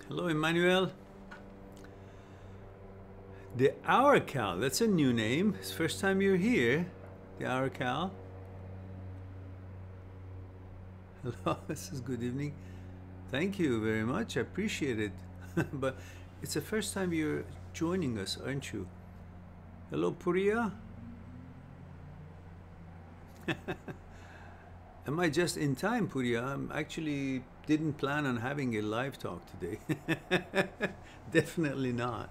Hello, Emmanuel. The Hour Cow, that's a new name. It's the first time you're here. The Hour Cow. Hello, this is good evening. Thank you very much. I appreciate it. But it's the first time you're joining us, aren't you? Hello, Puriya. Am I just in time, Puriya? I'm actually didn't plan on having a live talk today. Definitely not.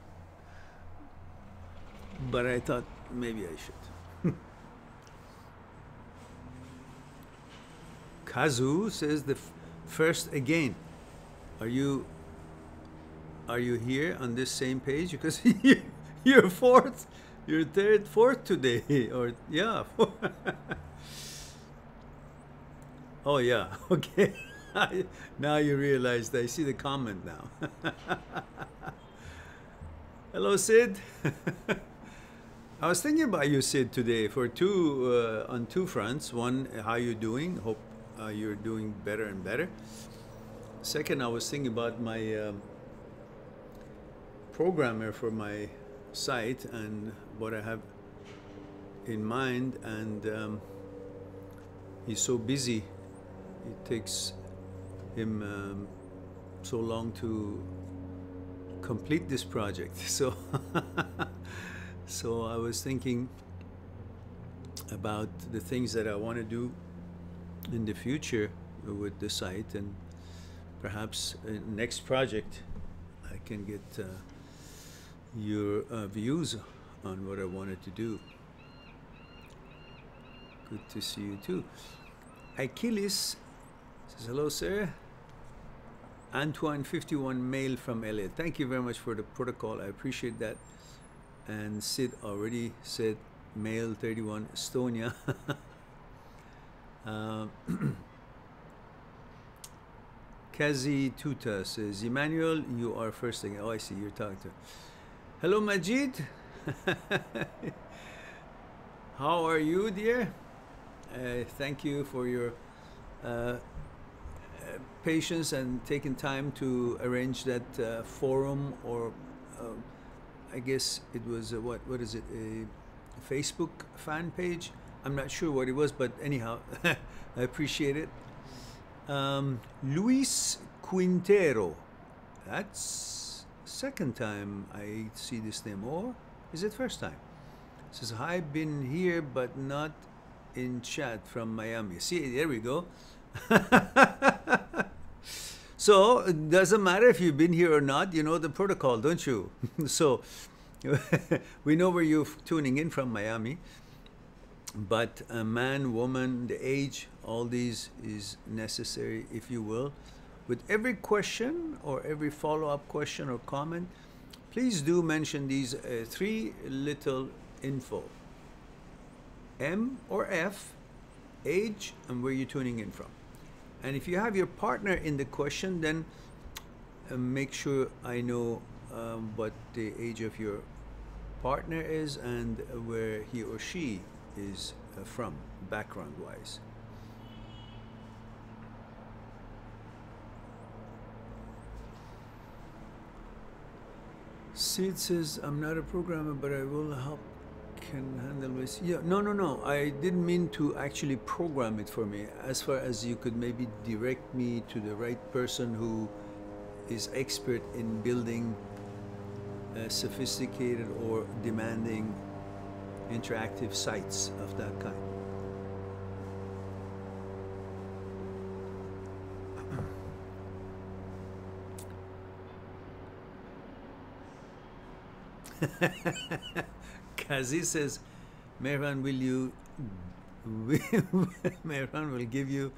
But I thought maybe I should. Kazu says the first again. Are you here on this same page? Because you're fourth, you're third, fourth today, or yeah. Oh yeah, okay. Now you realized. I see the comment now. Hello, Sid. I was thinking about you, Sid, today for on two fronts. One, how you doing? Hope you're doing better and better. Second, I was thinking about my programmer for my site and what I have in mind, and he's so busy. It takes him so long to complete this project. So, so I was thinking about the things that I want to do in the future with the site, and perhaps next project I can get your views on what I wanted to do. Good to see you too. Achilles says, hello, sir. Antoine 51 mail from LA. Thank you very much for the protocol. I appreciate that. And Sid already said mail 31 Estonia. Kazi Tuta says, Emmanuel, you are first again. Oh, I see, you're talking to. Hello, Majid. How are you, dear? Thank you for your patience and taking time to arrange that forum, or I guess it was what is it, a Facebook fan page? I'm not sure what it was, but anyhow, I appreciate it. Luis Quintero, that's second time I see this name, or is it first time? It says, hi, been here but not in chat from Miami. See, there we go. So it doesn't matter if you've been here or not, you know the protocol, don't you? So we know where you're tuning in from, Miami. But a man, woman, the age, all these is necessary, if you will. With every question or every follow-up question or comment, please do mention these three little info. M or F, age, and where you're tuning in from. And if you have your partner in the question, then make sure I know what the age of your partner is and where he or she is from, background-wise. Sid says, I'm not a programmer, but I will help, can handle this. Yeah, no. I didn't mean to actually program it for me. As far as you could maybe direct me to the right person who is expert in building sophisticated or demanding interactive sites of that kind. Kazi says, Mehran, Mehran will give you,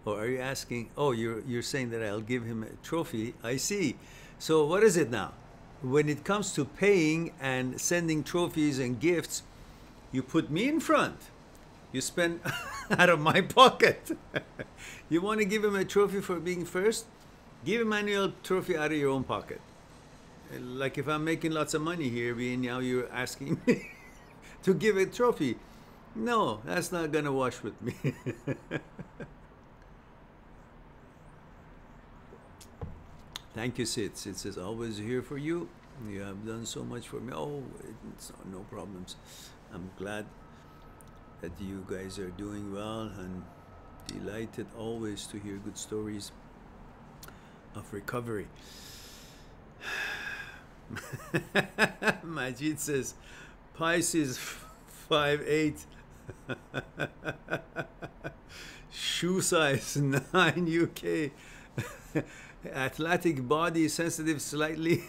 or are you asking, oh, you're saying that I'll give him a trophy. I see. So what is it now? When it comes to paying and sending trophies and gifts, you put me in front. You spend out of my pocket. You want to give him a trophy for being first? Give Emmanuel a trophy out of your own pocket. Like if I'm making lots of money here, now you're asking me to give a trophy. No, that's not going to wash with me. Thank you, Sid. Sid says, always here for you. You have done so much for me. Oh, it's no problems. I'm glad that you guys are doing well and delighted always to hear good stories of recovery. Majid says, Pisces 5'8", shoe size 9 UK, athletic body, sensitive slightly.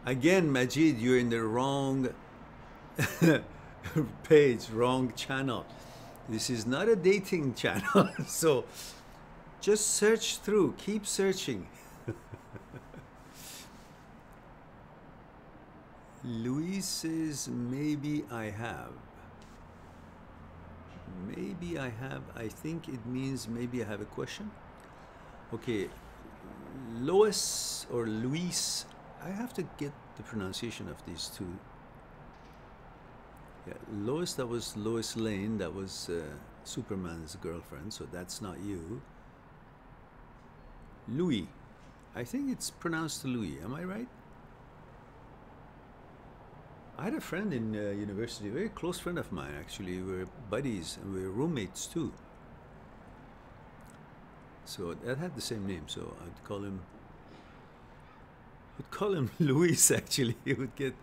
Again, Majid, you're in the wrong page, wrong channel. This is not a dating channel. So just search through, keep searching. Louise says, maybe I have. Maybe I have. I think it means maybe I have a question. Okay, Lois or Luis, I have to get the pronunciation of these two. Yeah, Lois, that was Lois Lane, that was Superman's girlfriend, so that's not you. Louis, I think it's pronounced Louis, am I right? I had a friend in university, a very close friend of mine actually. We were buddies and we were roommates too. So that had the same name, so I'd call him Luis actually. He would get,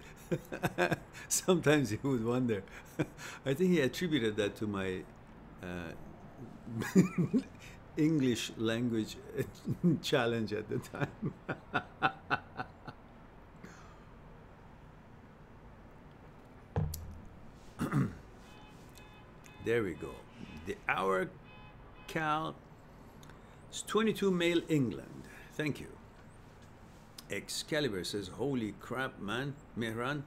sometimes he would wonder. I think he attributed that to my English language challenge at the time. There we go. The hour Cal is 22 male England. Thank you. Excalibur says, holy crap, man. Mehran,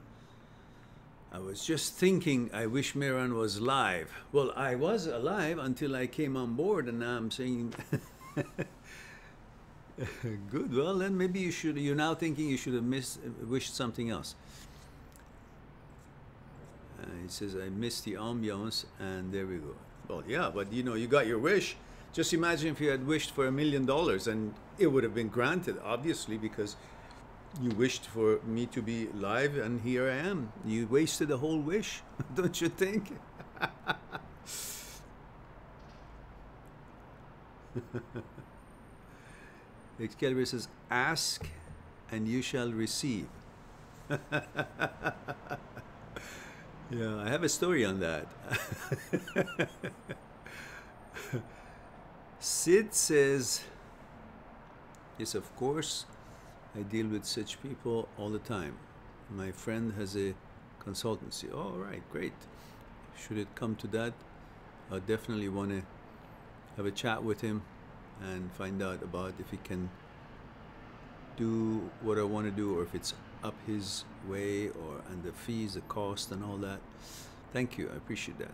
I was just thinking I wish Mehran was live. Well, I was alive until I came on board, and now I'm saying good. Well, then maybe you should, you're now thinking you should have wished something else. He says, I missed the ambiance, and there we go. Well, yeah, but you know, you got your wish. Just imagine if you had wished for $1 million, and it would have been granted, obviously, because you wished for me to be live, and here I am. You wasted a whole wish, don't you think? Excalibur says, ask, and you shall receive. Yeah, I have a story on that. Sid says, yes, of course, I deal with such people all the time. My friend has a consultancy. Oh, all right, great. Should it come to that, I definitely want to have a chat with him and find out about if he can do what I want to do, or if it's up his way, or and the fees, the cost, and all that. Thank you, I appreciate that.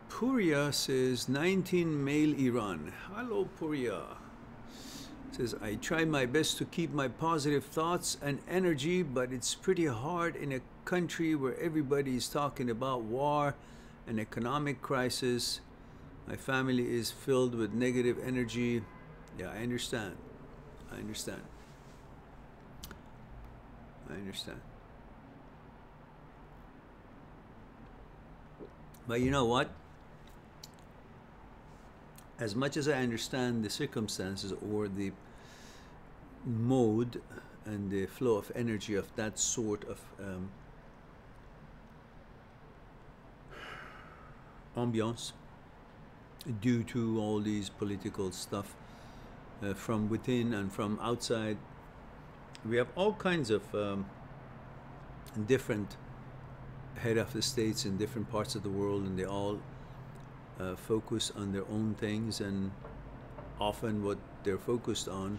Puria says 19 male Iran. Hello, Puria. Says, I try my best to keep my positive thoughts and energy, but it's pretty hard in a country where everybody is talking about war and economic crisis. My family is filled with negative energy. Yeah, I understand. I understand. I understand. But you know what? As much as I understand the circumstances or the mode and the flow of energy of that sort of ambiance, due to all these political stuff from within and from outside, we have all kinds of different head of the states in different parts of the world, and they all focus on their own things, and often what they're focused on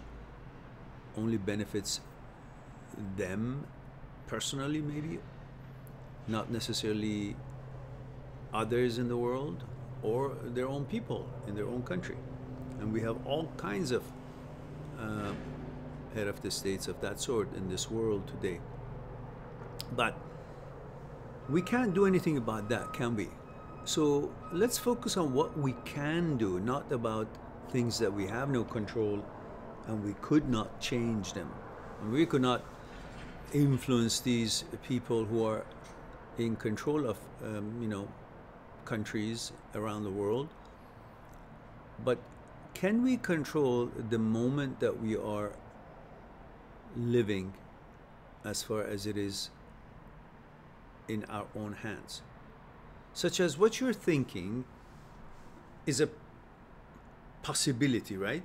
only benefits them personally, maybe not necessarily others in the world or their own people in their own country. And we have all kinds of head of the states of that sort in this world today. But we can't do anything about that, can we? So let's focus on what we can do, not about things that we have no control, and we could not change them. And we could not influence these people who are in control of, countries around the world. But can we control the moment that we are living as far as it is in our own hands? Such as what you're thinking is a possibility, right?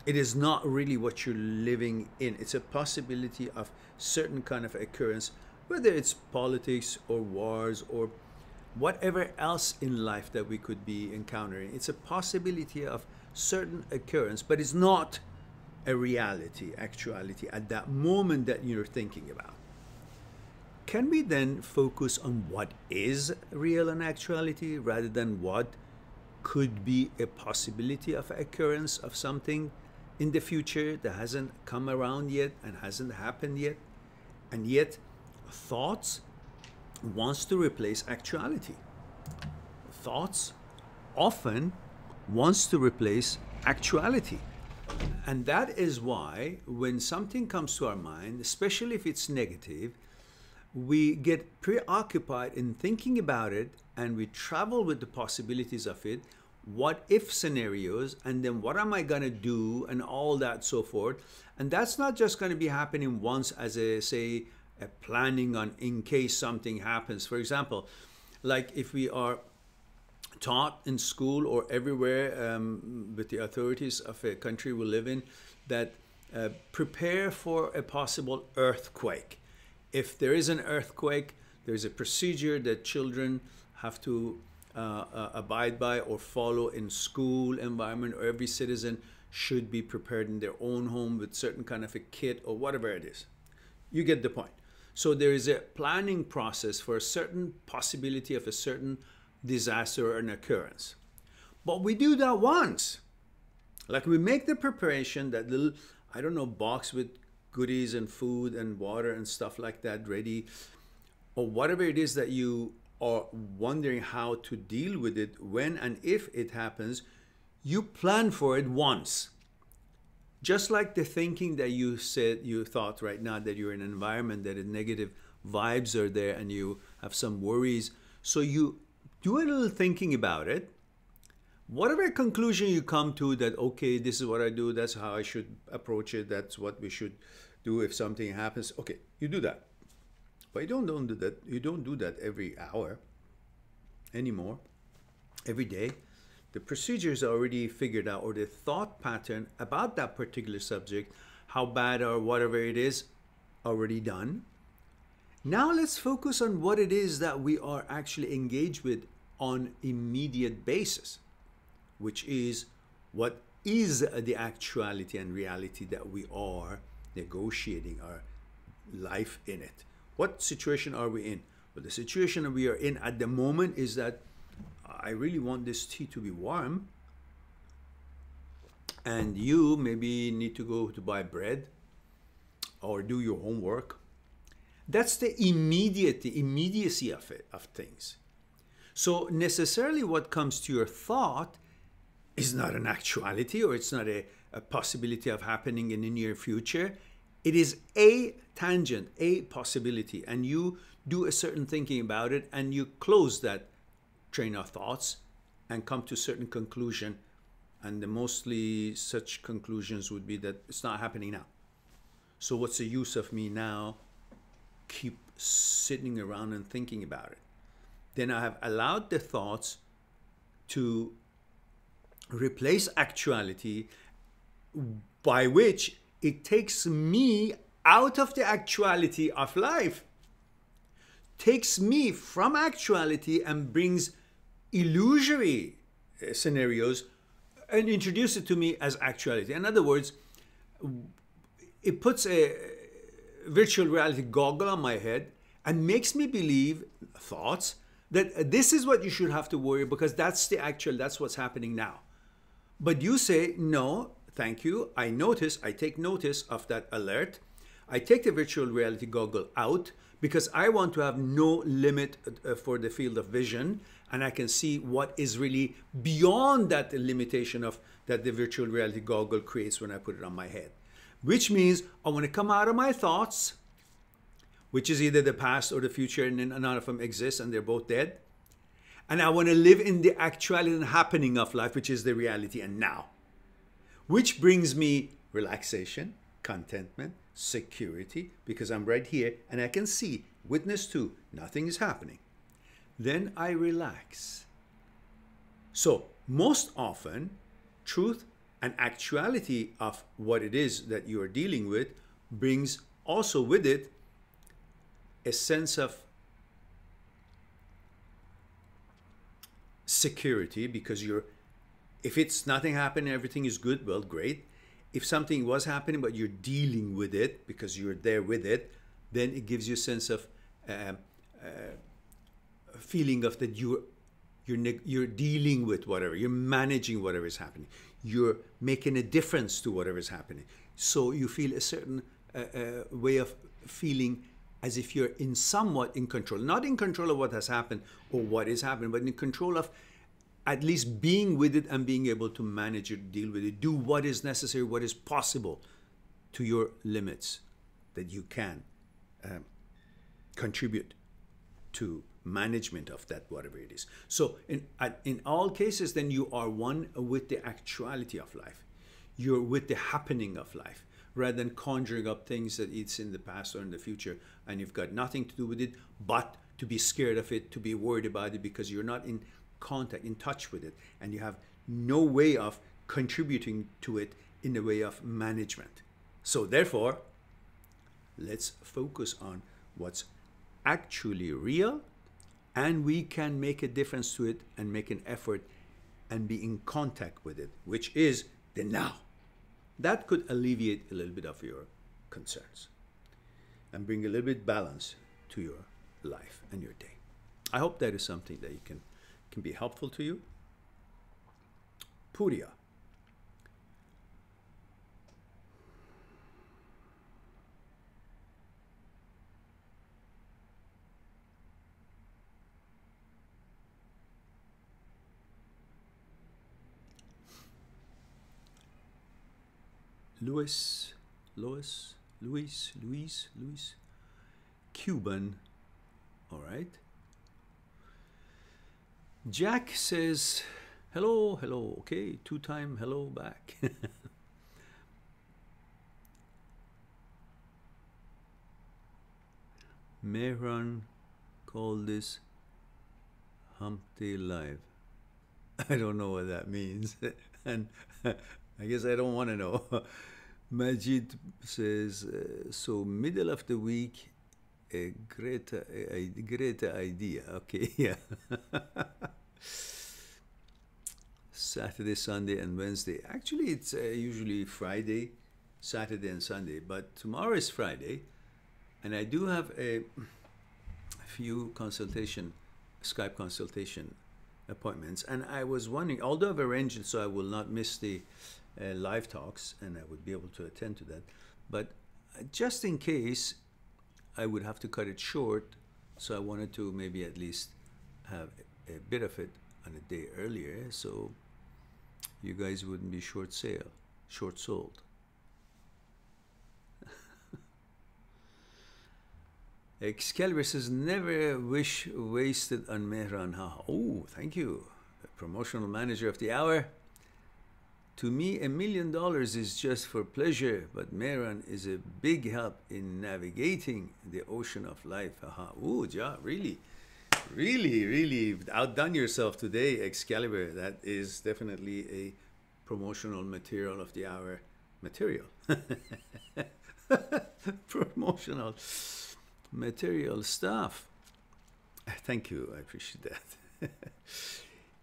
It is not really what you're living in. It's a possibility of certain kind of occurrence, whether it's politics or wars or whatever else in life that we could be encountering. It's a possibility of certain occurrence, but it's not a reality, actuality at that moment that you're thinking about. Can we then focus on what is real and actuality rather than what could be a possibility of occurrence of something in the future that hasn't come around yet and hasn't happened yet? And yet thoughts wants to replace actuality. Thoughts often wants to replace actuality. And that is why when something comes to our mind, especially if it's negative, we get preoccupied in thinking about it, and we travel with the possibilities of it, what if scenarios, and then what am I going to do, and all that so forth. And that's not just going to be happening once as a, say, a planning on in case something happens. For example, like if we are taught in school or everywhere with the authorities of a country we live in that prepare for a possible earthquake. If there is an earthquake, there's a procedure that children have to abide by or follow in school environment, or every citizen should be prepared in their own home with certain kind of a kit or whatever it is. You get the point. So there is a planning process for a certain possibility of a certain disaster or an occurrence. But we do that once. Like we make the preparation, that little, I don't know, box with goodies and food and water and stuff like that ready, or whatever it is that you are wondering how to deal with it when and if it happens. You plan for it once. Just like the thinking that you said, you thought right now that you're in an environment that negative vibes are there and you have some worries. So you do a little thinking about it. Whatever conclusion you come to that, okay, this is what I do, that's how I should approach it, that's what we should do if something happens. Okay, you do that. But you don't do that. You don't do that every hour anymore, every day. The procedure is already figured out, or the thought pattern about that particular subject, how bad or whatever it is, already done. Now let's focus on what it is that we are actually engaged with on immediate basis, which is what is the actuality and reality that we are negotiating our life in it. What situation are we in? Well, the situation we are in at the moment is that I really want this tea to be warm, and you maybe need to go to buy bread or do your homework. That's the immediacy of it, of things. So necessarily what comes to your thought is not an actuality, or it's not a possibility of happening in the near future. It is a tangent, a possibility, and you do a certain thinking about it, and you close that train of thoughts and come to a certain conclusion. And mostly such conclusions would be that it's not happening now. So what's the use of me now keep sitting around and thinking about it? Then I have allowed the thoughts to replace actuality, by which it takes me out of the actuality of life, takes me from actuality and brings illusory scenarios and introduce it to me as actuality. In other words, it puts a virtual reality goggle on my head and makes me believe thoughts that this is what you should have to worry, because that's the actual, that's what's happening now. But you say, no, thank you. I take notice of that alert. I take the virtual reality goggle out, because I want to have no limit for the field of vision, and I can see what is really beyond that limitation of that the virtual reality goggle creates when I put it on my head. Which means I want to come out of my thoughts, which is either the past or the future, and none of them exist and they're both dead. And I want to live in the actuality and happening of life, which is the reality and now. Which brings me relaxation, contentment, security, because I'm right here and I can see, witness to, nothing is happening. Then I relax. So most often, truth and actuality of what it is that you are dealing with brings also with it a sense of security, because if it's nothing happening, everything is good, well, great. If something was happening but you're dealing with it because you're there with it, then it gives you a sense of feeling of that you're dealing with whatever, you're managing whatever is happening, you're making a difference to whatever is happening. So you feel a certain way of feeling as if you're somewhat in control, not in control of what has happened or what is happening, but in control of at least being with it and being able to manage it, deal with it, do what is necessary, what is possible to your limits that you can contribute to management of that, whatever it is. So in all cases, then you are one with the actuality of life. You're with the happening of life, rather than conjuring up things that it's in the past or in the future and you've got nothing to do with it but to be scared of it, to be worried about it, because you're not in contact, in touch with it, and you have no way of contributing to it in the way of management. So therefore, let's focus on what's actually real, and we can make a difference to it and make an effort and be in contact with it, which is the now. That could alleviate a little bit of your concerns and bring a little bit balance to your life and your day. I hope that is something that you can be helpful to you. Puria. Luis, Cuban, all right. Jack says, hello, okay, two-time hello back. Mehran called this hump day live. I don't know what that means, and I guess I don't want to know. Majid says, so middle of the week, a great idea. Okay, yeah. Saturday, Sunday, and Wednesday. Actually, it's usually Friday, Saturday, and Sunday. But tomorrow is Friday, and I do have a few Skype consultation appointments. And I was wondering, although I've arranged it so I will not miss the live talks, and I would be able to attend to that, but just in case, I would have to cut it short, so I wanted to maybe at least have a bit of it on a day earlier, so you guys wouldn't be short sold. Excalibur says, never wish wasted on Mehran. Oh, thank you. The promotional manager of the hour. To me, $1 million is just for pleasure, but Mehran is a big help in navigating the ocean of life. Ooh, ja, really outdone yourself today, Excalibur. That is definitely a promotional material of the hour material. Promotional material stuff. Thank you, I appreciate that.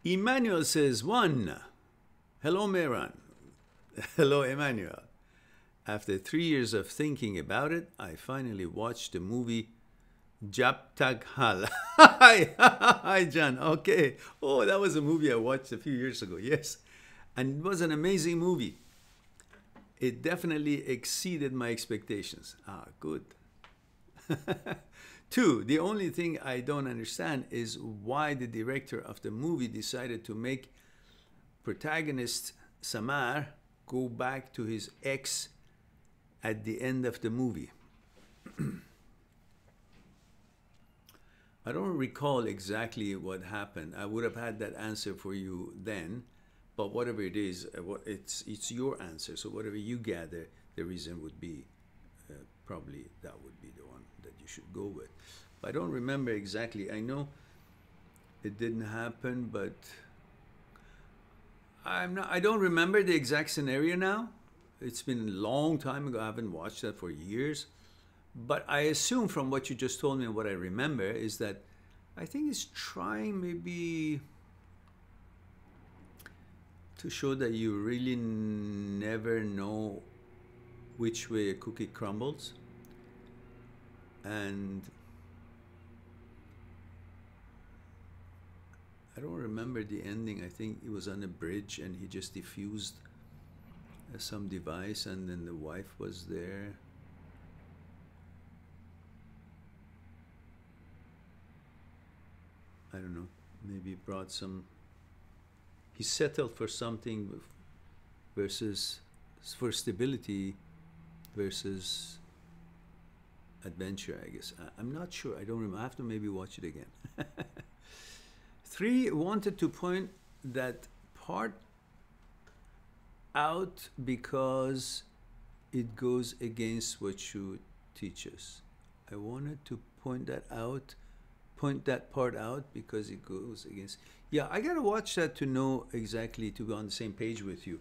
Emmanuel says, 1. Hello, Mehran. Hello, Emmanuel. After 3 years of thinking about it, I finally watched the movie Japtag Hal. Hi, John. Okay. Oh, that was a movie I watched a few years ago. Yes. And it was an amazing movie. It definitely exceeded my expectations. Good. Two, the only thing I don't understand is why the director of the movie decided to make protagonist Samar go back to his ex at the end of the movie. I don't recall exactly what happened. I would have had that answer for you then, but whatever it is, it's your answer. So whatever you gather, the reason would be, probably that would be the one that you should go with. I don't remember exactly. I know it didn't happen, but I don't remember the exact scenario now. It's been a long time ago. I haven't watched that for years. But I assume from what you just told me and what I remember is that I think it's trying maybe to show that you really never know which way a cookie crumbles. And I don't remember the ending. I think it was on a bridge and he just diffused some device and then the wife was there. I don't know, maybe brought some, he settled for something versus, for stability versus adventure, I guess. I'm not sure, I don't remember, I have to maybe watch it again. Three, wanted to point that part out because it goes against what you teach us. I wanted to point that part out because it goes against. Yeah, I gotta watch that to know exactly, to be on the same page with you.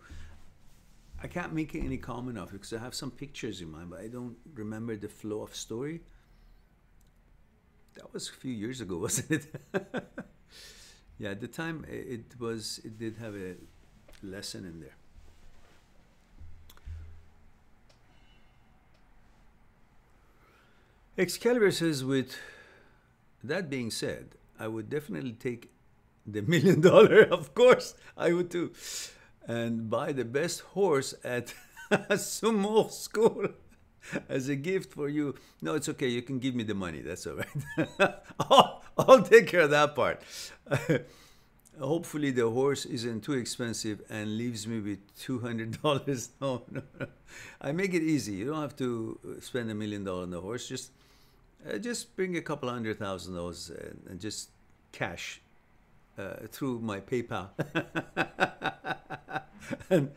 I can't make any comment of it because I have some pictures in mind, but I don't remember the flow of story. That was a few years ago, wasn't it? Yeah, at the time it did have a lesson in there. Excalibur says, with that being said, I would definitely take the $1 million, of course, I would too, and buy the best horse at sumo school as a gift for you. No, it's okay, you can give me the money, that's all right. I'll take care of that part. Hopefully the horse isn't too expensive and leaves me with $200. No. I make it easy. You don't have to spend $1 million on the horse. Just bring a couple $100,000 and just cash through my PayPal. And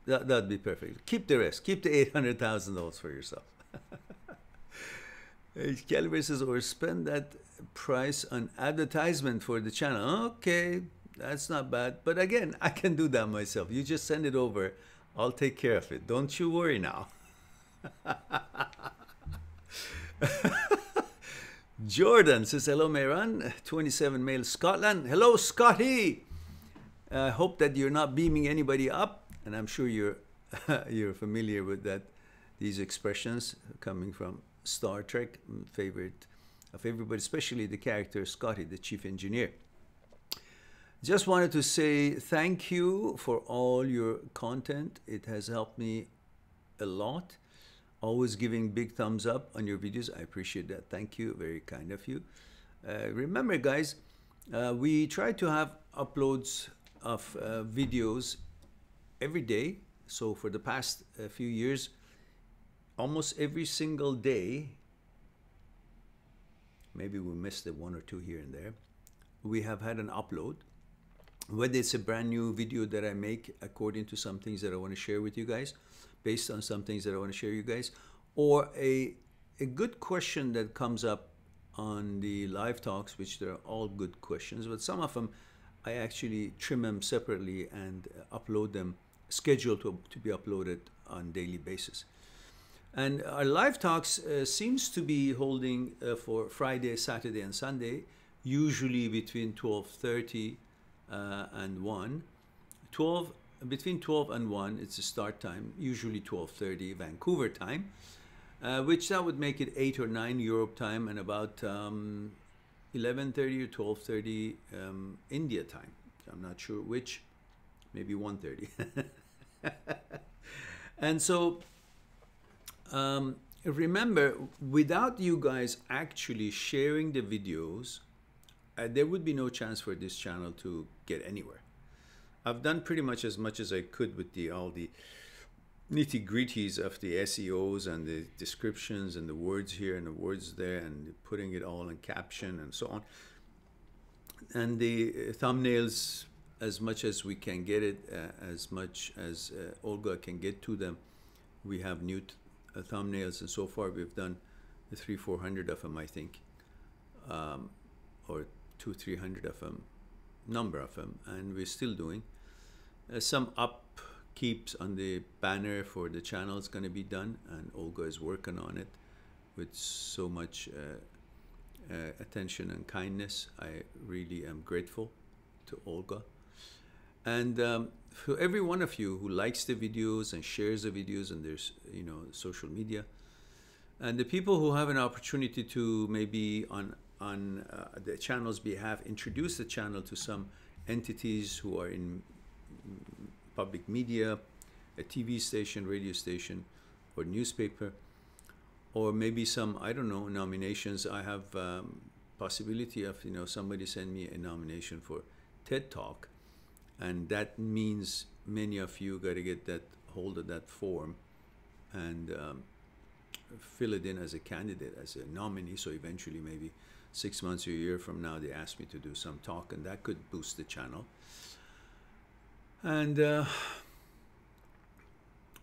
that'd be perfect. Keep the rest. Keep the $800,000 for yourself. Calibre says, or spend that price on advertisement for the channel. Okay, that's not bad. But again, I can do that myself. You just send it over. I'll take care of it. Don't you worry now. Jordan says, hello, Mehran, 27 male, Scotland. Hello, Scotty. I hope that you're not beaming anybody up, and I'm sure you're you're familiar with that. These expressions coming from Star Trek, favorite of everybody, especially the character Scotty, the chief engineer. Just wanted to say thank you for all your content. It has helped me a lot. Always giving big thumbs up on your videos. I appreciate that. Thank you. Very kind of you. Remember, guys, we try to have uploads of videos every day. So for the past few years, almost every single day, maybe we missed it one or two here and there, we have had an upload. Whether it's a brand new video that I make according to some things that I want to share with you guys, based on some things that I want to share you guys, or a good question that comes up on the live talks, which they're all good questions, but some of them I actually trim them separately and upload them, scheduled to be uploaded on daily basis. And our live talks seems to be holding for Friday, Saturday, and Sunday, usually between 12:30 and 1. Between 12 and 1, it's the start time, usually 12:30 Vancouver time, which that would make it 8 or 9 Europe time, and about 11:30 or 12:30 India time. I'm not sure which, maybe 1:30. And so remember, without you guys actually sharing the videos, there would be no chance for this channel to get anywhere. I've done pretty much as I could with all the nitty-gritties of the SEOs and the descriptions and the words here and the words there and putting it all in caption and so on. And the thumbnails, as much as we can get it, as much as Olga can get to them. We have new thumbnails, and so far we've done 300-400 of them, I think, or 200-300 of them, number of them, and we're still doing. Some upkeeps on the banner for the channel is going to be done, and Olga is working on it with so much attention and kindness. I really am grateful to Olga. And for every one of you who likes the videos and shares the videos and there's, you know, social media, and the people who have an opportunity to maybe on the channel's behalf introduce the channel to some entities who are in public media, a TV station, radio station, or newspaper, or maybe some, I don't know, nominations. I have possibility of, you know, somebody send me a nomination for TED Talk, and that means many of you got to get that hold of that form and fill it in as a candidate, as a nominee. So eventually, maybe 6 months or a year from now, they ask me to do some talk, and that could boost the channel. And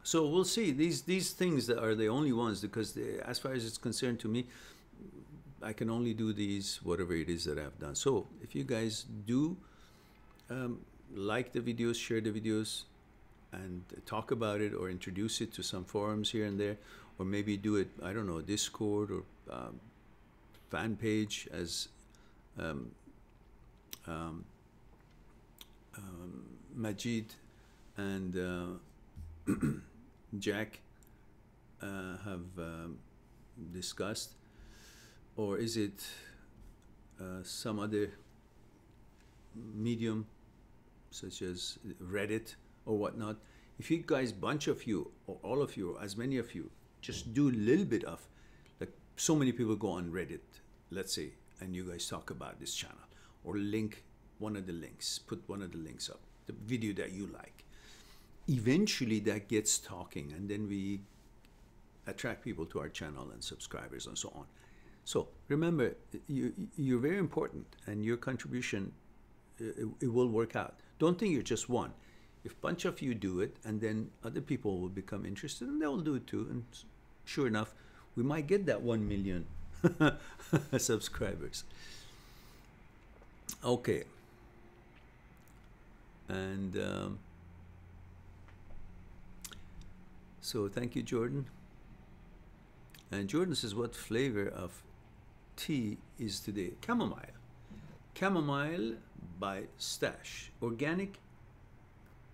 so we'll see. These things that are the only ones, because as far as it's concerned to me, I can only do these, whatever it is that I've done. So if you guys do like the videos, share the videos, and talk about it, or introduce it to some forums here and there, or maybe do it, I don't know, Discord or fan page, as Majid and Jack have discussed, or is it some other medium such as Reddit or whatnot? If you guys, bunch of you, or all of you, or as many of you, just do a little bit of, like, so many people go on Reddit, let's say, and you guys talk about this channel, or link one of the links, put one of the links up, the video that you like. Eventually that gets talking, and then we attract people to our channel and subscribers and so on. So remember, you're very important, and your contribution, it will work out. Don't think you're just one. If a bunch of you do it, and then other people will become interested, and they'll do it too, and sure enough, we might get that 1 million subscribers. Okay. And so thank you, Jordan. And Jordan says, what flavor of tea is today? Chamomile. Chamomile by Stash. Organic?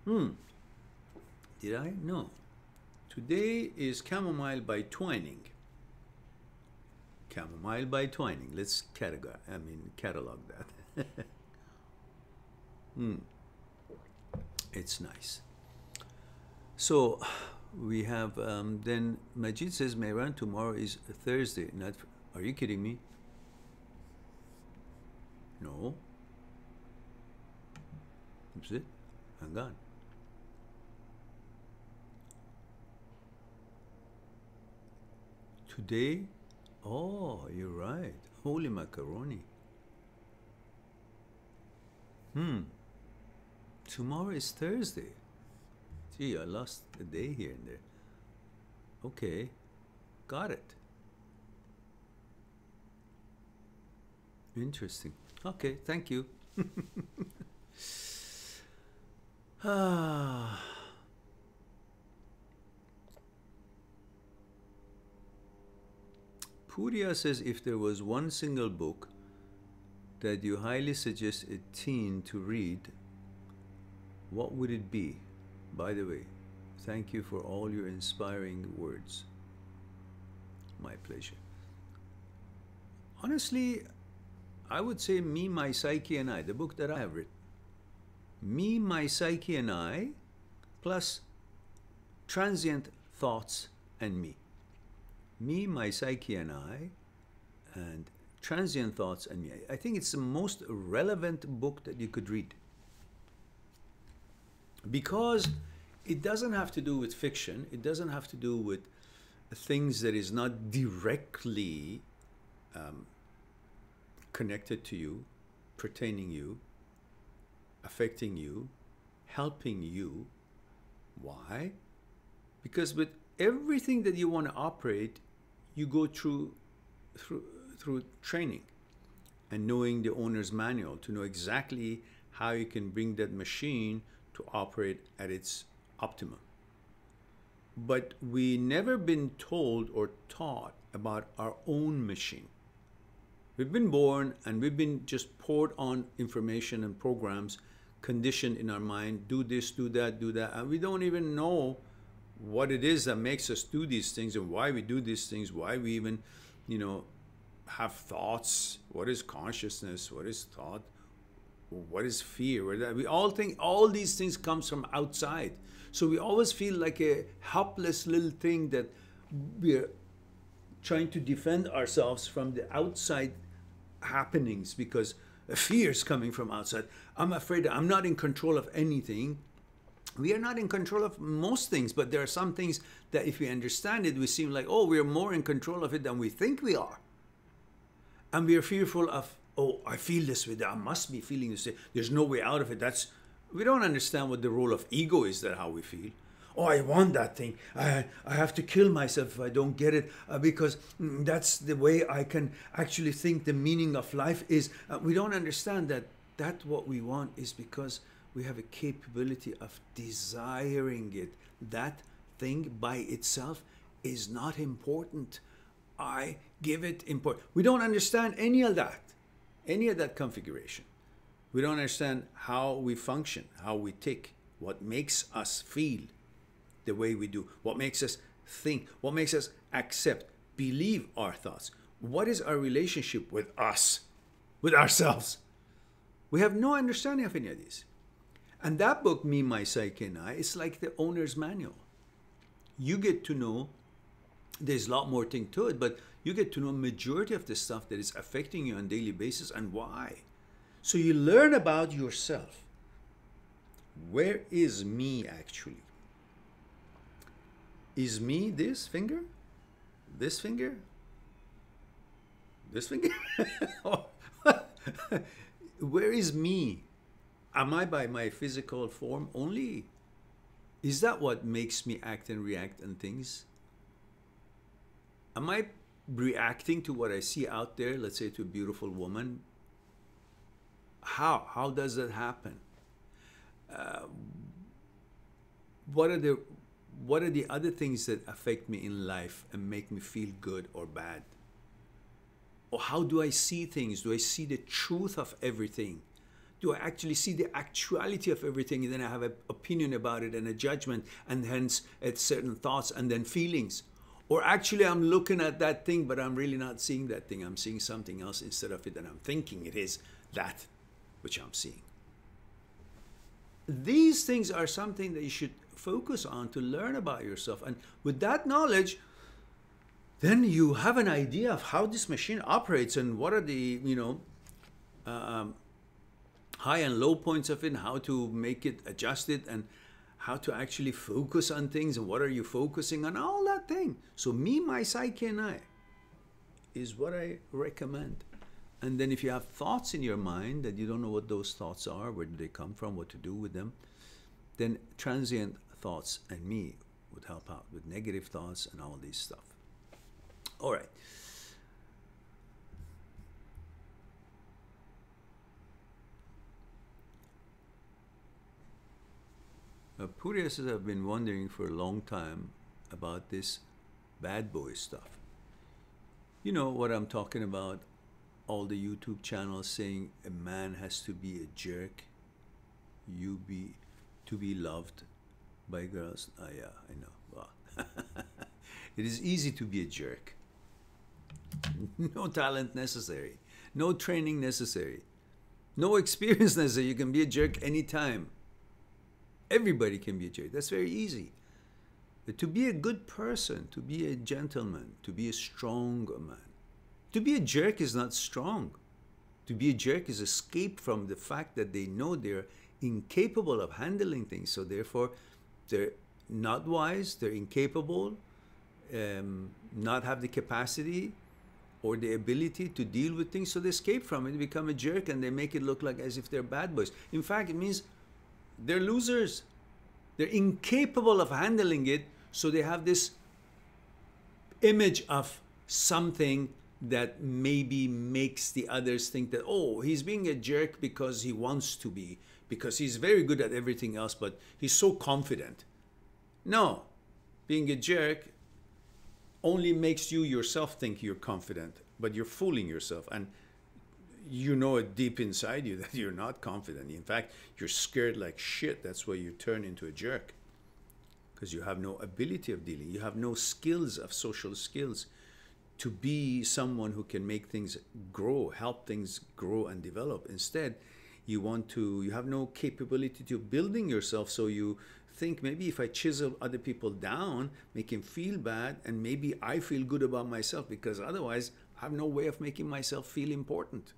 Did I? No. Today is chamomile by Twining. Chamomile by Twining. Let's catalog that. It's nice. So we have, then Majid says, Mehran, tomorrow is Thursday. Are you kidding me? No. That's it. Hang on. Today? Oh, you're right. Holy macaroni. Tomorrow is Thursday. Gee, I lost a day here and there. Okay, got it. Interesting. Okay, thank you. Puria says, if there was one single book that you highly suggest a teen to read, what would it be? By the way, thank you for all your inspiring words. My pleasure. Honestly, I would say Me, My Psyche and I, the book that I have written. Me, My Psyche and I, plus Transient Thoughts and Me. Me, My Psyche and I, and Transient Thoughts and Me. I think it's the most relevant book that you could read. Because it doesn't have to do with fiction. It doesn't have to do with things that is not directly connected to you, pertaining you, affecting you, helping you. Why? Because with everything that you want to operate, you go through training and knowing the owner's manual to know exactly how you can bring that machine to operate at its optimum. But we never been told or taught about our own machine. We've been born and we've been just poured on information and programs, conditioned in our mind, do this, do that, and we don't even know what it is that makes us do these things and why we do these things, why we even, have thoughts. What is consciousness? What is thought? What is fear? We all think all these things comes from outside. So we always feel like a helpless little thing that we're trying to defend ourselves from the outside happenings because fear is coming from outside. I'm afraid I'm not in control of anything. We are not in control of most things, but there are some things that if we understand it, we seem like, oh, we're more in control of it than we think we are. And we are fearful of, oh, I feel this way, I must be feeling this way. There's no way out of it. We don't understand what the role of ego is, that how we feel. Oh, I want that thing. I have to kill myself if I don't get it because that's the way I can actually think the meaning of life is. We don't understand that what we want is because we have a capability of desiring it. That thing by itself is not important. I give it importance. We don't understand any of that configuration. We don't understand how we function, how we tick, what makes us feel the way we do, what makes us think, what makes us accept, believe our thoughts. What is our relationship with us, with ourselves? We have no understanding of any of these. And that book, Me, My Psyche and I, is like the owner's manual. You get to know, there's a lot more thing to it, but you get to know majority of the stuff that is affecting you on a daily basis and why. So you learn about yourself. Where is me actually? Is me this finger? This finger? This finger? Where is me? Am I by my physical form only? Is that what makes me act and react on things? Am I reacting to what I see out there, let's say to a beautiful woman? How does that happen? What are the other things that affect me in life and make me feel good or bad? Or how do I see things? Do I see the truth of everything? Do I actually see the actuality of everything? And then I have an opinion about it and a judgment and hence it's certain thoughts and then feelings. Or actually I'm looking at that thing, but I'm really not seeing that thing. I'm seeing something else instead of it, and I'm thinking it is that which I'm seeing. These things are something that you should focus on to learn about yourself. And with that knowledge, then you have an idea of how this machine operates and what are the, high and low points of it, and how to make it adjust it, and how to actually focus on things, and what are you focusing on, all that thing. So Me, My Psyche and I is what I recommend. And then if you have thoughts in your mind that you don't know what those thoughts are, where do they come from, what to do with them, then Transient Thoughts and Me would help out with negative thoughts and all these stuff. All right. Puriya says, I've been wondering for a long time about this bad boy stuff. You know what I'm talking about? All the YouTube channels saying a man has to be a jerk, to be loved by girls. Oh yeah, I know. Wow. It is easy to be a jerk. No talent necessary. No training necessary. No experience necessary. You can be a jerk anytime. Everybody can be a jerk. That's very easy. To be a good person, to be a gentleman, to be a strong man. To be a jerk is not strong. To be a jerk is escape from the fact that they know they're incapable of handling things. So therefore, they're not wise, they're incapable, not have the capacity or the ability to deal with things. So they escape from it, they become a jerk, and they make it look like as if they're bad boys. In fact, it means they're losers. They're incapable of handling it. So they have this image of something that maybe makes the others think that, oh, he's being a jerk because he wants to be, because he's very good at everything else, but he's so confident. No, being a jerk only makes you yourself think you're confident, but you're fooling yourself. And you know it deep inside you that you're not confident. In fact, you're scared like shit. That's why you turn into a jerk, because you have no ability of dealing. You have no skills of social skills to be someone who can make things grow, help things grow and develop. Instead, you have no capability to building yourself. So you think, maybe if I chisel other people down, make them feel bad, and maybe I feel good about myself, because otherwise I have no way of making myself feel important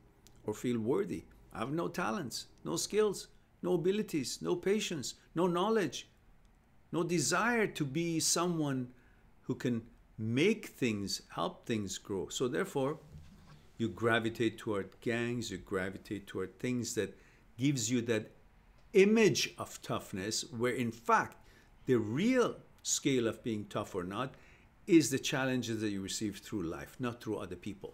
or feel worthy. I have no talents, no skills, no abilities, no patience, no knowledge, no desire to be someone who can make things, help things grow. So therefore, you gravitate toward gangs, you gravitate toward things that gives you that image of toughness, where in fact, the real scale of being tough or not is the challenges that you receive through life, not through other people.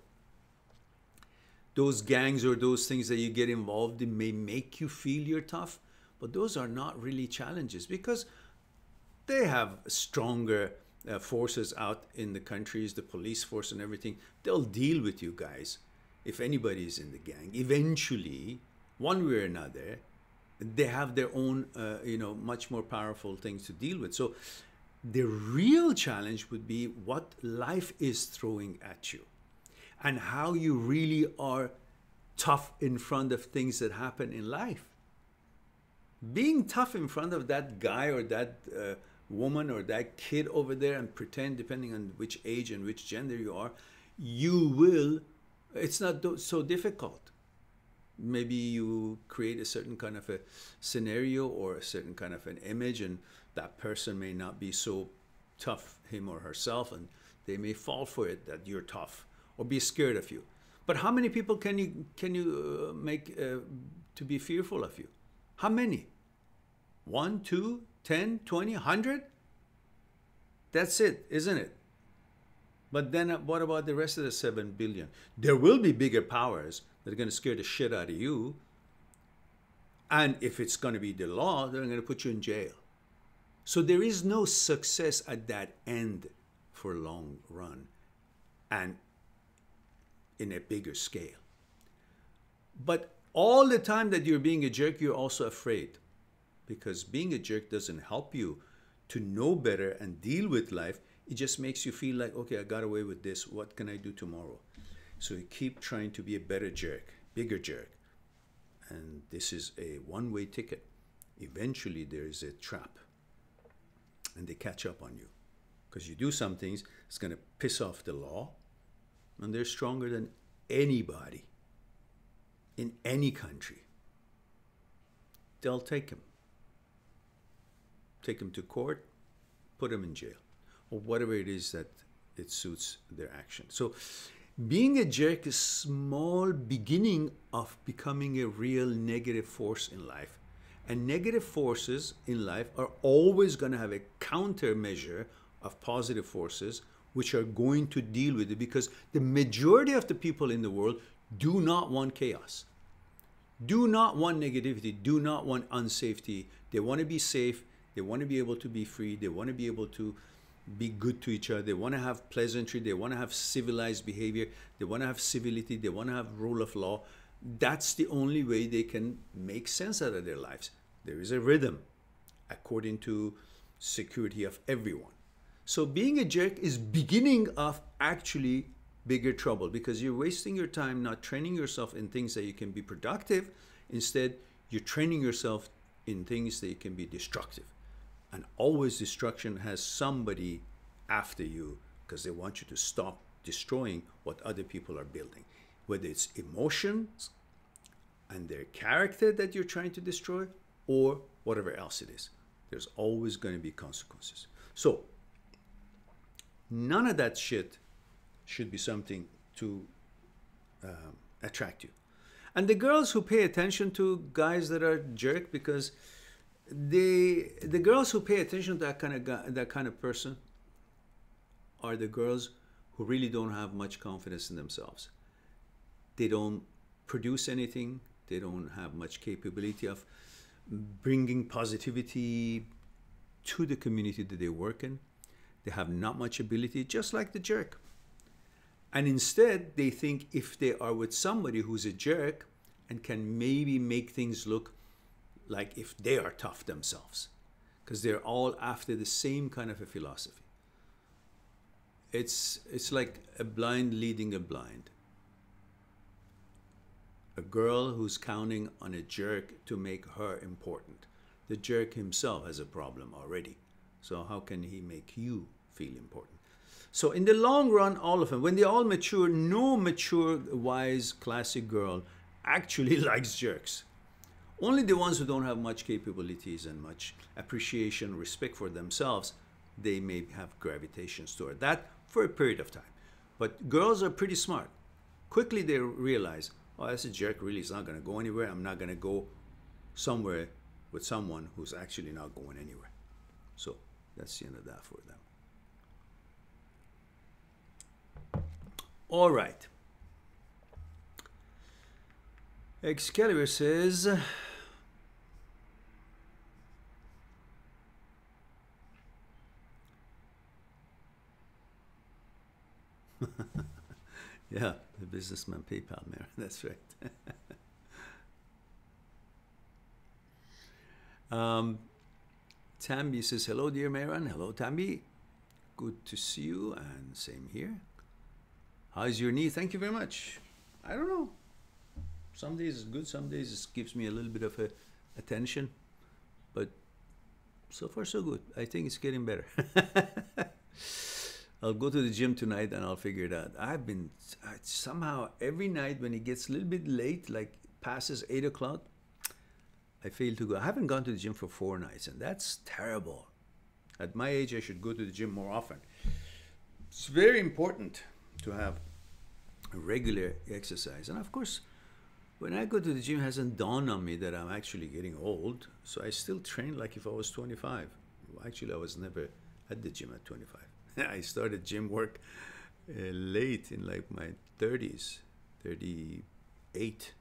Those gangs or those things that you get involved in may make you feel you're tough, but those are not really challenges, because they have stronger forces out in the countries, the police force and everything. They'll deal with you guys. If anybody is in the gang, eventually, one way or another, they have their own, much more powerful things to deal with. So the real challenge would be what life is throwing at you, and how you really are tough in front of things that happen in life. Being tough in front of that guy or that woman or that kid over there, and pretend, depending on which age and which gender you are, it's not so difficult. Maybe you create a certain kind of a scenario or a certain kind of an image, and that person may not be so tough, him or herself, and they may fall for it that you're tough or be scared of you. But how many people can you make to be fearful of you? How many? 1, 2, 10, 20, 100? That's it, isn't it? But then what about the rest of the 7 billion? There will be bigger powers that are going to scare the shit out of you. And if it's going to be the law, they're going to put you in jail. So there is no success at that end for long run and in a bigger scale. But all the time that you're being a jerk, you're also afraid, because being a jerk doesn't help you to know better and deal with life. It just makes you feel like, okay, I got away with this. What can I do tomorrow? So you keep trying to be a better jerk, bigger jerk. And this is a one-way ticket. Eventually there is a trap, and they catch up on you, because you do some things it's going to piss off the law, and they're stronger than anybody in any country. They'll take him to court, put him in jail, or whatever it is that it suits their action. So being a jerk is a small beginning of becoming a real negative force in life. And negative forces in life are always going to have a countermeasure of positive forces, which are going to deal with it, because the majority of the people in the world do not want chaos, do not want negativity, do not want unsafety. They want to be safe. They want to be able to be free. They want to be able to be good to each other. They want to have pleasantry. They want to have civilized behavior. They want to have civility. They want to have rule of law. That's the only way they can make sense out of their lives. There is a rhythm according to security of everyone. So being a jerk is beginning of actually bigger trouble, because you're wasting your time not training yourself in things that you can be productive. Instead, you're training yourself in things that you can be destructive. And always destruction has somebody after you because they want you to stop destroying what other people are building, whether it's emotions and their character that you're trying to destroy or whatever else it is. There's always going to be consequences. So none of that shit should be something to attract you. And the girls who pay attention to guys that are jerk, because the girls who pay attention to that kind of person are the girls who really don't have much confidence in themselves. They don't produce anything. They don't have much capability of bringing positivity to the community that they work in. They have not much ability, just like the jerk. And instead, they think if they are with somebody who's a jerk and can maybe make things look like if they are tough themselves, because they're all after the same kind of a philosophy. It's like a blind leading a blind. A girl who's counting on a jerk to make her important. The jerk himself has a problem already. So how can he make you feel important? So in the long run, all of them, when they all mature, no mature, wise, classic girl actually likes jerks. Only the ones who don't have much capabilities and much appreciation, respect for themselves, they may have gravitations toward that for a period of time. But girls are pretty smart. Quickly they realize, oh, that's a jerk, really is not going to go anywhere. I'm not going to go somewhere with someone who's actually not going anywhere. So that's the end of that for them. All right. Excalibur says, yeah, the businessman PayPal, Mehran, that's right. Tambi says, hello, dear Mehran. Hello, Tambi. Good to see you, and same here. How's your knee? Thank you very much. I don't know. Some days it's good, some days it gives me a little bit of attention, but so far so good. I think it's getting better. I'll go to the gym tonight and I'll figure it out. I've been somehow every night when it gets a little bit late, like passes 8 o'clock, I fail to go. I haven't gone to the gym for 4 nights, and that's terrible. At my age, I should go to the gym more often. It's very important to have a regular exercise. And of course, when I go to the gym, it hasn't dawned on me that I'm actually getting old. So I still train like if I was 25. Actually, I was never at the gym at 25. I started gym work late in like my 30s, 38.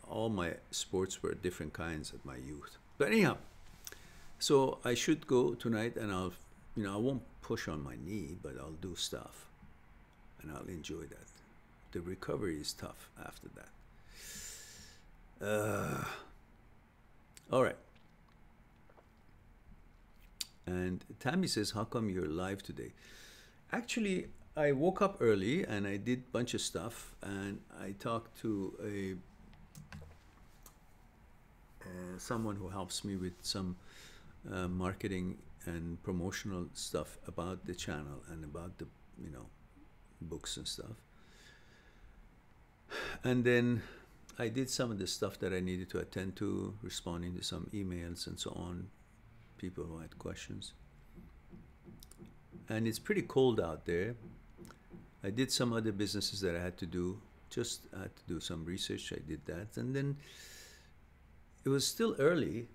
All my sports were different kinds at my youth. But anyhow, so I should go tonight, and I won't push on my knee, but I'll do stuff, and I'll enjoy that. The recovery is tough after that. All right. And Tammy says, how come you're live today? Actually, I woke up early and I did a bunch of stuff, and I talked to someone who helps me with some marketing and promotional stuff about the channel and about the books and stuff. And then I did some of the stuff that I needed to attend to, responding to some emails and so on, people who had questions. And it's pretty cold out there. I did some other businesses that I had to do. I had to do some research. I did that. And then it was still early,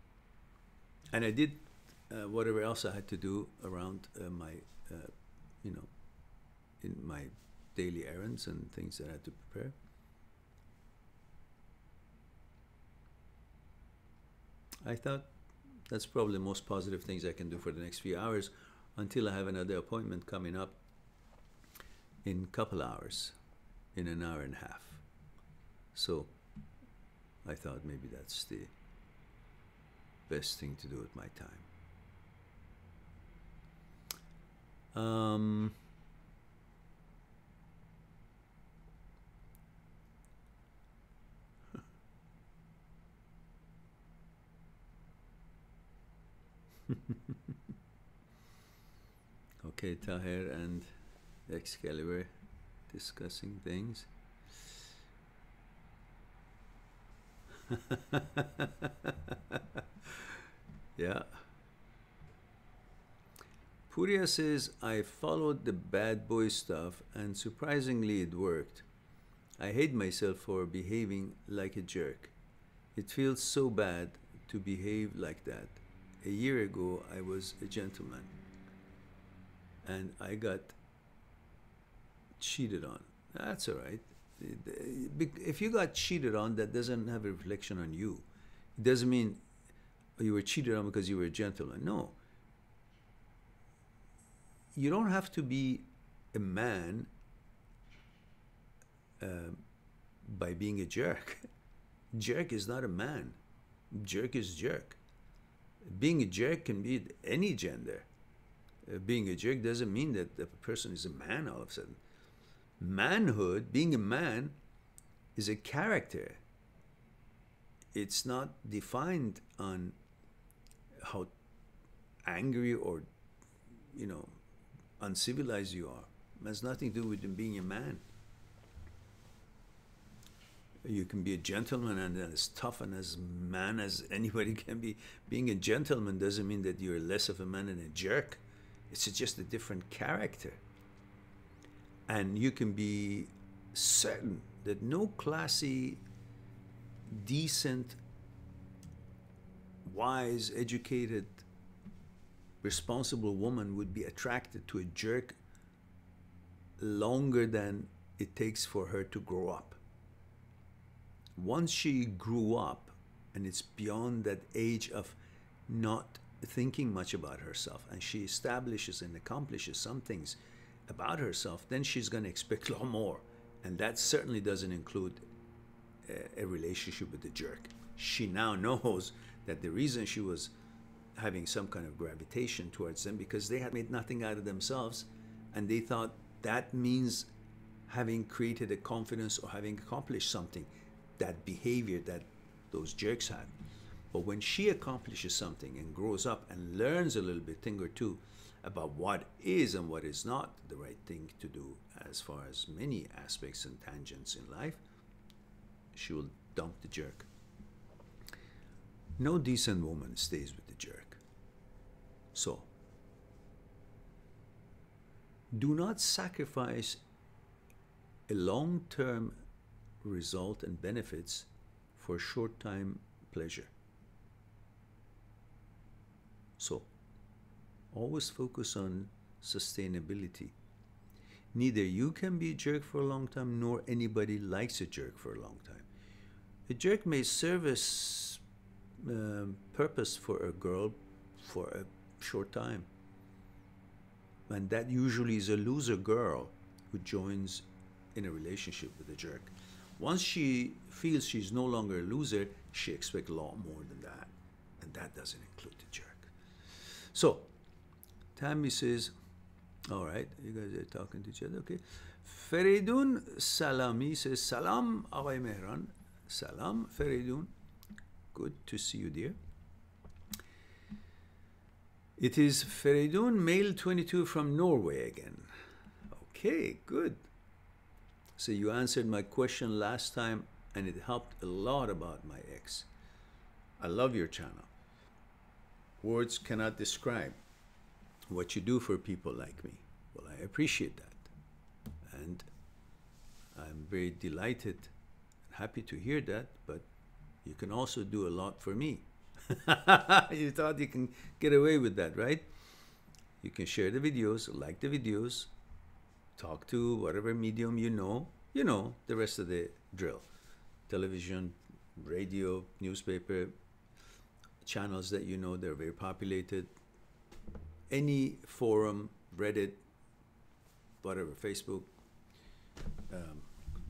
and I did whatever else I had to do around my, in my daily errands and things that I had to prepare. I thought that's probably the most positive things I can do for the next few hours until I have another appointment coming up in a couple hours, in an hour and a half. So I thought maybe that's the best thing to do with my time. Okay, Tahir and Excalibur discussing things. Yeah. Puria says, I followed the bad boy stuff and surprisingly it worked. I hate myself for behaving like a jerk. It feels so bad to behave like that. A year ago, I was a gentleman and I got cheated on. That's all right. If you got cheated on, that doesn't have a reflection on you. It doesn't mean you were cheated on because you were a gentleman. No. You don't have to be a man by being a jerk. Jerk is not a man. Jerk is jerk. Being a jerk can be any gender. Being a jerk doesn't mean that the person is a man all of a sudden. Manhood, being a man, is a character. It's not defined on how angry or, uncivilized you are. It has nothing to do with being a man. You can be a gentleman and as tough and as man as anybody can be. Being a gentleman doesn't mean that you're less of a man than a jerk. It's just a different character. And you can be certain that no classy, decent, wise, educated, responsible woman would be attracted to a jerk longer than it takes for her to grow up. Once she grew up, and it's beyond that age of not thinking much about herself, and she establishes and accomplishes some things about herself, then she's going to expect a lot more. And that certainly doesn't include a relationship with the jerk. She now knows that the reason she was having some kind of gravitation towards them because they had made nothing out of themselves, and they thought that means having created a confidence or having accomplished something, that behavior that those jerks had. But when she accomplishes something and grows up and learns a little bit, thing or two, about what is and what is not the right thing to do as far as many aspects and tangents in life, she will dump the jerk. No decent woman stays with the jerk. So, do not sacrifice a long-term result and benefits for short-time pleasure. So, always focus on sustainability. Neither you can be a jerk for a long time, nor anybody likes a jerk for a long time. A jerk may serve as purpose for a girl for a short time. And that usually is a loser girl who joins in a relationship with a jerk. Once she feels she's no longer a loser, she expects a lot more than that. And that doesn't include the jerk. So, Tammy says, all right, you guys are talking to each other, okay. Feridun Salami says, Salam, Aghay Mehran. Salam, Feridun. Good to see you, dear. It is Feridun, male 22 from Norway again. Okay, good. So you answered my question last time, and it helped a lot about my ex. I love your channel. Words cannot describe what you do for people like me. Well, I appreciate that. And I'm very delighted and happy to hear that, but you can also do a lot for me. You thought you can get away with that, right? You can share the videos, like the videos, talk to whatever medium you know the rest of the drill. Television, radio, newspaper, channels that you know, they're very populated. Any forum, Reddit, whatever, Facebook,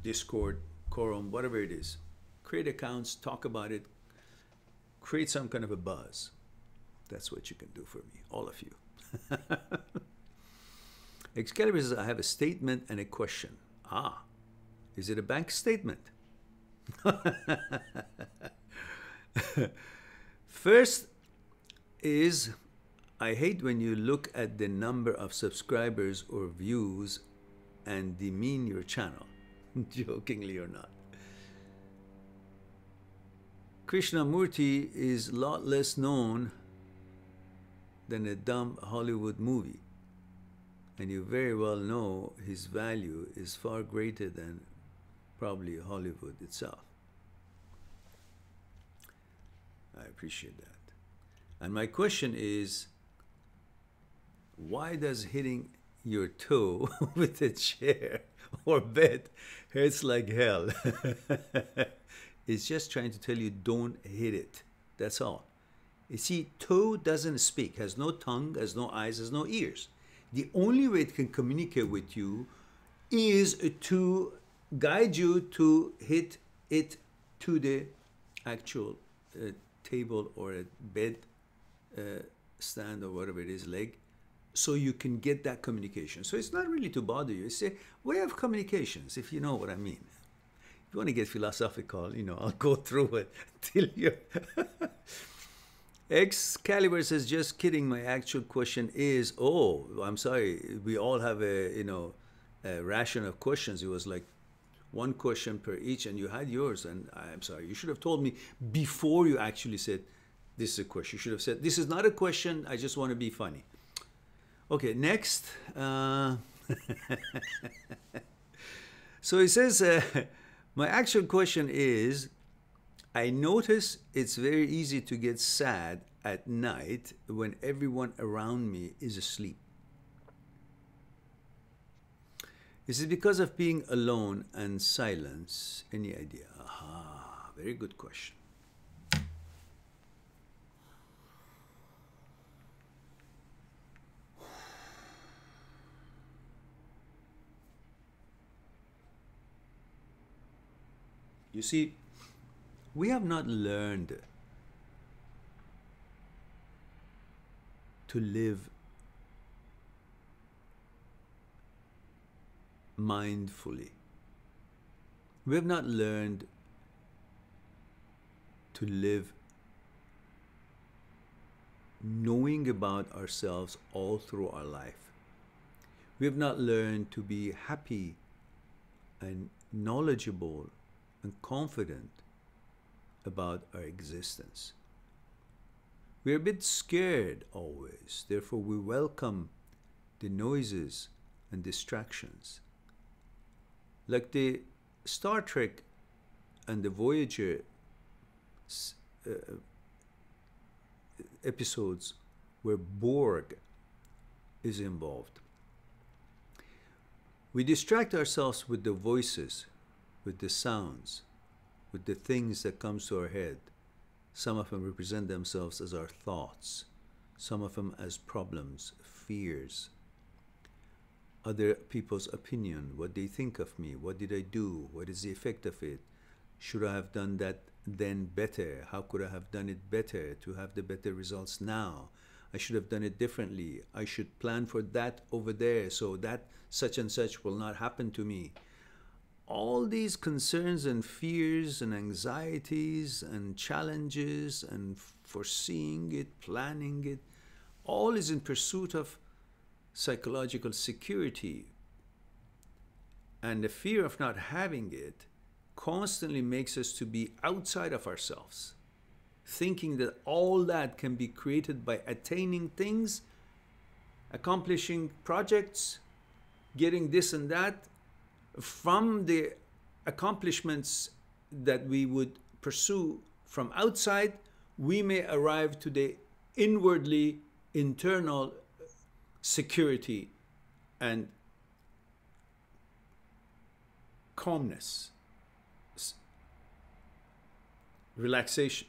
Discord, Quorum, whatever it is. Create accounts, talk about it, create some kind of a buzz. That's what you can do for me, all of you. Excalibur says, I have a statement and a question. Ah, is it a bank statement? First is I hate when you look at the number of subscribers or views and demean your channel, jokingly or not. Krishnamurti is a lot less known than a dumb Hollywood movie, and you very well know his value is far greater than probably Hollywood itself. I appreciate that. And my question is, why does hitting your toe with a chair or bed hurts like hell? It's just trying to tell you, don't hit it. That's all. You see, toe doesn't speak, has no tongue, has no eyes, has no ears. The only way it can communicate with you is to guide you to hit it to the actual table or a bed stand or whatever it is, leg, so you can get that communication. So it's not really to bother you. It's a way of communications, if you know what I mean. If you want to get philosophical, you know, I'll go through it till you... Excalibur says, just kidding. My actual question is, oh, I'm sorry. We all have a, you know, a ration of questions. It was like one question per each, and you had yours. And I'm sorry. You should have told me before you actually said, this is a question. You should have said, this is not a question. I just want to be funny. Okay, next. So he says, my actual question is, I notice it's very easy to get sad at night when everyone around me is asleep. Is it because of being alone and silence? Any idea? Aha, very good question. You see, we have not learned to live mindfully. We have not learned to live knowing about ourselves all through our life. We have not learned to be happy and knowledgeable and confident about our existence. We're a bit scared always, therefore we welcome the noises and distractions. Like the Star Trek and the Voyager episodes where Borg is involved. We distract ourselves with the voices, with the sounds, with the things that comes to our head. Some of them represent themselves as our thoughts, some of them as problems, fears, other people's opinion, what they think of me, what did I do, what is the effect of it, should I have done that then better, how could I have done it better to have the better results now, I should have done it differently, I should plan for that over there so that such and such will not happen to me. All these concerns and fears and anxieties and challenges and foreseeing it, planning it, all is in pursuit of psychological security. And the fear of not having it constantly makes us to be outside of ourselves, thinking that all that can be created by attaining things, accomplishing projects, getting this and that. From the accomplishments that we would pursue from outside, we may arrive to the inwardly internal security and calmness, relaxation.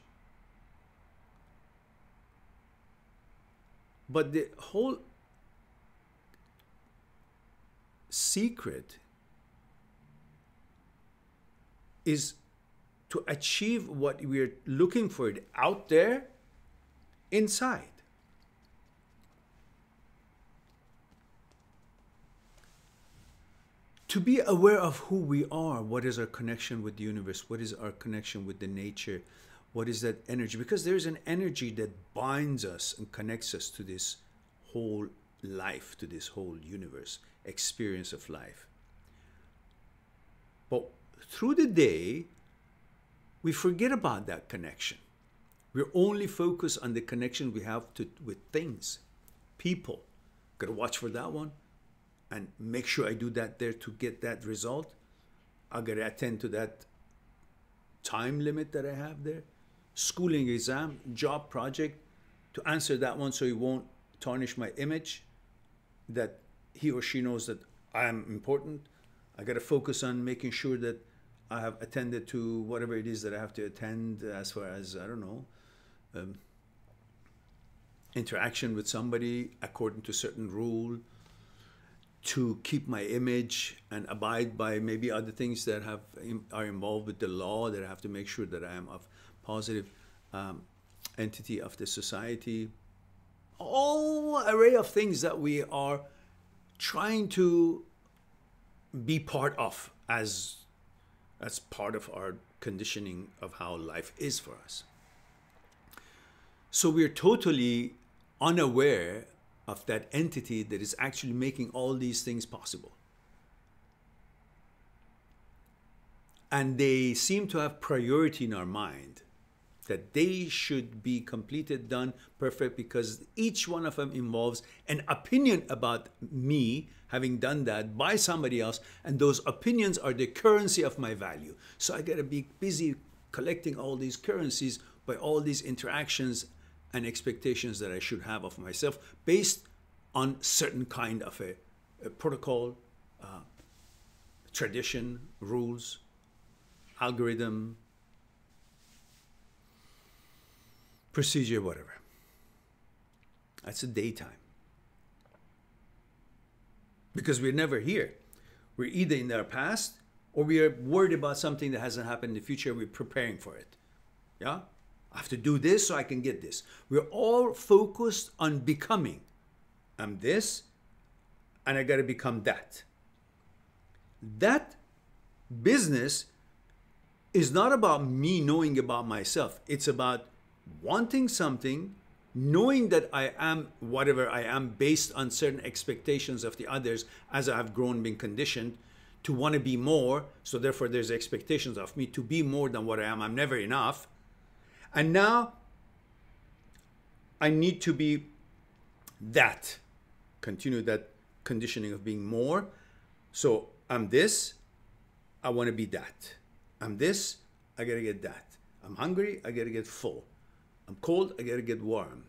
But the whole secret is to achieve what we're looking for out there, inside. To be aware of who we are, what is our connection with the universe, what is our connection with the nature, What is that energy? Because there's an energy that binds us and connects us to this whole life, to this whole universe, experience of life. But through the day, we forget about that connection. We're only focused on the connection we have with things, people. Gotta watch for that one and make sure I do that there to get that result. I gotta attend to that time limit that I have there. Schooling, exam, job, project, to answer that one so it won't tarnish my image, that he or she knows that I am important. I got to focus on making sure that I have attended to whatever it is that I have to attend as far as, I don't know, interaction with somebody according to certain rule, to keep my image and abide by maybe other things that are involved with the law, that I have to make sure that I am of positive entity of the society. All array of things that we are trying to be part of as part of our conditioning of how life is for us. So we're totally unaware of that entity that is actually making all these things possible. And they seem to have priority in our mind, that they should be completed, done, perfect, because each one of them involves an opinion about me having done that by somebody else, and those opinions are the currency of my value. So I gotta be busy collecting all these currencies by all these interactions and expectations that I should have of myself based on certain kind of a protocol, tradition, rules, algorithm, procedure, whatever. That's the daytime. Because we're never here. We're either in our past or we are worried about something that hasn't happened in the future. We're preparing for it. Yeah? I have to do this so I can get this. We're all focused on becoming. I'm this, and I got to become that. That business is not about me knowing about myself. It's about wanting something, knowing that I am whatever I am based on certain expectations of the others as I have grown, been conditioned to want to be more. So therefore there's expectations of me to be more than what I am. I'm never enough. And now I need to be that. Continue that conditioning of being more. So I'm this, I want to be that. I'm this, I got to get that. I'm hungry, I got to get full. I'm cold, I got to get warm.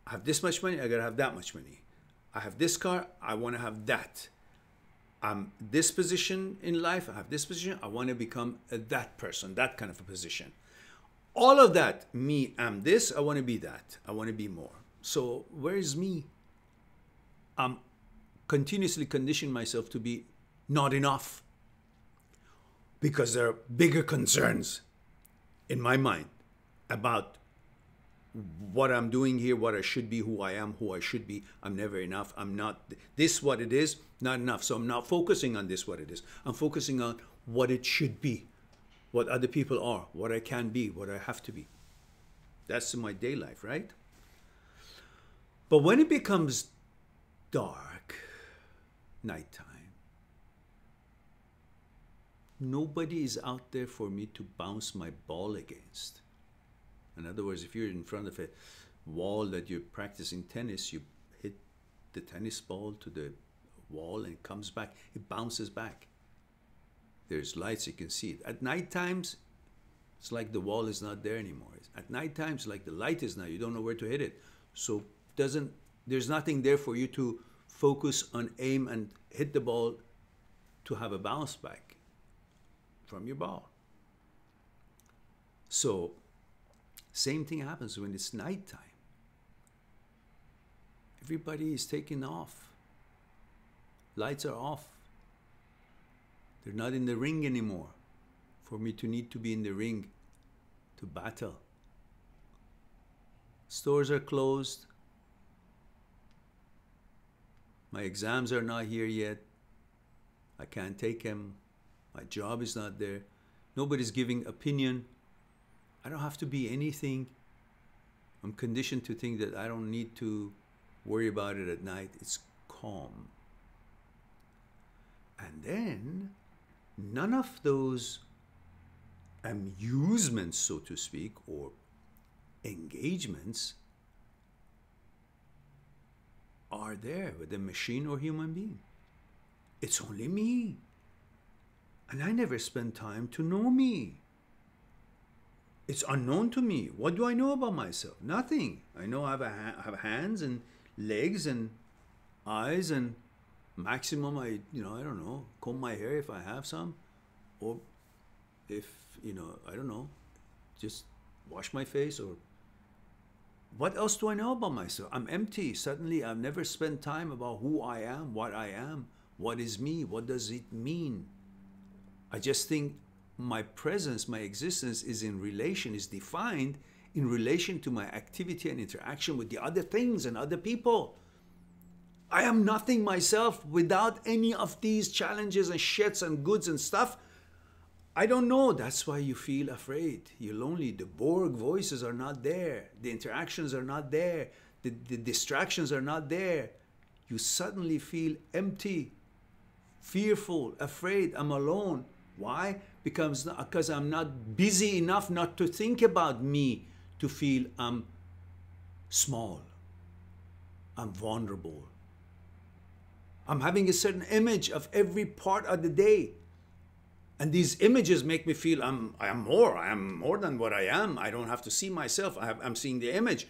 I have this much money, I got to have that much money. I have this car, I want to have that. I'm this position in life, I have this position, I want to become that person, that kind of a position. All of that, me, I'm this, I want to be that. I want to be more. So where is me? I'm continuously conditioning myself to be not enough because there are bigger concerns in my mind about what I'm doing here, what I should be, who I am, who I should be. I'm never enough. I'm not this what it is, not enough. So I'm not focusing on this what it is. I'm focusing on what it should be, what other people are, what I can be, what I have to be. That's my day life, right? But when it becomes dark, nighttime, nobody is out there for me to bounce my ball against. In other words, if you're in front of a wall that you're practicing tennis, you hit the tennis ball to the wall and it comes back, it bounces back. There's lights, you can see it. At night times, it's like the wall is not there anymore. At night times, like the light is not, you don't know where to hit it. So there's nothing there for you to focus on, aim and hit the ball to have a bounce back from your ball. So same thing happens when it's nighttime. Everybody is taking off. Lights are off. They're not in the ring anymore for me to need to be in the ring to battle. Stores are closed. My exams are not here yet. I can't take them. My job is not there. Nobody's giving opinion. I don't have to be anything. I'm conditioned to think that I don't need to worry about it at night. It's calm. And then none of those amusements, so to speak, or engagements are there with a machine or human being. It's only me. And I never spend time to know me. It's unknown to me. What do I know about myself? Nothing. I know I have hands and legs and eyes, and maximum I don't know, comb my hair if I have some, or if, I don't know, just wash my face. Or what else do I know about myself? I'm empty. Suddenly I've never spent time about who I am, what is me, what does it mean. I just think my presence, my existence is defined in relation to my activity and interaction with the other things and other people. I am nothing myself without any of these challenges and shits and goods and stuff. I don't know. That's why you feel afraid. You're lonely. The Borg voices are not there. The interactions are not there. The distractions are not there. You suddenly feel empty, fearful, afraid. I'm alone. Why? Because I'm not busy enough not to think about me, to feel I'm small, I'm vulnerable. I'm having a certain image of every part of the day. And these images make me feel I am more than what I am. I don't have to see myself. I'm seeing the image.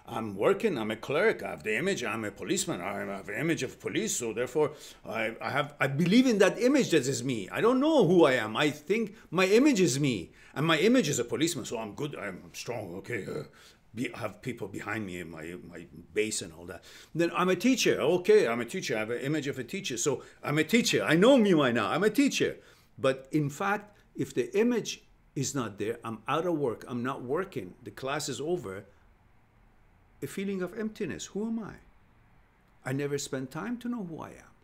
I'm working, I'm a clerk, I have the image, I'm a policeman, I have an image of police, so therefore I believe in that image that is me. I don't know who I am. I think my image is me, and my image is a policeman, so I'm good, I'm strong, okay, I have people behind me in my base and all that. Then I'm a teacher, okay, I'm a teacher, I have an image of a teacher, so I'm a teacher, I know me right now, I'm a teacher. But in fact, if the image is not there, I'm out of work, I'm not working, the class is over, a feeling of emptiness. Who am I? I never spend time to know who I am.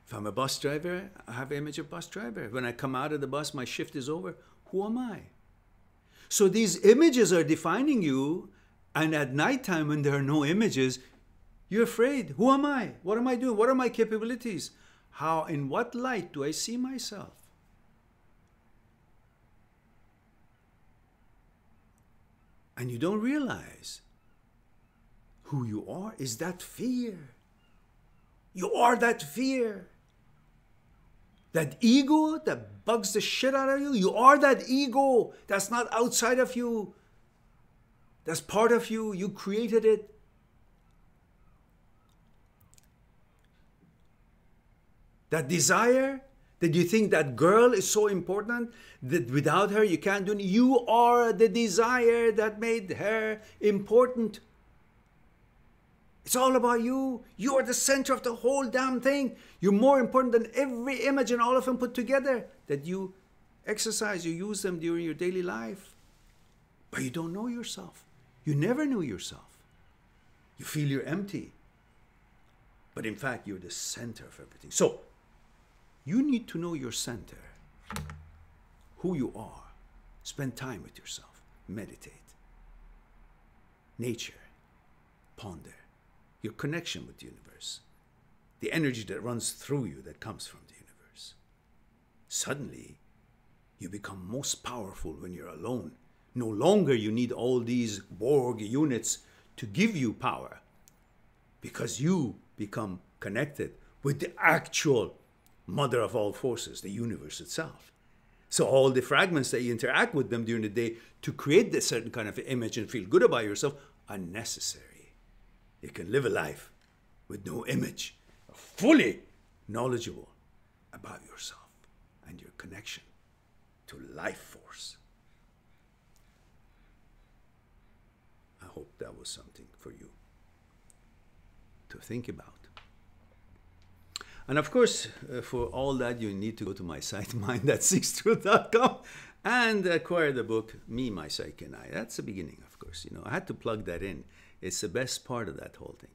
If I'm a bus driver, I have an image of bus driver. When I come out of the bus, my shift is over. Who am I? So these images are defining you, and at nighttime when there are no images, you're afraid. Who am I? What am I doing? What are my capabilities? How, in what light do I see myself? And you don't realize who you are is that fear. You are that fear. That ego that bugs the shit out of you. You are that ego. That's not outside of you. That's part of you. You created it. That desire, that you think that girl is so important that without her you can't do anything. You are the desire that made her important. It's all about you. You are the center of the whole damn thing. You're more important than every image and all of them put together that you exercise, you use them during your daily life. But you don't know yourself. You never knew yourself. You feel you're empty. But in fact, you're the center of everything. So, you need to know your center, who you are. Spend time with yourself. Meditate. Nature. Ponder. Your connection with the universe. The energy that runs through you that comes from the universe. Suddenly, you become most powerful when you're alone. No longer you need all these Borg units to give you power, because you become connected with the actual mother of all forces, the universe itself. So all the fragments that you interact with them during the day to create this certain kind of image and feel good about yourself are necessary. You can live a life with no image, fully knowledgeable about yourself and your connection to life force. I hope that was something for you to think about. And of course, for all that, you need to go to my site, mind@sixtruth.com, and acquire the book, Me, My Psyche, and I. That's the beginning, of course. You know, I had to plug that in. It's the best part of that whole thing.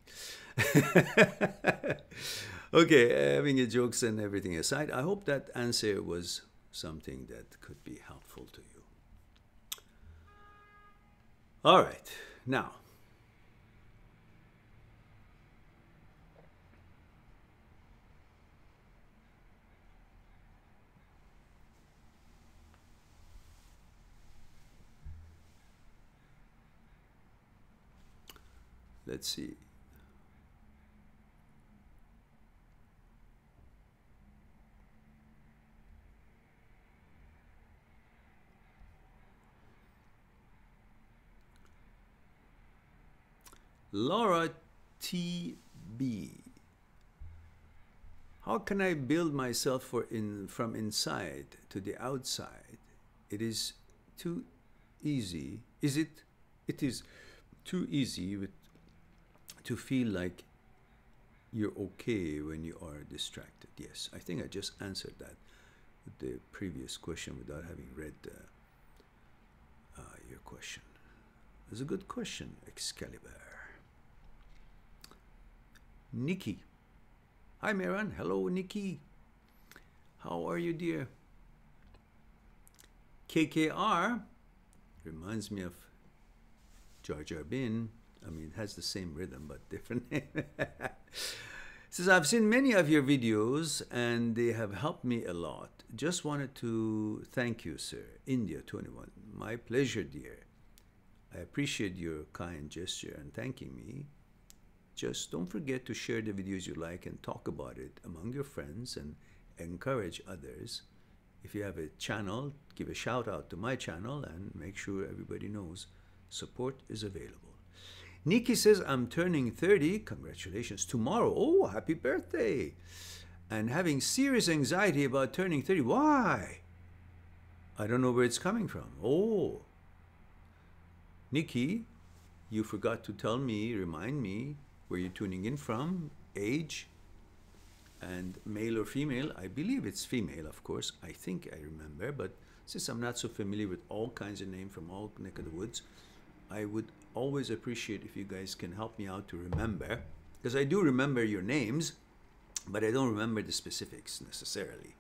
Okay, having your jokes and everything aside, I hope that answer was something that could be helpful to you. All right, now, let's see. Laura T.B. How can I build myself from inside to the outside? It is too easy. Is it? It is too easy to feel like you're okay when you are distracted. Yes, I think I just answered that with the previous question without having read your question. It's a good question, Excalibur. Nikki. Hi, Mehran. Hello, Nikki. How are you, dear? KKR reminds me of Jar Jar Bin. I mean, it has the same rhythm, but different name. Says, I've seen many of your videos, and they have helped me a lot. Just wanted to thank you, sir. India 21. My pleasure, dear. I appreciate your kind gesture and thanking me. Just don't forget to share the videos you like and talk about it among your friends and encourage others. If you have a channel, give a shout out to my channel and make sure everybody knows support is available. Nikki says, I'm turning 30. Congratulations. Tomorrow. Oh, happy birthday. And having serious anxiety about turning 30. Why? I don't know where it's coming from. Oh. Nikki, you forgot to tell me, remind me, where you're tuning in from, age, and male or female. I believe it's female, of course. I think I remember, but since I'm not so familiar with all kinds of names from all neck of the woods, I would always appreciate if you guys can help me out to remember, because I do remember your names, but I don't remember the specifics necessarily.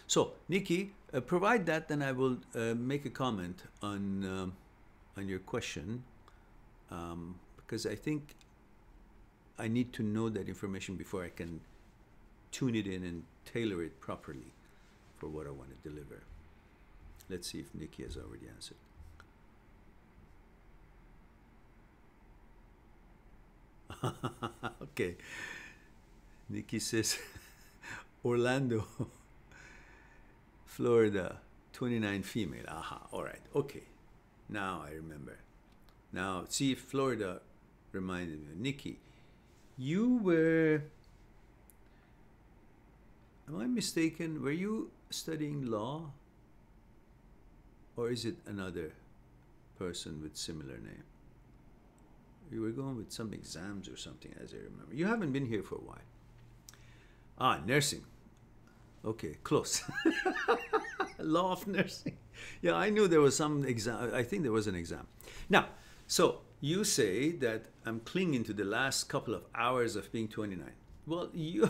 So, Nikki, provide that, then I will make a comment on your question, because I think I need to know that information before I can tune it in and tailor it properly for what I want to deliver. Let's see if Nikki has already answered. Okay. Nikki says, Orlando, Florida, 29 female. Aha, all right, okay. Now I remember. Now, see if Florida reminded me. Nikki, you were, am I mistaken, were you studying law? Or is it another person with similar name? You were going with some exams or something, as I remember. You haven't been here for a while. Ah, nursing. Okay, close. Law of nursing. Yeah, I knew there was some exam. I think there was an exam. Now, so you say that I'm clinging to the last couple of hours of being 29. Well, you're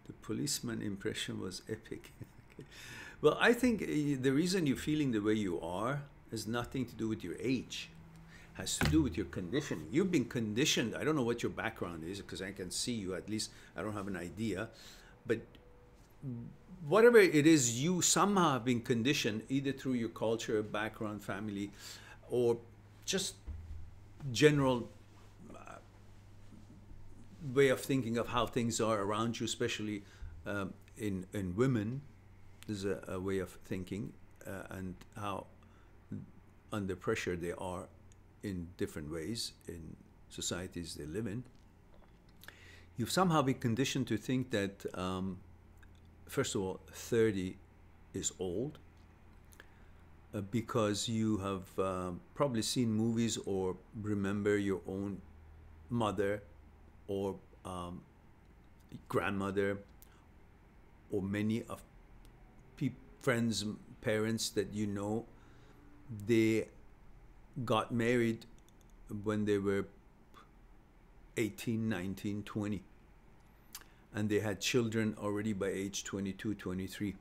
the policeman impression was epic. Okay. Well, I think the reason you're feeling the way you are has nothing to do with your age. Has to do with your conditioning. You've been conditioned. I don't know what your background is, because I can see you, at least I don't have an idea. But whatever it is, you somehow have been conditioned, either through your culture, background, family, or just general way of thinking of how things are around you, especially in women. There's a way of thinking and how under pressure they are in different ways in societies they live in. You've somehow been conditioned to think that, first of all, 30 is old, because you have probably seen movies or remember your own mother or grandmother or many of friends, parents that you know, they got married when they were 18, 19, 20. And they had children already by age 22, 23.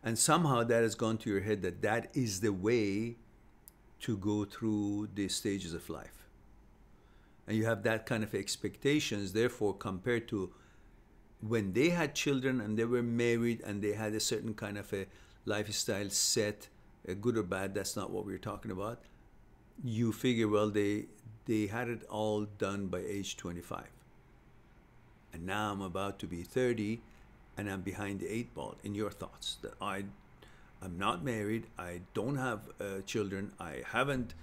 And somehow that has gone to your head that that is the way to go through the stages of life. And you have that kind of expectations, therefore, compared to when they had children and they were married and they had a certain kind of a lifestyle set, good or bad, that's not what we're talking about. You figure, well, they had it all done by age 25. And now I'm about to be 30 and I'm behind the 8 ball in your thoughts. That I'm not married, I don't have children, I haven't,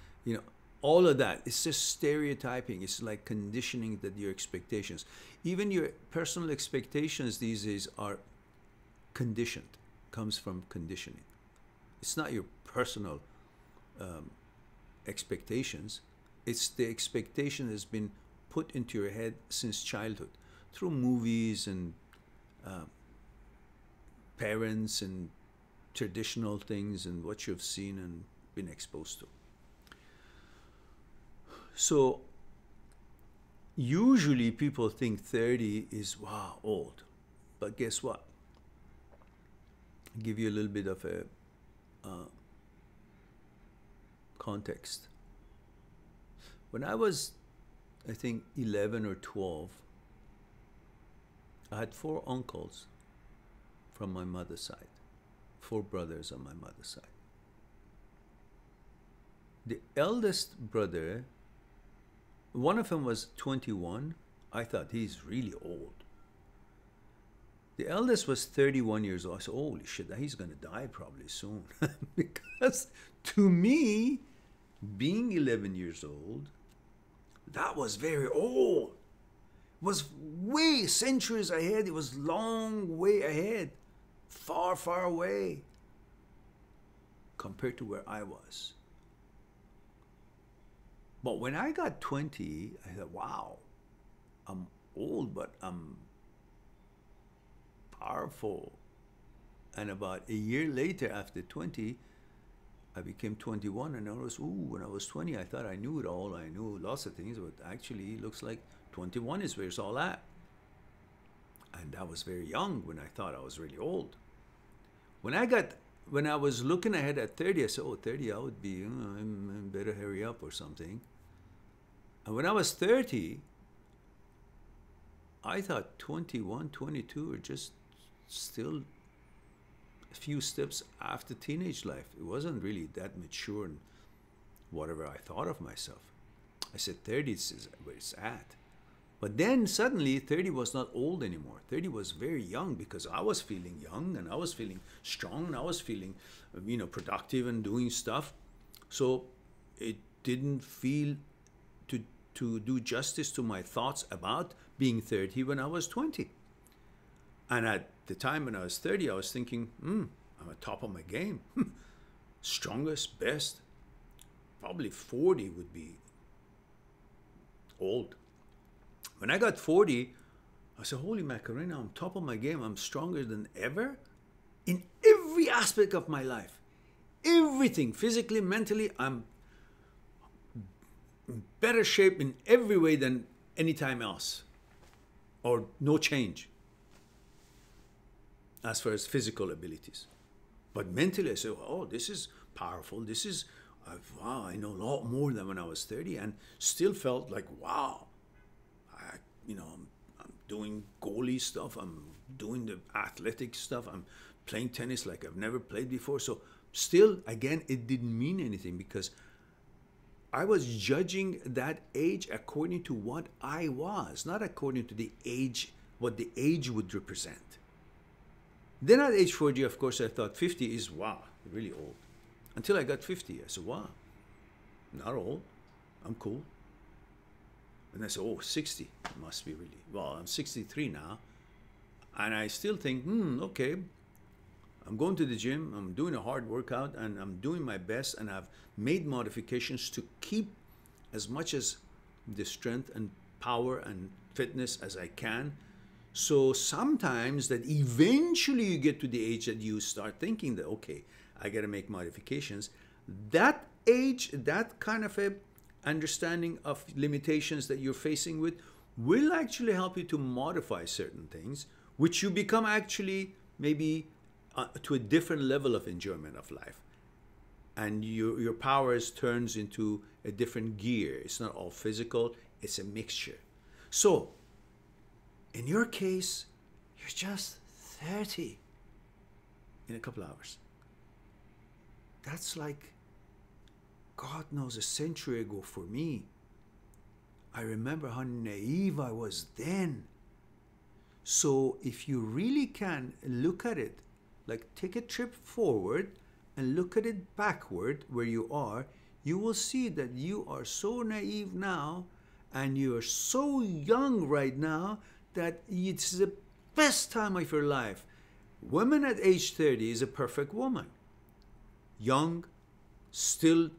all of that. It's just stereotyping. It's like conditioning that your expectations. Even your personal expectations these days are conditioned, comes from conditioning. It's not your personal expectations. It's the expectation that's been put into your head since childhood through movies and parents and traditional things and what you've seen and been exposed to. So usually people think 30 is, wow, old. But guess what? I'll give you a little bit of a context. When I was, I think, 11 or 12, I had 4 uncles from my mother's side, 4 brothers on my mother's side. The eldest brother, one of them was 21. I thought he's really old. The eldest was 31 years old. I said, holy shit, he's going to die probably soon. Because to me, being 11 years old, that was very old. It was way centuries ahead. It was long way ahead. Far, far away compared to where I was. But when I got 20, I thought, wow, I'm old, but I'm powerful. And about a year later, after 20, I became 21, and I was, when I was 20, I thought I knew it all. I knew lots of things, but actually, it looks like 21 is where it's all at. And I was very young when I thought I was really old. When I was looking ahead at 30, I said, 30, I would be, I better hurry up or something. And when I was 30, I thought 21, 22 are just still a few steps after teenage life. It wasn't really that mature and whatever I thought of myself. I said 30 is where it's at. But then suddenly 30 was not old anymore. 30 was very young because I was feeling young and I was feeling strong and I was feeling, productive and doing stuff. So it didn't feel to do justice to my thoughts about being 30 when I was 20. And at the time when I was 30, I was thinking, I'm at top of my game. Strongest, best. Probably 40 would be old. When I got 40, I said, holy Macarena, I'm top of my game. I'm stronger than ever in every aspect of my life. Everything, physically, mentally, I'm in better shape in every way than any time else. Or no change as far as physical abilities. But mentally, I said, this is powerful. This is, wow, I know a lot more than when I was 30, and still felt like, wow, I'm doing goalie stuff. I'm doing the athletic stuff. I'm playing tennis like I've never played before. So still, again, it didn't mean anything because I was judging that age according to what I was, not according to the age, what the age would represent. Then at age 40, of course, I thought 50 is, wow, really old. Until I got 50, I said, wow, not old, I'm cool. And I said, 60 must be really, well, I'm 63 now. And I still think, okay, I'm going to the gym, I'm doing a hard workout, and I'm doing my best, and I've made modifications to keep as much as the strength and power and fitness as I can. So sometimes that eventually you get to the age that you start thinking that, okay, I got to make modifications. that age, that kind of a understanding of limitations that you're facing with will actually help you to modify certain things, which you become actually maybe to a different level of enjoyment of life. And your powers turns into a different gear. It's not all physical, it's a mixture. So, in your case, you're just 30 in a couple hours. That's like, God knows, a century ago for me. I remember how naive I was then. So if you really can look at it, like take a trip forward and look at it backward where you are, you will see that you are so naive now and you are so young right now that it's the best time of your life. Woman at age 30 is a perfect woman. Young, still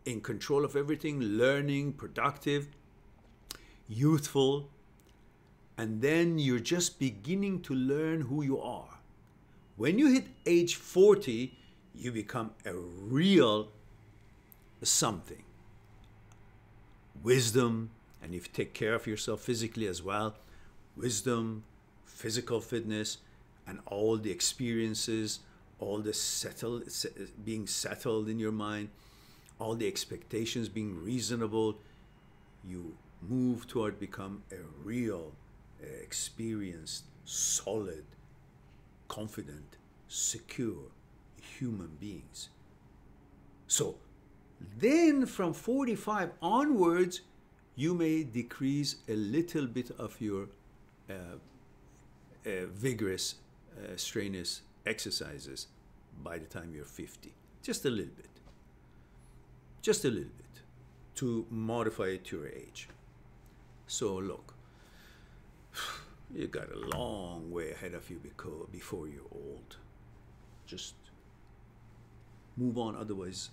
in control of everything, learning, productive, youthful, and then you're just beginning to learn who you are. When you hit age 40, you become a real something. Wisdom, and if you take care of yourself physically as well, wisdom, physical fitness, and all the experiences, all the being settled in your mind, all the expectations being reasonable, you move toward become a real, experienced, solid, confident, secure human beings. So then from 45 onwards, you may decrease a little bit of your vigorous, strenuous exercises by the time you're 50. Just a little bit. Just a little bit to modify it to your age. So look, you got a long way ahead of you before you're old. Just move on, otherwise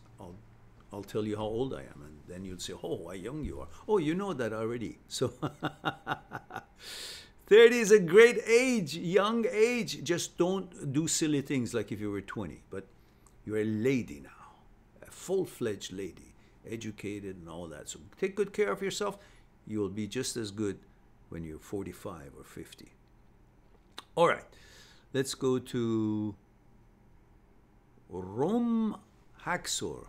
I'll tell you how old I am, and then you'll say, oh, how young you are. Oh, you know that already. So 30 is a great age, young age. Just don't do silly things like if you were 20, but you're a lady now, a full-fledged lady, educated and all that. So take good care of yourself. You'll be just as good when you're 45 or 50. All right, let's go to Rom Haxor,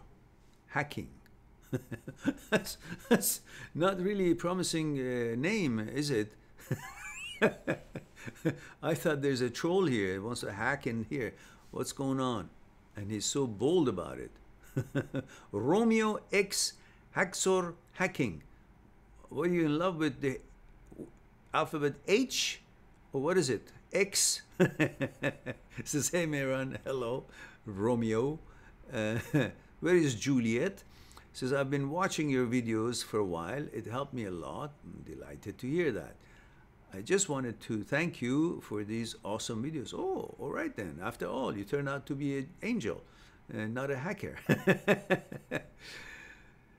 hacking. that's not really a promising name, is it? I thought there's a troll here. He wants to hack in here. What's going on? And he's so bold about it. Romeo X Haxor hacking. What, are you in love with the alphabet H? Or what is it? X? Says, hey Mehran, hello, Romeo. Where is Juliet? Says, I've been watching your videos for a while. It helped me a lot. I'm delighted to hear that. I just wanted to thank you for these awesome videos. Oh, all right then. After all, you turned out to be an angel and not a hacker.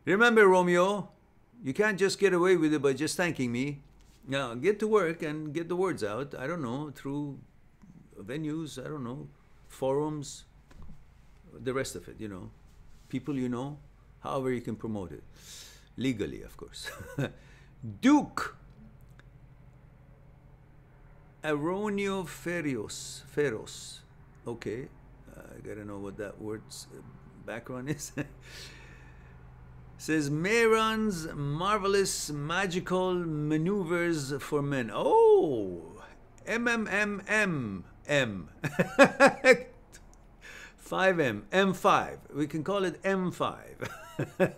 Remember, Romeo, you can't just get away with it by just thanking me. Now, get to work and get the words out. I don't know, through venues, I don't know, forums, the rest of it, you know. People you know, however you can promote it. Legally, of course. Duke Aronio Feros. Okay, I gotta know what that word's background is. Says Mehran's marvelous magical maneuvers for men. Oh, MMMM. 5M, M5. We can call it M5.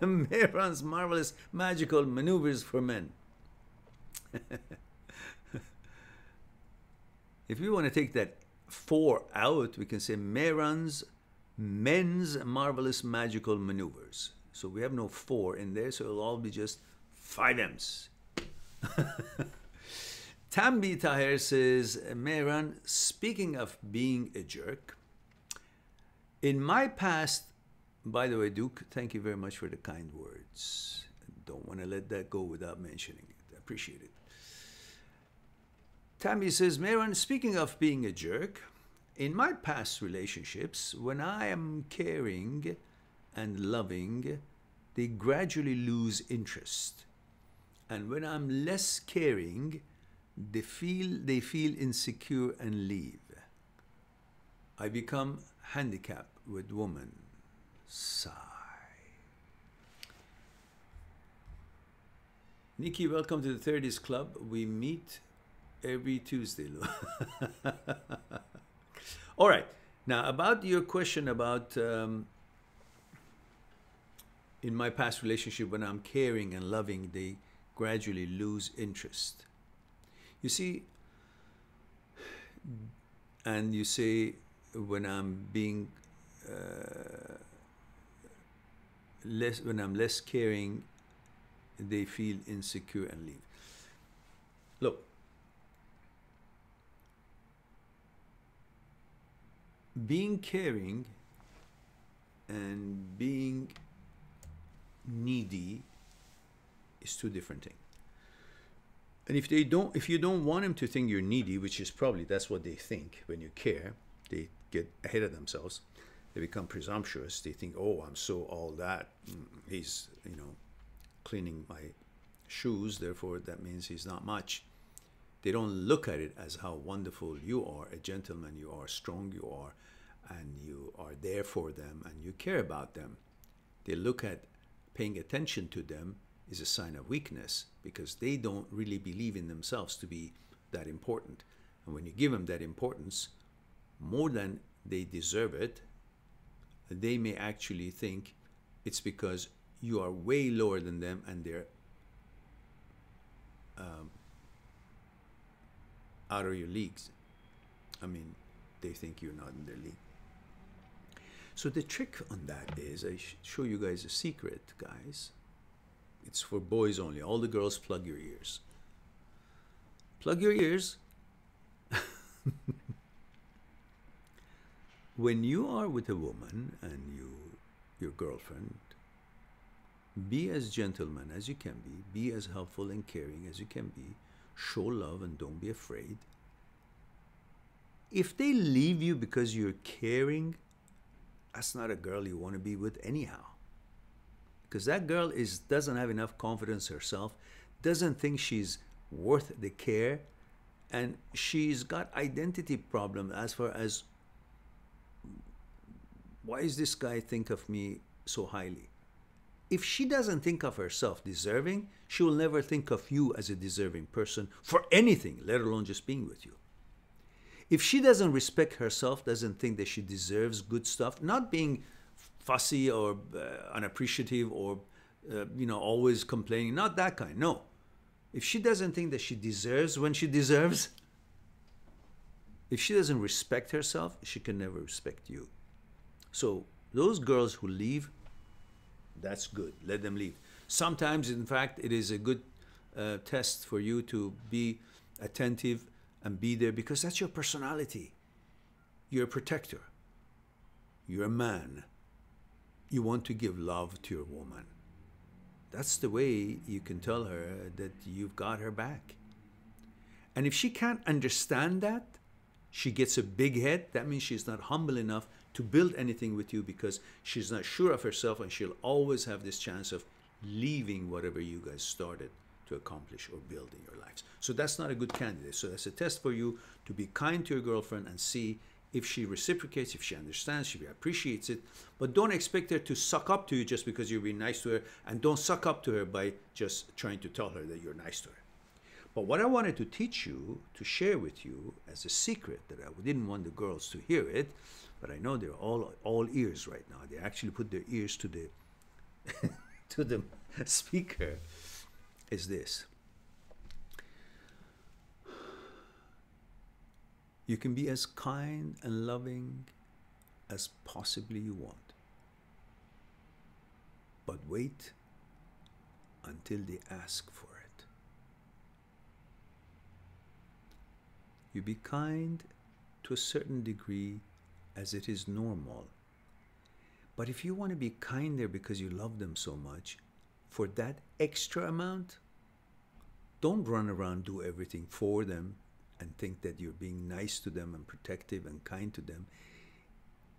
Mehran's marvelous magical maneuvers for men. If we want to take that 4 out, we can say Mehran's men's marvelous magical maneuvers. So we have no 4 in there, so it'll all be just 5Ms. Tambi Tahir says, Mehran, speaking of being a jerk, in my past, by the way, Duke, thank you very much for the kind words. Don't want to let that go without mentioning it. I appreciate it. Tammy says, Mehran, speaking of being a jerk, in my past relationships, when I am caring and loving, they gradually lose interest. And when I'm less caring, they feel insecure and leave. I become handicapped with women. Sigh. Nikki, welcome to the 30s Club. We meet every Tuesday. All right. Now, about your question about in my past relationship, when I'm caring and loving, they gradually lose interest. You see, and you say, when I'm being when I'm less caring, they feel insecure and leave. Look, being caring and being needy is two different things. And if you don't want them to think you're needy, which is probably that's what they think when you care, they get ahead of themselves. They become presumptuous. They think, oh, I'm so all that. He's, cleaning my shoes, therefore that means he's not much. They don't look at it as how wonderful you are, a gentleman you are, strong you are, and you are there for them and you care about them. They look at paying attention to them is a sign of weakness, because they don't really believe in themselves to be that important. And when you give them that importance, more than they deserve it, they may actually think it's because you are way lower than them and they're out of your leagues. I mean, they think you're not in their league. So the trick on that is, I show you guys a secret, guys. It's for boys only. All the girls, plug your ears. Plug your ears. When you are with a woman and your girlfriend, be as gentleman as you can be as helpful and caring as you can be, show love and don't be afraid. If they leave you because you're caring, that's not a girl you want to be with anyhow. Because that girl doesn't have enough confidence herself, doesn't think she's worth the care, and she's got identity problem as far as, why is this guy think of me so highly? If she doesn't think of herself deserving, she will never think of you as a deserving person for anything, let alone just being with you. If she doesn't respect herself, doesn't think that she deserves good stuff, not being fussy or unappreciative or always complaining, not that kind, no. If she doesn't think that she deserves when she deserves, if she doesn't respect herself, she can never respect you. So those girls who leave, that's good. Let them leave. Sometimes, in fact, it is a good test for you to be attentive and be there, because that's your personality. You're a protector. You're a man. You want to give love to your woman. That's the way you can tell her that you've got her back. And if she can't understand that, she gets a big head. That means she's not humble enough to build anything with you, because she's not sure of herself, and she'll always have this chance of leaving whatever you guys started to accomplish or build in your lives. So that's not a good candidate. So that's a test for you to be kind to your girlfriend and see if she reciprocates, if she understands, if she appreciates it. But don't expect her to suck up to you just because you're being nice to her, and don't suck up to her by just trying to tell her that you're nice to her. But what I wanted to teach you, to share with you as a secret, that I didn't want the girls to hear it, but I know they're all ears right now. They actually put their ears to the to the speaker, is this. You can be as kind and loving as possibly you want, but wait until they ask for it. You be kind to a certain degree as it is normal. But if you want to be kinder because you love them so much, for that extra amount, don't run around, do everything for them and think that you're being nice to them and protective and kind to them.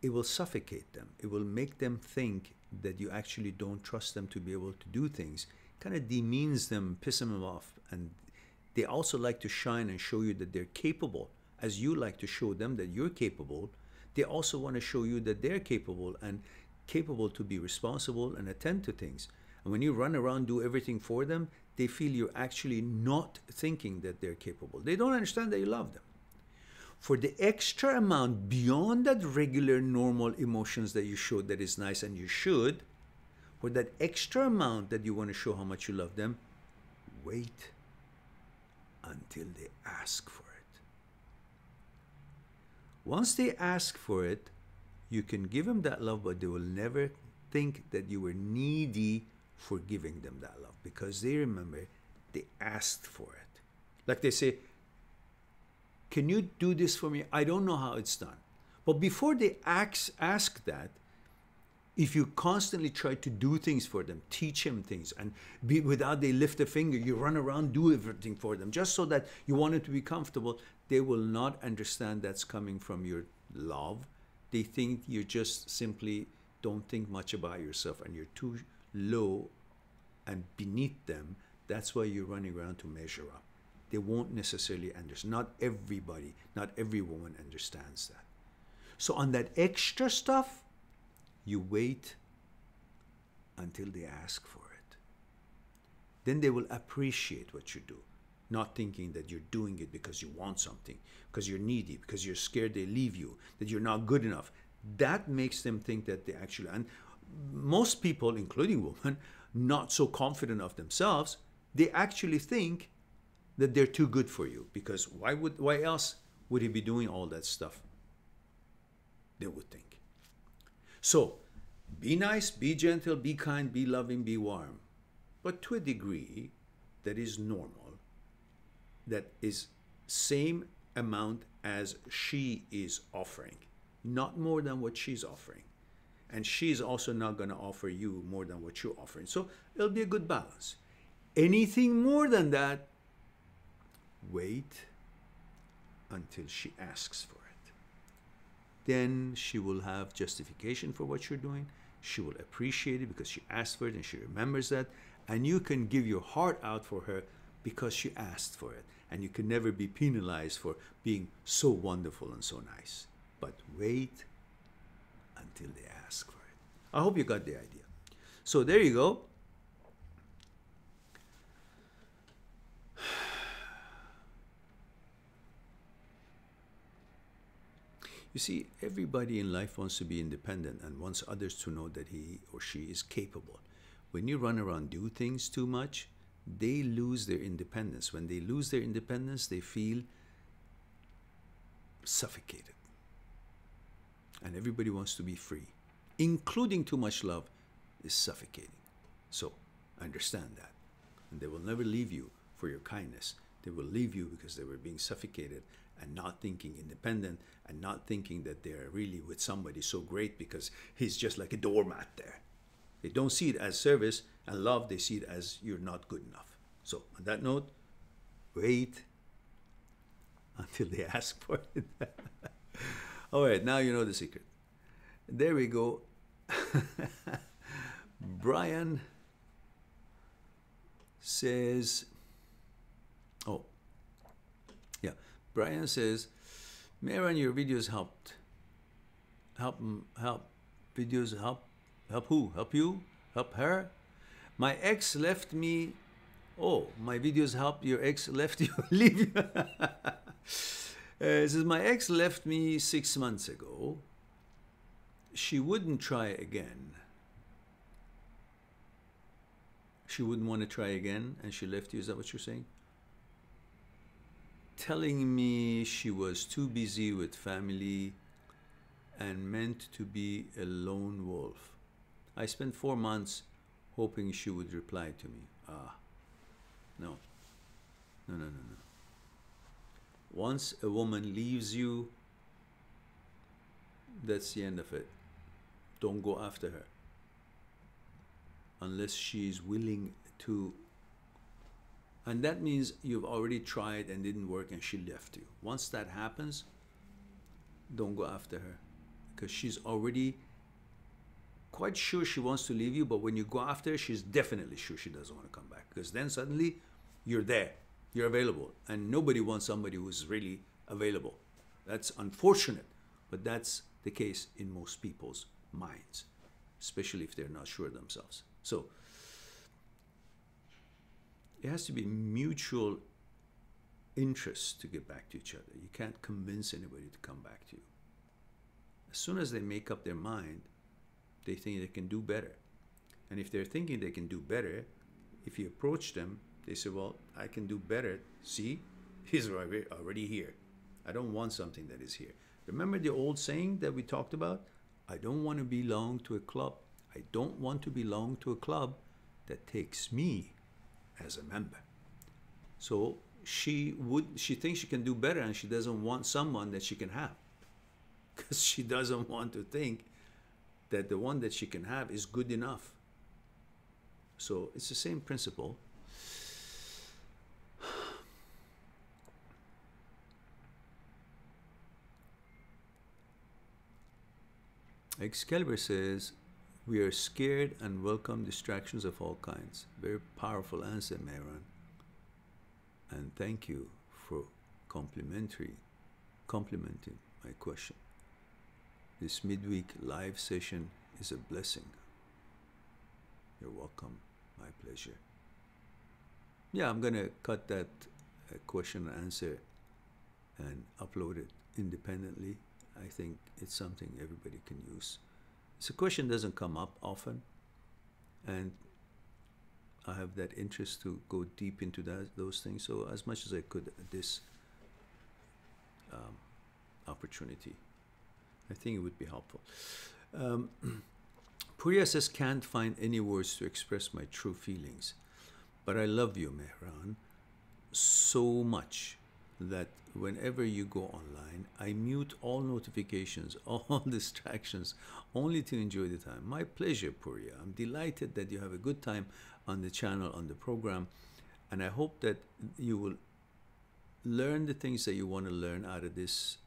it will suffocate them. It will make them think that you actually don't trust them to be able to do things. Kind of demeans them, piss them off. And they also like to shine and show you that they're capable. As you like to show them that you're capable, they also want to show you that they're capable and capable to be responsible and attend to things. And when you run around, do everything for them, they feel you're actually not thinking that they're capable. They don't understand that you love them. For the extra amount beyond that regular normal emotions that you show that is nice and you should, for that extra amount that you want to show how much you love them, wait until they ask for it. Once they ask for it, you can give them that love, but they will never think that you were needy for giving them that love, because they remember they asked for it. Like they say, can you do this for me? I don't know how it's done. But before they ask that, if you constantly try to do things for them, teach them things, and without they lift a finger, you run around, do everything for them, just so that you want them to be comfortable, they will not understand that's coming from your love. They think you just simply don't think much about yourself and you're too low and beneath them. That's why you're running around to measure up. They won't necessarily understand. Not everybody, not every woman understands that. So on that extra stuff, you wait until they ask for it. Then they will appreciate what you do, not thinking that you're doing it because you want something, because you're needy, because you're scared they leave you, that you're not good enough. That makes them think that they actually, and most people, including women, not so confident of themselves, they actually think that they're too good for you, because why else would he be doing all that stuff? They would think. So, be nice, be gentle, be kind, be loving, be warm, but to a degree that is normal, that is same amount as she is offering, not more than what she's offering. And she's also not going to offer you more than what you're offering. So it'll be a good balance. Anything more than that, wait until she asks for it. Then she will have justification for what you're doing. She will appreciate it because she asked for it and she remembers that. And you can give your heart out for her because she asked for it. And you can never be penalized for being so wonderful and so nice. But wait until they ask for it. I hope you got the idea. So there you go. You see, everybody in life wants to be independent and wants others to know that he or she is capable. When you run around do things too much, they lose their independence. When they lose their independence, they feel suffocated. And everybody wants to be free. Including too much love is suffocating. So, understand that. And they will never leave you for your kindness. They will leave you because they were being suffocated and not thinking independent and not thinking that they're really with somebody so great because he's just like a doormat there. They don't see it as service and love. They see it as you're not good enough. So, on that note, wait until they ask for it. All right, now you know the secret. There we go. Brian says, oh, yeah. Brian says, Mehran, your videos helped. Help videos help who? Help you? Help her? My ex left me. Oh, my videos help your ex left you. Leave you. It says, my ex left me 6 months ago. She wouldn't try again. She wouldn't want to try again and she left you. Is that what you're saying? Telling me she was too busy with family and meant to be a lone wolf. I spent 4 months hoping she would reply to me. No. No. Once a woman leaves you, that's the end of it. Don't go after her unless she's willing to. And that means you've already tried and didn't work and she left you. Once that happens, don't go after her because she's already quite sure she wants to leave you, but when you go after her, she's definitely sure she doesn't want to come back, because then suddenly you're there, you're available, and nobody wants somebody who's really available. That's unfortunate, but that's the case in most people's minds, especially if they're not sure of themselves. So it has to be mutual interest to get back to each other. You can't convince anybody to come back to you. As soon as they make up their mind, they think they can do better. And if they're thinking they can do better, if you approach them, they say, well, I can do better. See, he's already here. I don't want something that is here. Remember the old saying that we talked about? I don't want to belong to a club. I don't want to belong to a club that takes me as a member. So she thinks she can do better, and she doesn't want someone that she can have, because she doesn't want to think that the one that she can have is good enough. So it's the same principle. Excalibur says, we are scared and welcome distractions of all kinds. Very powerful answer, Mehran. And thank you for complimenting my question. This midweek live session is a blessing. You're welcome. My pleasure. Yeah, I'm going to cut that question and answer and upload it independently. I think it's something everybody can use. It's a question that doesn't come up often, and I have that interest to go deep into those things. So as much as I could at this opportunity, I think it would be helpful. Puriya says, can't find any words to express my true feelings, but I love you, Mehran, so much that whenever you go online, I mute all notifications, all distractions, only to enjoy the time. My pleasure, Puriya. I'm delighted that you have a good time on the channel, on the program, and I hope that you will learn the things that you want to learn out of this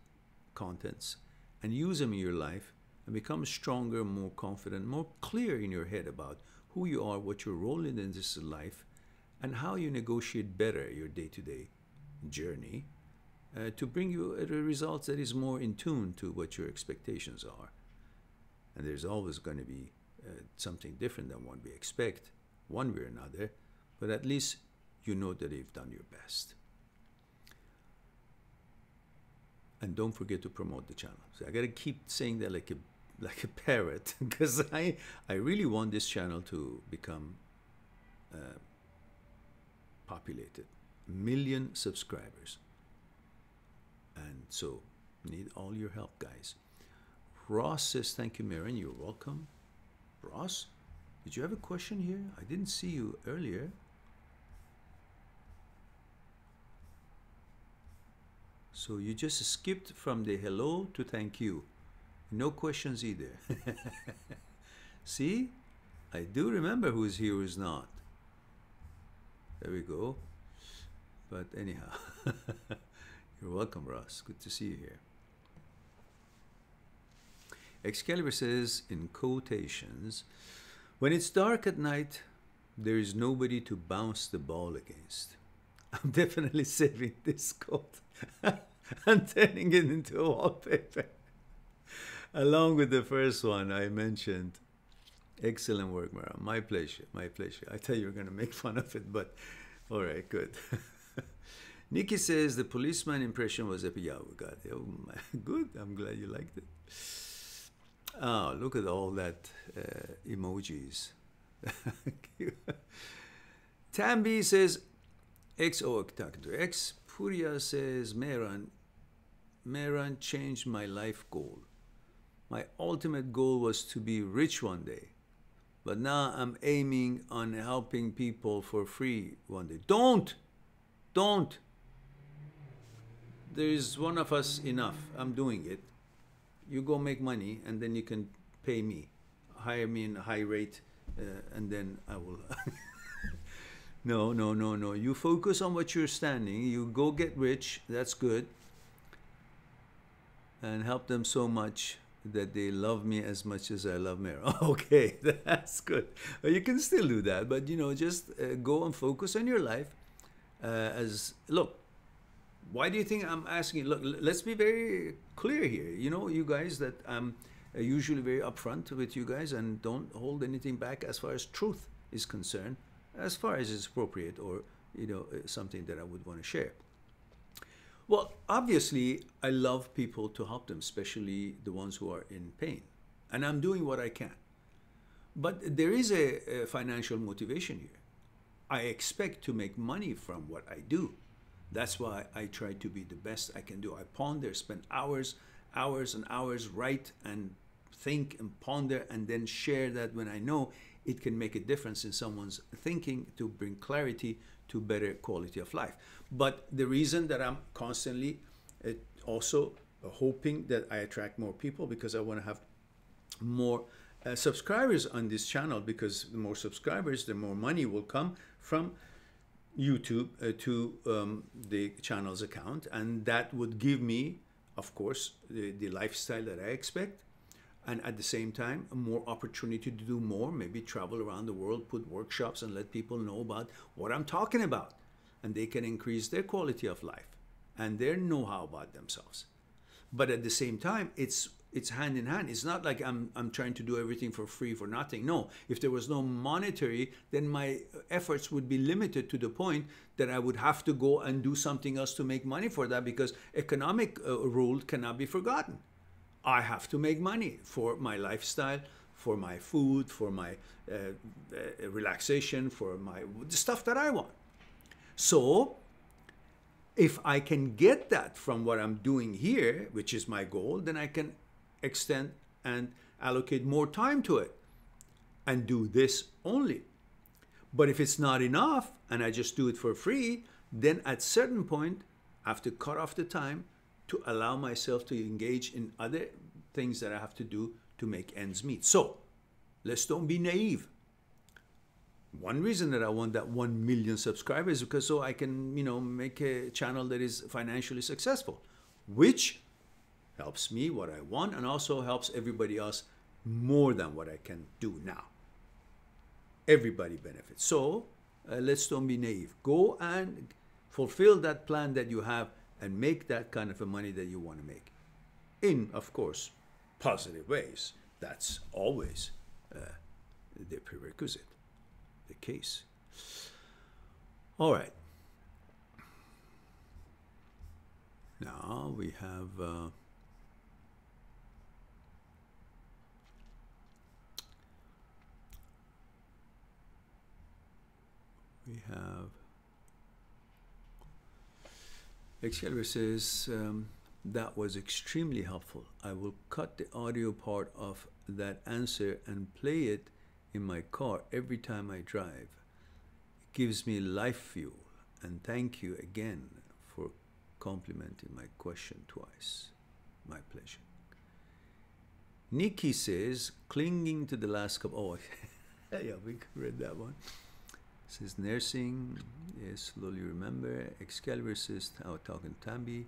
contents and use them in your life and become stronger, more confident, more clear in your head about who you are, what your role in this life, and how you negotiate better your day-to-day journey to bring you a result that is more in tune to what your expectations are. And there's always going to be something different than what we expect, one way or another, but at least you know that you've done your best. And don't forget to promote the channel. So I got to keep saying that like a parrot, because I really want this channel to become populated. 1 million subscribers. And so need all your help, guys. Ross says, thank you, Mehran. You're welcome. Ross, did you have a question here? I didn't see you earlier. So you just skipped from the hello to thank you. No questions either. See? I do remember who's here, who's not. There we go. But anyhow, you're welcome, Ross. Good to see you here. Excalibur says, in quotations, when it's dark at night, there is nobody to bounce the ball against. I'm definitely saving this quote and turning it into a wallpaper. Along with the first one I mentioned. Excellent work, Mehran. My pleasure, my pleasure. I thought you were going to make fun of it, but all right, good. Nikki says the policeman impression was epic. Yeah, we got it. Oh my, good. I'm glad you liked it. Oh, look at all that emojis. Tambi says, talking to X. Puriya says, Mehran changed my life goal. My ultimate goal was to be rich one day, but now I'm aiming on helping people for free one day. Don't. There is one of us enough. I'm doing it. You go make money, and then you can pay me. Hire me in a high rate, and then I will. No. You focus on what you're standing. You go get rich. That's good. And help them so much that they love me as much as I love Mehran. Okay, that's good. You can still do that, but you know, just go and focus on your life. Look, why do you think I'm asking? Look, let's be very clear here. You know, you guys, that I'm usually very upfront with you guys and don't hold anything back as far as truth is concerned, as far as it's appropriate, or you know, something that I would want to share. Well, obviously, I love people to help them, especially the ones who are in pain. And I'm doing what I can. But there is a financial motivation here. I expect to make money from what I do. That's why I try to be the best I can do. I ponder, spend hours, hours and hours, write and think and ponder, and then share that when I know it can make a difference in someone's thinking, to bring clarity to better quality of life. But the reason that I'm constantly also hoping that I attract more people, because I want to have more subscribers on this channel, because the more subscribers, the more money will come from YouTube to the channel's account, and that would give me, of course, the lifestyle that I expect, and at the same time, more opportunity to do more, maybe travel around the world, put workshops, and let people know about what I'm talking about, and they can increase their quality of life and their know-how about themselves. But at the same time, it's hand in hand. It's not like I'm trying to do everything for free, for nothing. No, if there was no monetary, then my efforts would be limited to the point that I would have to go and do something else to make money for that, because economic rule cannot be forgotten. I have to make money for my lifestyle, for my food, for my relaxation, for the stuff that I want. So if I can get that from what I'm doing here, which is my goal, then I can extend and allocate more time to it and do this only. But if it's not enough and I just do it for free, then at certain point I have to cut off the time to allow myself to engage in other things that I have to do to make ends meet. So let's don't be naive. One reason that I want that 1 million subscribers is because so I can, you know, make a channel that is financially successful, which helps me what I want and also helps everybody else more than what I can do now. Everybody benefits. So let's don't be naive. Go and fulfill that plan that you have and make that kind of a money that you want to make in, of course, positive ways. That's always the prerequisite, the case. All right. Now we have Excalibur says, that was extremely helpful. I will cut the audio part of that answer and play it in my car every time I drive. It gives me life fuel. And thank you again for complimenting my question twice. My pleasure. Nikki says, clinging to the last couple. Oh, yeah, we read that one. Says nursing, yes, slowly remember. Excalibur says, talking Tambi.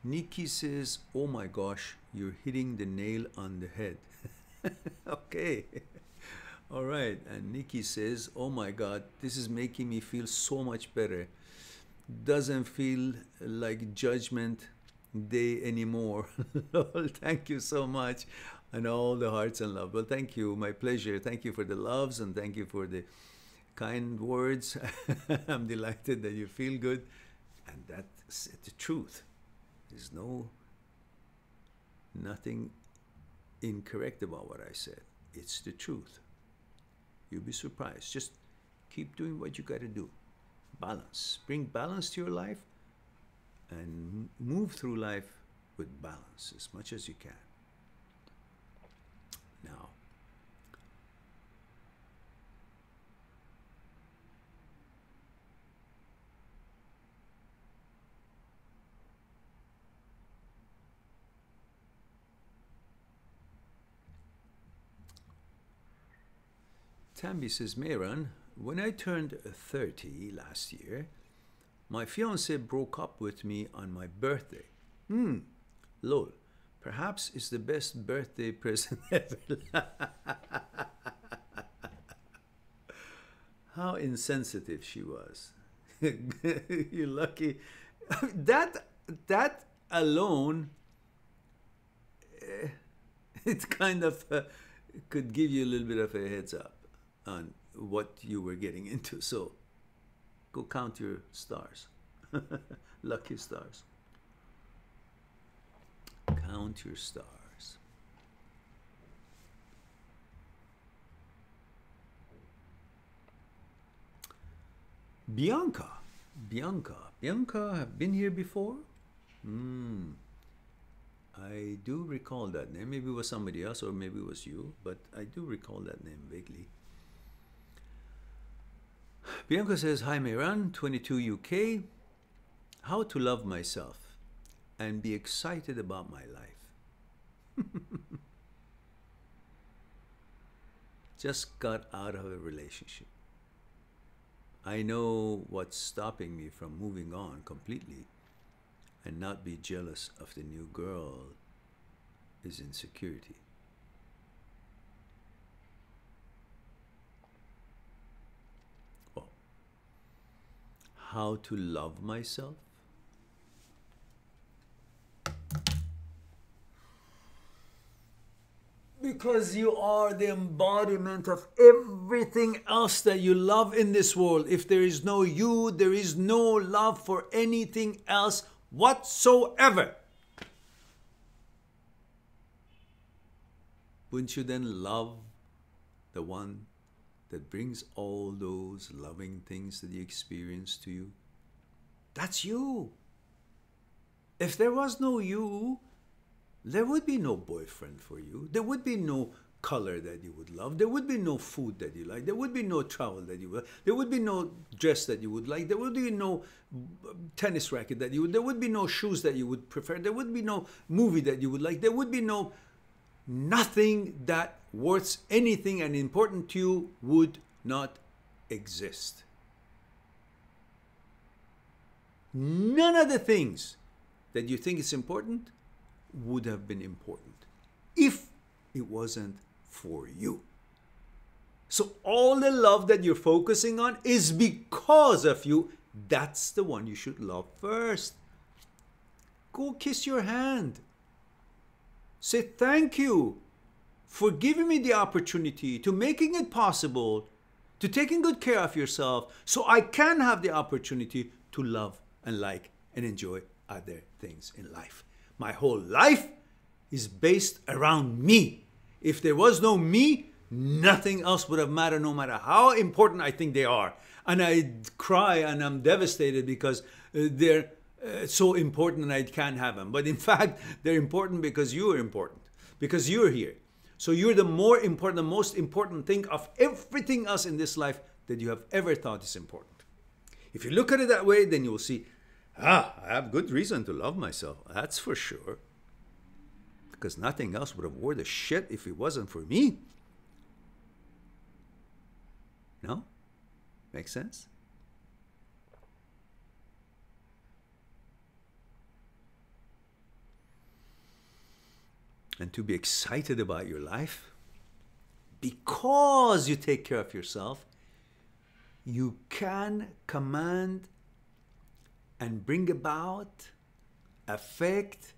Nikki says, oh my gosh, you're hitting the nail on the head. Okay. All right. And Nikki says, oh my God, this is making me feel so much better. Doesn't feel like judgment day anymore. Thank you so much. And all the hearts and love. Well, thank you. My pleasure. Thank you for the loves and thank you for the kind words. I'm delighted that you feel good, and that's the truth. There's nothing incorrect about what I said. It's the truth. You'll be surprised. Just keep doing what you got to do. Balance. Bring balance to your life and move through life with balance as much as you can. Now, Tambi says, Mehran, when I turned 30 last year, my fiance broke up with me on my birthday. Lol. Perhaps it's the best birthday present ever. How insensitive she was. You're lucky. That alone, it kind of could give you a little bit of a heads up on what you were getting into. So go count your stars. Lucky stars. Count your stars. Bianca, have been here before? I do recall that name. Maybe it was somebody else, or maybe it was you, but I do recall that name vaguely. Bianca says, hi Mehran, 22 UK. How to love myself and be excited about my life. Just got out of a relationship. I know what's stopping me from moving on completely and not be jealous of the new girl is insecurity. Well, how to love myself? Because you are the embodiment of everything else that you love in this world. If there is no you, there is no love for anything else whatsoever. Wouldn't you then love the one that brings all those loving things that you experience to you? That's you. If there was no you, there would be no boyfriend for you. There would be no color that you would love. There would be no food that you like. There would be no travel that you would like. There would be no dress that you would like. There would be no tennis racket that you would. There would be no shoes that you would prefer. There would be no movie that you would like. There would be nothing that worth anything and important to you would not exist. None of the things that you think is important would have been important if it wasn't for you. So all the love that you're focusing on is because of you. That's the one you should love first. Go kiss your hand. Say thank you for giving me the opportunity, to making it possible, to taking good care of yourself, so I can have the opportunity to love and like and enjoy other things in life. My whole life is based around me. If there was no me, nothing else would have mattered, no matter how important I think they are. And I cry and I'm devastated because they're so important and I can't have them. But in fact, they're important because you are important, because you're here. So you're the more important, the most important thing of everything else in this life that you have ever thought is important. If you look at it that way, then you will see, I have good reason to love myself. That's for sure. Because nothing else would have worth a shit if it wasn't for me. No? Makes sense? And to be excited about your life, because you take care of yourself, you can command and bring about, affect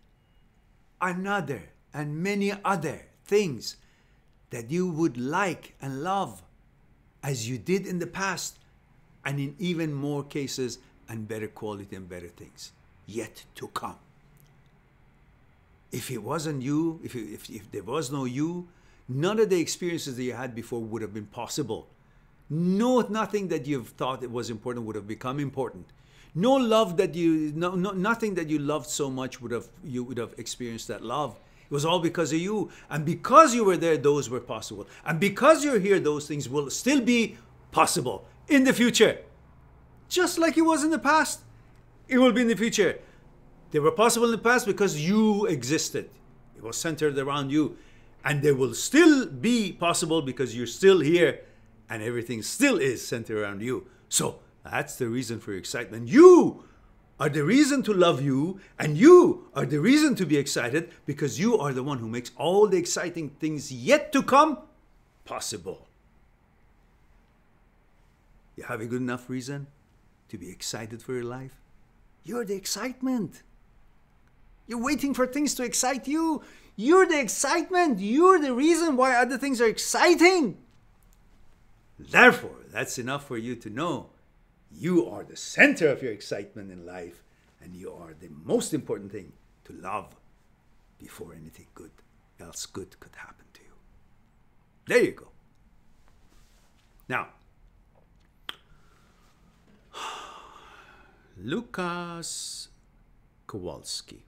another and many other things that you would like and love as you did in the past, and in even more cases and better quality and better things yet to come. If it wasn't you, if there was no you, none of the experiences that you had before would have been possible. Nothing that you've thought it was important would have become important. No love that nothing that you loved so much you would have experienced that love. It was all because of you. And because you were there, those were possible. And because you're here, those things will still be possible in the future. Just like it was in the past, it will be in the future. They were possible in the past because you existed. It was centered around you. And they will still be possible because you're still here and everything still is centered around you. So that's the reason for your excitement. You are the reason to love you, and you are the reason to be excited, because you are the one who makes all the exciting things yet to come possible. You have a good enough reason to be excited for your life? You're the excitement. You're waiting for things to excite you. You're the excitement. You're the reason why other things are exciting. Therefore, that's enough for you to know you are the center of your excitement in life, and you are the most important thing to love before anything good else good could happen to you. There you go. Now, Lucas Kowalski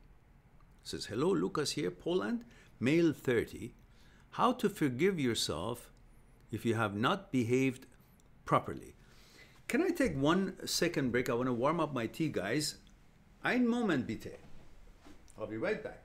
says, hello, Lucas here, Poland, male 30. How to forgive yourself if you have not behaved properly. Can I take 1 second break? I want to warm up my tea, guys. Ein Moment bitte. I'll be right back.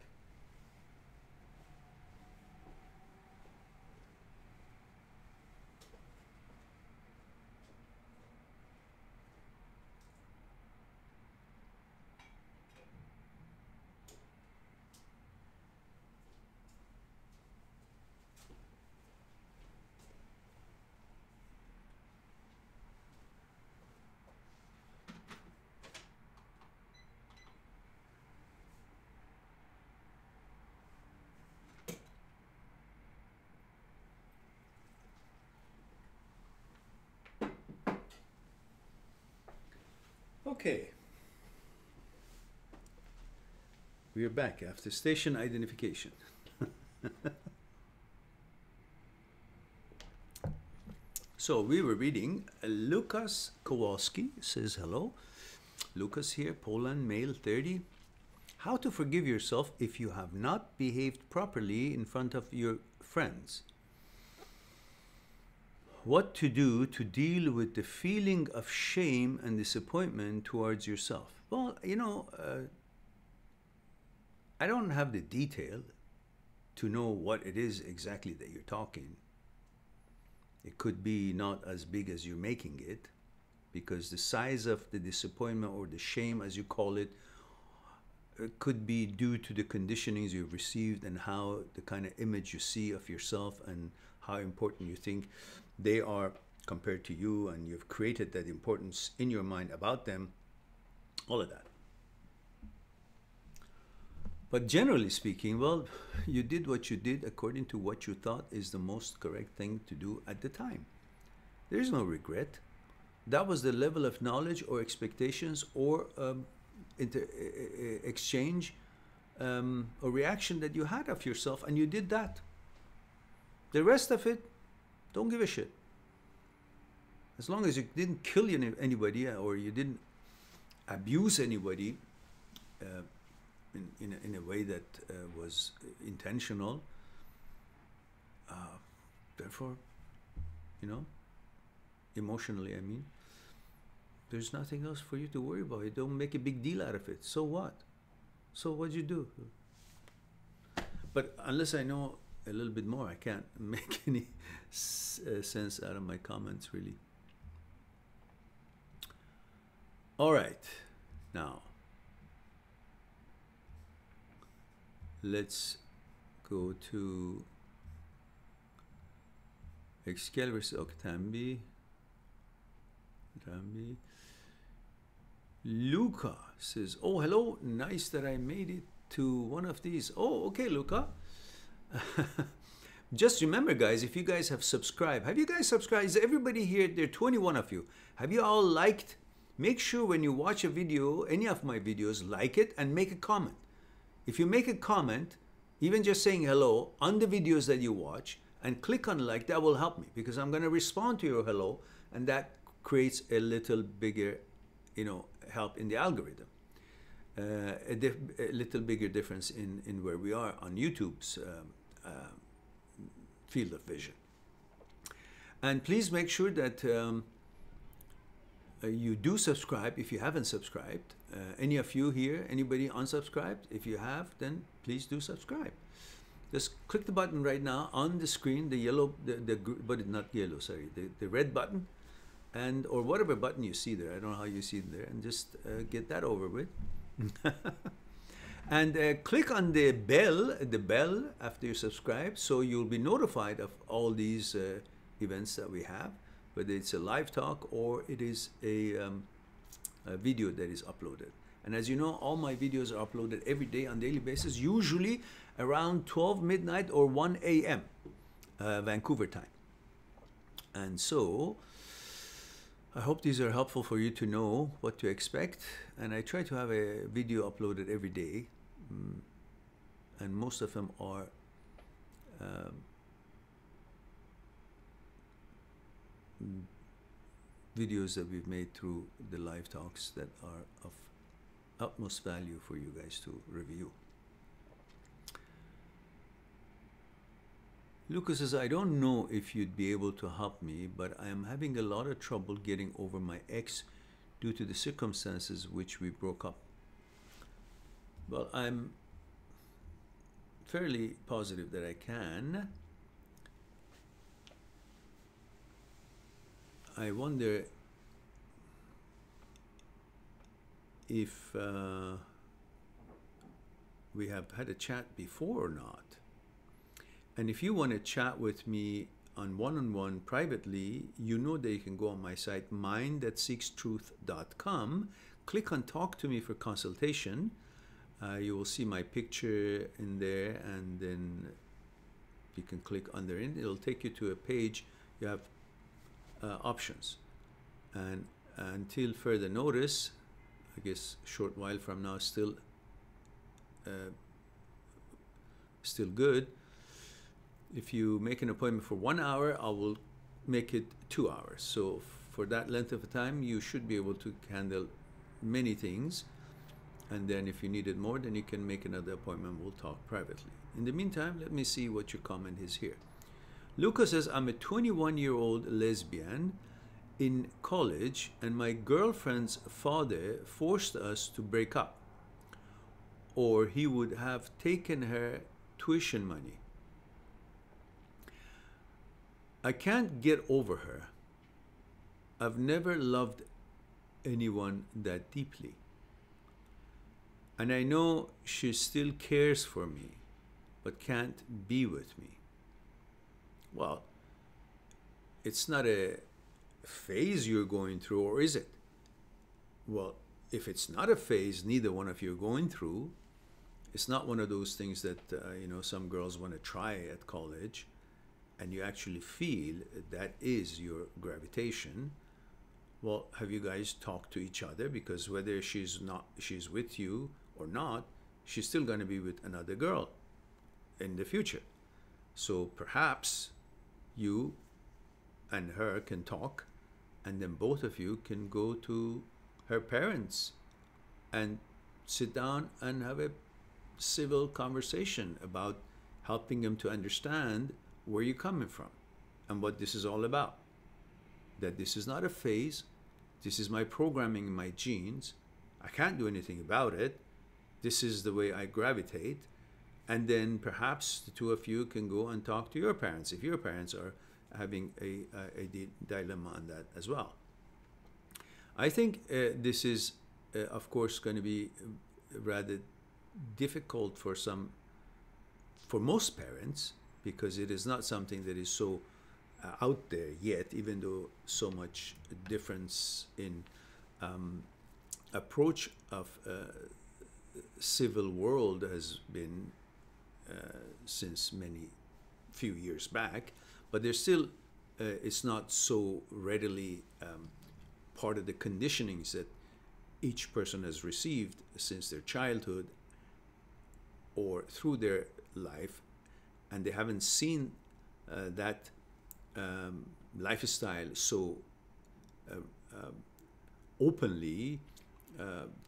Okay, we are back after station identification. So we were reading, Lucas Kowalski says, hello, Lucas here, Poland, male 30. How to forgive yourself if you have not behaved properly in front of your friends. What to do to deal with the feeling of shame and disappointment towards yourself. Well, you know, I don't have the detail to know what it is exactly that you're talking. It could be not as big as you're making it, because the size of the disappointment, or the shame as you call it, could be due to the conditionings you've received and how the kind of image you see of yourself and how important you think they are compared to you, and you've created that importance in your mind about them, all of that. But generally speaking, well, you did what you did according to what you thought is the most correct thing to do at the time. There's no regret. That was the level of knowledge or expectations or exchange or reaction that you had of yourself, and you did that. The rest of it, don't give a shit. As long as you didn't kill anybody, or you didn't abuse anybody in a way that was intentional, therefore, you know, emotionally, I mean, there's nothing else for you to worry about. You don't make a big deal out of it. So what? So what'd you do? But unless I know a little bit more, I can't make any sense out of my comments, really. All right, now let's go to Excalibur. Tambi. Luca says, oh, hello, nice that I made it to one of these. Oh, okay, Luca. Just remember, guys, if you guys have subscribed, have you guys subscribed? Is everybody here? There are 21 of you. Have you all liked? Make sure when you watch a video, any of my videos, like it and make a comment. If you make a comment, even just saying hello on the videos that you watch, and click on like, that will help me, because I'm going to respond to your hello, and that creates a little bigger, you know, help in the algorithm. A little bigger difference in where we are on YouTube's field of vision. And please make sure that you do subscribe if you haven't subscribed. Any of you here, anybody unsubscribed? If you have, then please do subscribe. Just click the button right now on the screen, the yellow, but not yellow, sorry, the red button, and or whatever button you see there. I don't know how you see it there, and just get that over with. And click on the bell after you subscribe, so you'll be notified of all these events that we have, whether it's a live talk or it is a video that is uploaded. And as you know, all my videos are uploaded every day on a daily basis, usually around 12 midnight or 1 a.m. Vancouver time. And so I hope these are helpful for you to know what to expect. And I try to have a video uploaded every day. And most of them are videos that we've made through the live talks that are of utmost value for you guys to review. Lucas says, I don't know if you'd be able to help me, but I am having a lot of trouble getting over my ex due to the circumstances which we broke up. Well, I'm fairly positive that I can. I wonder if we have had a chat before or not. And if you want to chat with me on one-on-one privately, you know that you can go on my site, mind@seekstruth.com, click on Talk to Me for consultation. You will see my picture in there, and then you can click under it. It'll take you to a page. You have options. And until further notice, I guess a short while from now, still good. If you make an appointment for 1 hour, I will make it 2 hours. So for that length of time, you should be able to handle many things. And then if you need it more, then you can make another appointment. We'll talk privately. In the meantime, let me see what your comment is here. Lucas says, I'm a 21-year-old lesbian in college, and my girlfriend's father forced us to break up, or he would have taken her tuition money. I can't get over her. I've never loved anyone that deeply. And I know she still cares for me, but can't be with me. Well, it's not a phase you're going through, or is it? Well, if it's not a phase neither one of you are going through, it's not one of those things that, you know, some girls want to try at college, and you actually feel that is your gravitation. Well, have you guys talked to each other? Because whether she's with you or not, she's still going to be with another girl in the future. So perhaps you and her can talk, and then both of you can go to her parents and sit down and have a civil conversation about helping them to understand where you're coming from and what this is all about. That this is not a phase. This is my programming in my genes. I can't do anything about it. This is the way I gravitate. And then perhaps the two of you can go and talk to your parents if your parents are having a dilemma on that as well. I think this is, of course, going to be rather difficult for most parents, because it is not something that is so out there yet, even though so much difference in approach of civil world has been since few years back, but there's still it's not so readily part of the conditionings that each person has received since their childhood or through their life, and they haven't seen that lifestyle so openly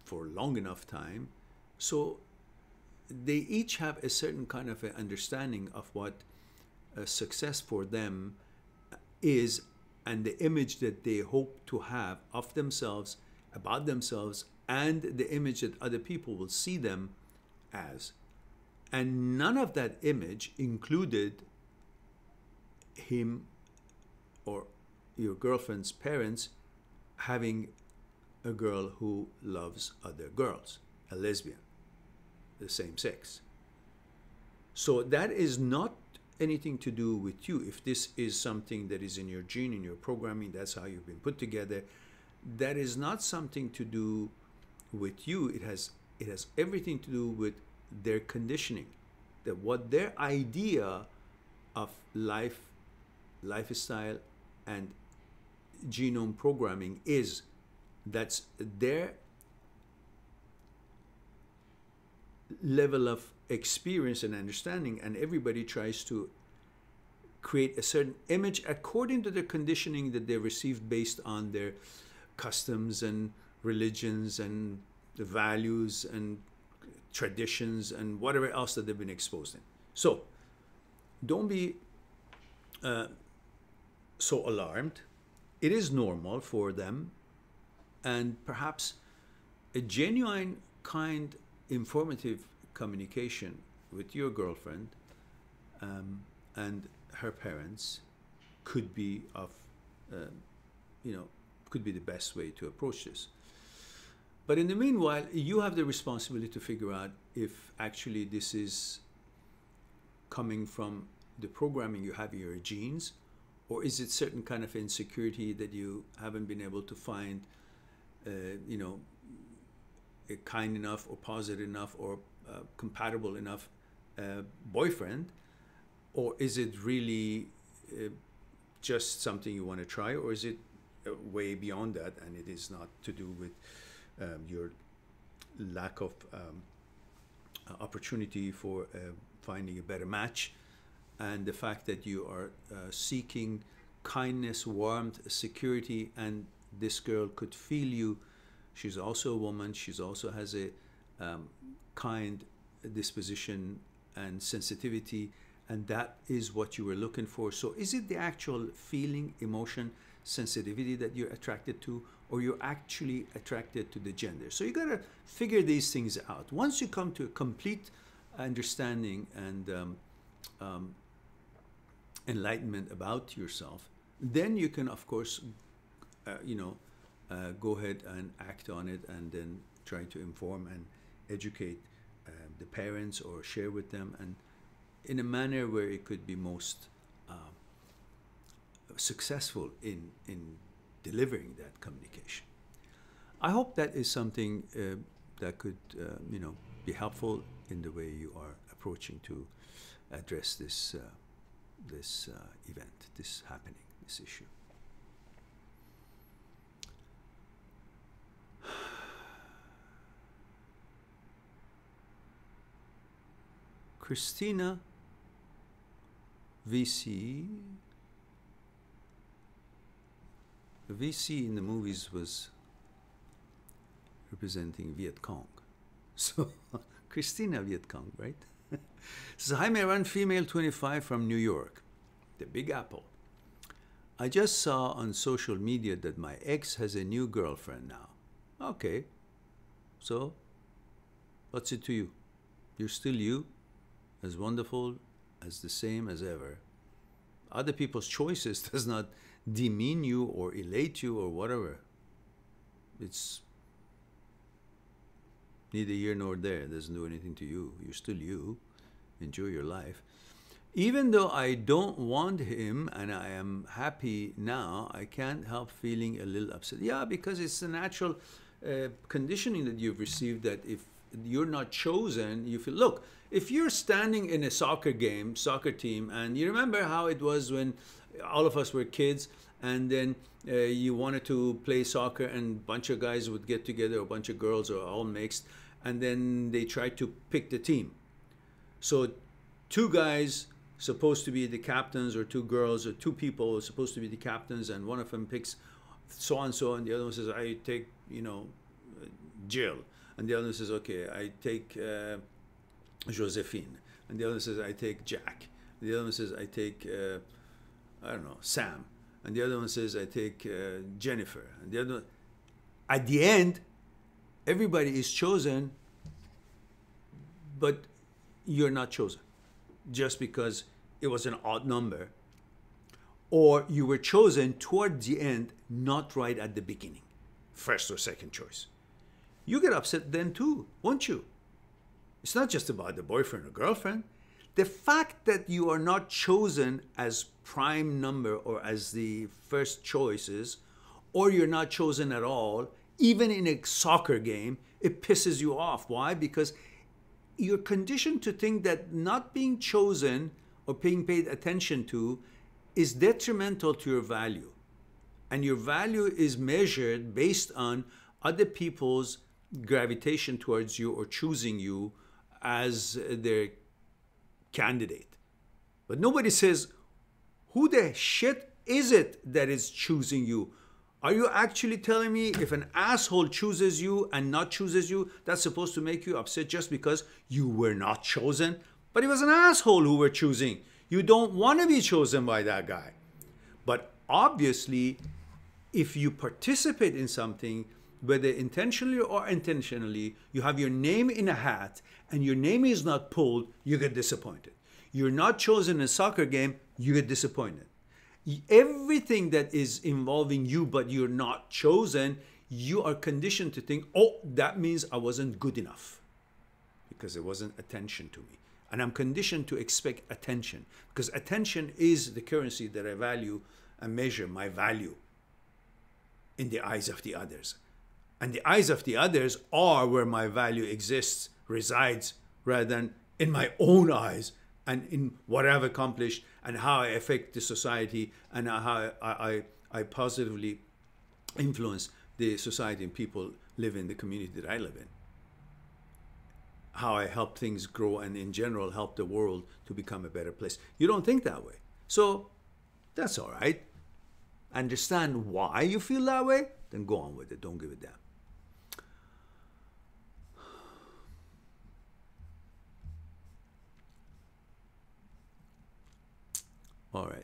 for long enough time. So they each have a certain kind of an understanding of what success for them is, and the image that they hope to have of themselves, about themselves, and the image that other people will see them as. And none of that image included him or your girlfriend's parents having a girl who loves other girls, a lesbian, the same sex. So that is not anything to do with you. If this is something that is in your gene, in your programming, that's how you've been put together, that is not something to do with you. It has everything to do with their conditioning, that what their idea of life, lifestyle, and genome programming is. That's their level of experience and understanding, and everybody tries to create a certain image according to the conditioning that they received based on their customs and religions and the values and traditions and whatever else that they've been exposed in. So don't be so alarmed. It is normal for them, and perhaps a genuine, kind, informative communication with your girlfriend and her parents could be of, could be the best way to approach this. But in the meanwhile, you have the responsibility to figure out if actually this is coming from the programming you have in your genes, or is it certain kind of insecurity that you haven't been able to find, a kind enough or positive enough or compatible enough boyfriend, or is it really just something you want to try, or is it way beyond that and it is not to do with your lack of opportunity for finding a better match, and the fact that you are seeking kindness, warmth, security, and this girl could feel you. She's also a woman. She's also has a kind disposition and sensitivity, and that is what you were looking for. So is it the actual feeling, emotion, sensitivity that you're attracted to, or you're actually attracted to the gender? So you got to figure these things out. Once you come to a complete understanding and enlightenment about yourself, then you can, of course, go ahead and act on it, and then try to inform and educate the parents or share with them, and in a manner where it could be most successful in delivering that communication. I hope that is something that could be helpful in the way you are approaching to address this event, this happening, this issue. Christina VC. The VC in the movies was representing Viet Cong. So, Christina Viet Cong, right? This is hi Mehran, female 25 from New York, the Big Apple. I just saw on social media that my ex has a new girlfriend now. Okay, so what's it to you? You're still you, as wonderful, as the same as ever. Other people's choices does not demean you or elate you or whatever. It's neither here nor there. It doesn't do anything to you. You're still you. Enjoy your life. Even though I don't want him and I am happy now, I can't help feeling a little upset. Yeah, because it's a natural conditioning that you've received, that if you're not chosen, you feel, look, if you're standing in a soccer game, soccer team, and you remember how it was when all of us were kids, and then you wanted to play soccer and a bunch of guys would get together, a bunch of girls are all mixed, and then they tried to pick the team. So two guys supposed to be the captains, or two girls, or two people are supposed to be the captains, and one of them picks so-and-so, and the other one says, I take, Jill. And the other one says, okay, I take Josephine. And the other one says, I take Jack. The other one says, I take, I don't know, Sam. And the other one says, I take Jennifer. And the other one, at the end, everybody is chosen, but you're not chosen just because it was an odd number, or you were chosen toward the end, not right at the beginning, first or second choice. You get upset then too, won't you? It's not just about the boyfriend or girlfriend. The fact that you are not chosen as prime number or as the first choices, or you're not chosen at all, even in a soccer game, it pisses you off. Why? Because you're conditioned to think that not being chosen or being paid attention to is detrimental to your value. And your value is measured based on other people's gravitation towards you or choosing you as their candidate. But nobody says, who the shit is it that is choosing you? Are you actually telling me if an asshole chooses you and not chooses you, that's supposed to make you upset just because you were not chosen? But it was an asshole who were choosing. You don't want to be chosen by that guy. But obviously, if you participate in something, whether intentionally or unintentionally, you have your name in a hat and your name is not pulled, you get disappointed. You're not chosen in a soccer game, you get disappointed. Everything that is involving you but you're not chosen, you are conditioned to think, oh, that means I wasn't good enough because there wasn't attention to me. And I'm conditioned to expect attention because attention is the currency that I value and measure my value in the eyes of the others. And the eyes of the others are where my value exists, resides, rather than in my own eyes and in what I've accomplished and how I affect the society and how I positively influence the society and people live in the community that I live in. How I help things grow and in general help the world to become a better place. You don't think that way. So that's all right. Understand why you feel that way, then go on with it. Don't give a damn. All right.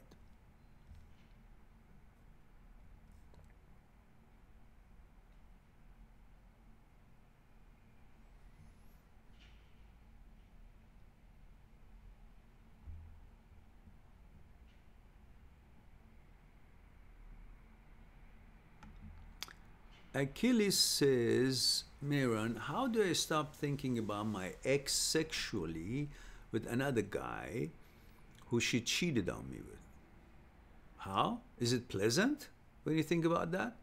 Achilles says, Mehran, how do I stop thinking about my ex sexually with another guy who she cheated on me with? How? Is it pleasant when you think about that?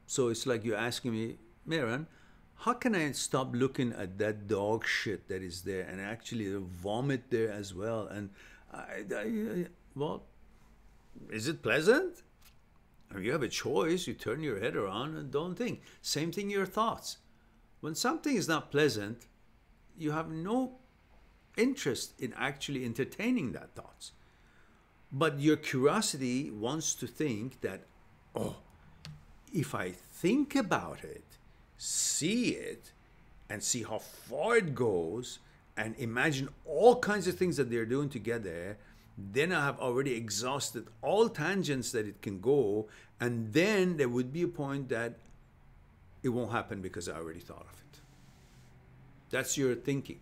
So it's like you're asking me, Mehran, how can I stop looking at that dog shit that is there and actually vomit there as well? And well, is it pleasant? I mean, you have a choice. You turn your head around and don't think. Same thing, your thoughts. When something is not pleasant, you have no interest in actually entertaining that thoughts. But your curiosity wants to think that, oh, if I think about it, see it, and see how far it goes, and imagine all kinds of things that they're doing together, then I have already exhausted all tangents that it can go, and then there would be a point that it won't happen because I already thought of it. That's your thinking.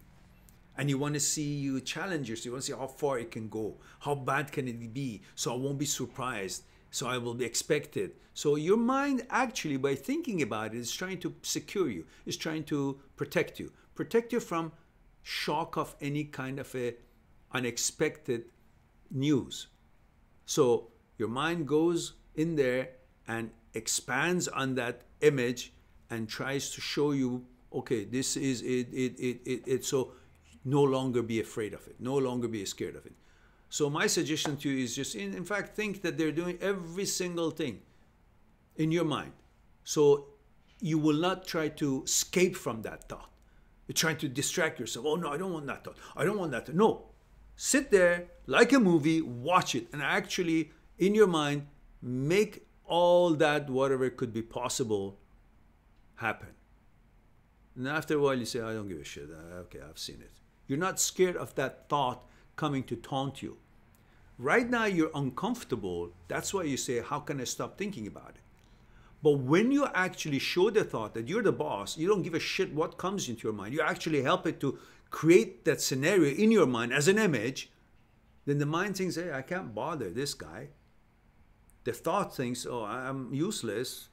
And you want to see, you challenge yourself, you want to see how far it can go, how bad can it be, so I won't be surprised, so I will be expected. So your mind actually, by thinking about it, is trying to secure you, is trying to protect you from shock of any kind of a unexpected news. So your mind goes in there and expands on that image and tries to show you, okay, this is it. So no longer be afraid of it, no longer be scared of it. So my suggestion to you is just, in fact, think that they're doing every single thing in your mind. So you will not try to escape from that thought. You're trying to distract yourself. Oh no, I don't want that thought. I don't want that thought. No. Sit there like a movie, watch it, and actually, in your mind, make all that, whatever could be possible, happen. And after a while, you say, I don't give a shit. Okay, I've seen it. You're not scared of that thought coming to taunt you. Right now, you're uncomfortable. That's why you say, how can I stop thinking about it? But when you actually show the thought that you're the boss, you don't give a shit what comes into your mind. You actually help it to create that scenario in your mind as an image, Then the mind thinks, hey, I can't bother this guy. The thought thinks, oh, I'm useless.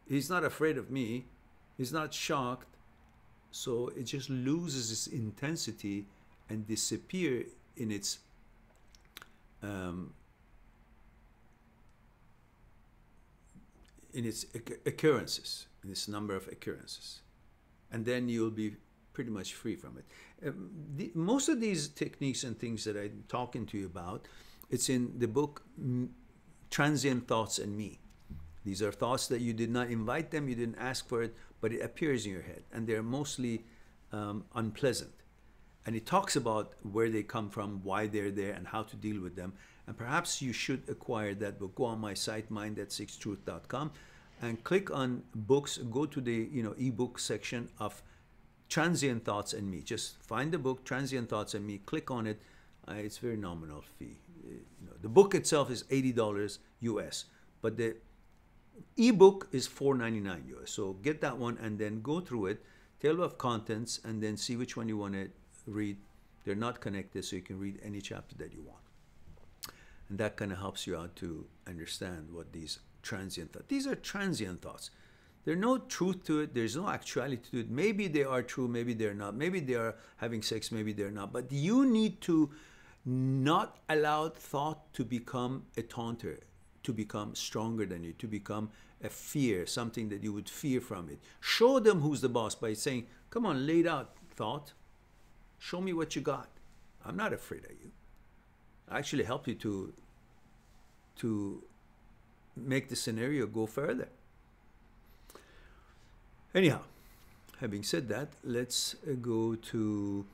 He's not afraid of me. He's not shocked. So it just loses its intensity and disappear in its occurrences, in its number of occurrences. And then you'll be pretty much free from it. Most of these techniques and things that I'm talking to you about, it's in the book Transient Thoughts and Me. These are thoughts that you did not invite them, you didn't ask for it, but it appears in your head. And they're mostly unpleasant. And it talks about where they come from, why they're there, and how to deal with them. And perhaps you should acquire that book. Go on my site, mind@sixthtruth.com, and click on books. Go to the ebook section of Transient Thoughts and Me. Just find the book, Transient Thoughts and Me. Click on it. It's very nominal fee. The book itself is $80 US, but the ebook is $4.99 US. So get that one and then go through it, table of contents, and then see which one you want to read. They're not connected, so you can read any chapter that you want. And that kind of helps you out to understand what these transient thoughts. These are transient thoughts. There's no truth to it. There's no actuality to it. Maybe they are true, maybe they're not. Maybe they are having sex, maybe they're not. But you need to not allow thought to become a taunter, to become stronger than you, to become a fear, something that you would fear from it. Show them who's the boss by saying, come on, lay it out, thought. Show me what you got. I'm not afraid of you. I actually help you to make the scenario go further. Anyhow, having said that, let's go to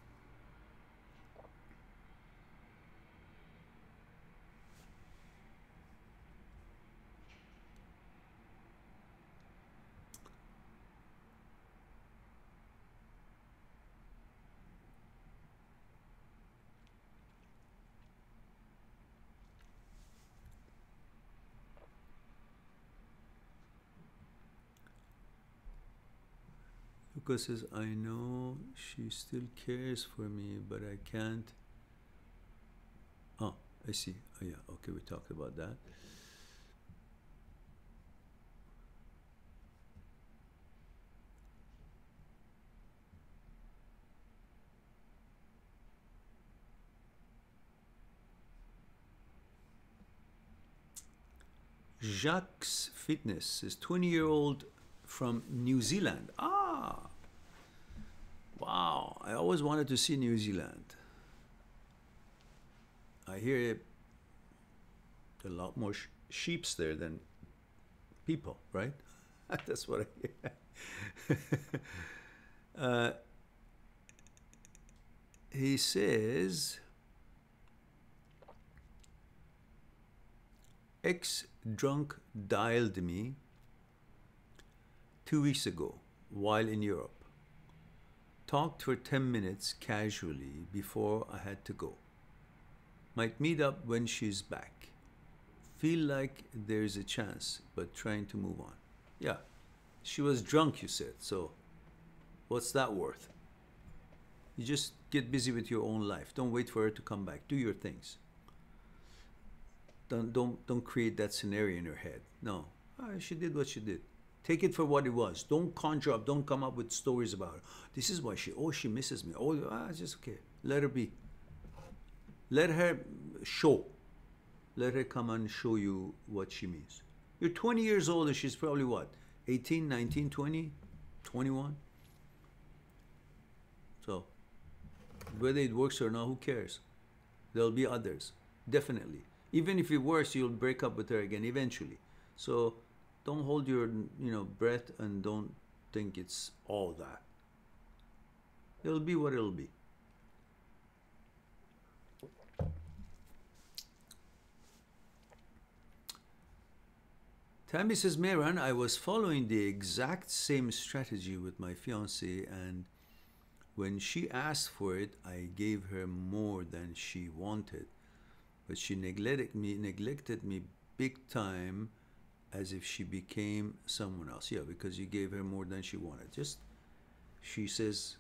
Lucas says, I know she still cares for me, but I can't. Oh, I see. Oh, yeah. Okay, we talked about that. Jacques Fitness is 20-year-old from New Zealand. Ah, wow. I always wanted to see New Zealand. I hear a lot more sheeps there than people, right? That's what I hear. He says, ex-drunk dialed me 2 weeks ago while in Europe. Talked for 10 minutes casually before I had to go. Might meet up when she's back. Feel like there's a chance, but trying to move on. Yeah, she was drunk, you said, so what's that worth? You just get busy with your own life. Don't wait for her to come back. Do your things. Don't create that scenario in your head. No, she did what she did. Take it for what it was. Don't conjure up. Don't come up with stories about her. This is why she misses me. Oh, it's just okay. Let her be. Let her show. Let her come and show you what she means. You're 20 years old and she's probably what? 18, 19, 20, 21? So, whether it works or not, who cares? There'll be others. Definitely. Even if it works, you'll break up with her again eventually. So, don't hold your breath and don't think it's all that. It'll be what it'll be. Tammy says, Mehran, I was following the exact same strategy with my fiancée, and when she asked for it, I gave her more than she wanted. But she neglected me big time, as if she became someone else. Yeah, because you gave her more than she wanted. She says,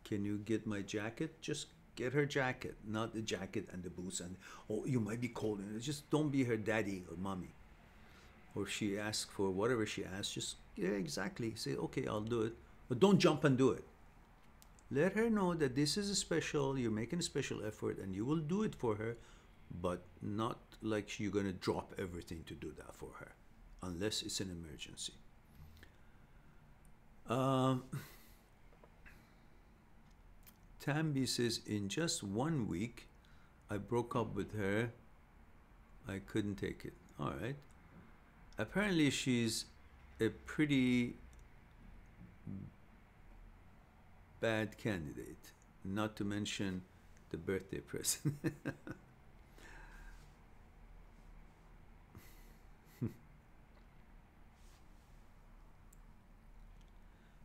can you get my jacket? Just Get her jacket, not the jacket and the boots and, oh, you might be cold. Just don't be her daddy or mommy. Or if she asks for whatever she asks, just, yeah, exactly. Say, okay, I'll do it. But don't jump and do it. Let her know that this is a special, you're making a special effort and you will do it for her, but not like you're going to drop everything to do that for her, unless it's an emergency. Tambi says, in just 1 week, I broke up with her. I couldn't take it. All right. Apparently, she's a pretty bad candidate, not to mention the birthday present.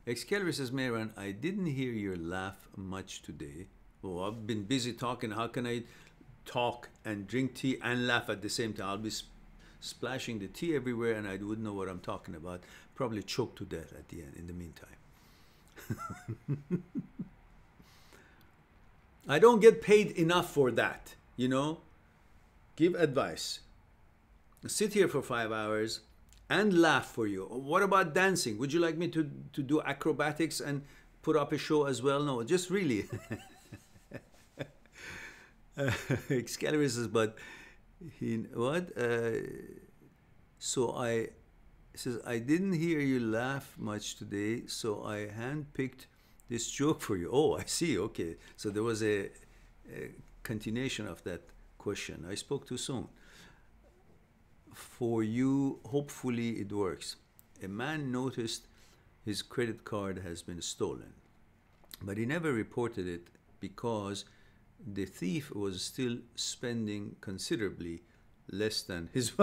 Excalibur says, Mehran, I didn't hear your laugh much today. Oh, I've been busy talking. How can I talk and drink tea and laugh at the same time? I'll be splashing the tea everywhere and I wouldn't know what I'm talking about. Probably choke to death at the end, in the meantime. I don't get paid enough for that, you know? Give advice. Sit here for 5 hours and laugh for you. What about dancing? Would you like me to do acrobatics and put up a show as well? No, just really. Excalibur says, but what? So I says, I didn't hear you laugh much today, so I handpicked this joke for you. Oh, I see. Okay. So there was a continuation of that question. I spoke too soon. For you, hopefully it works. A man noticed his credit card has been stolen, but he never reported it because the thief was still spending considerably less than his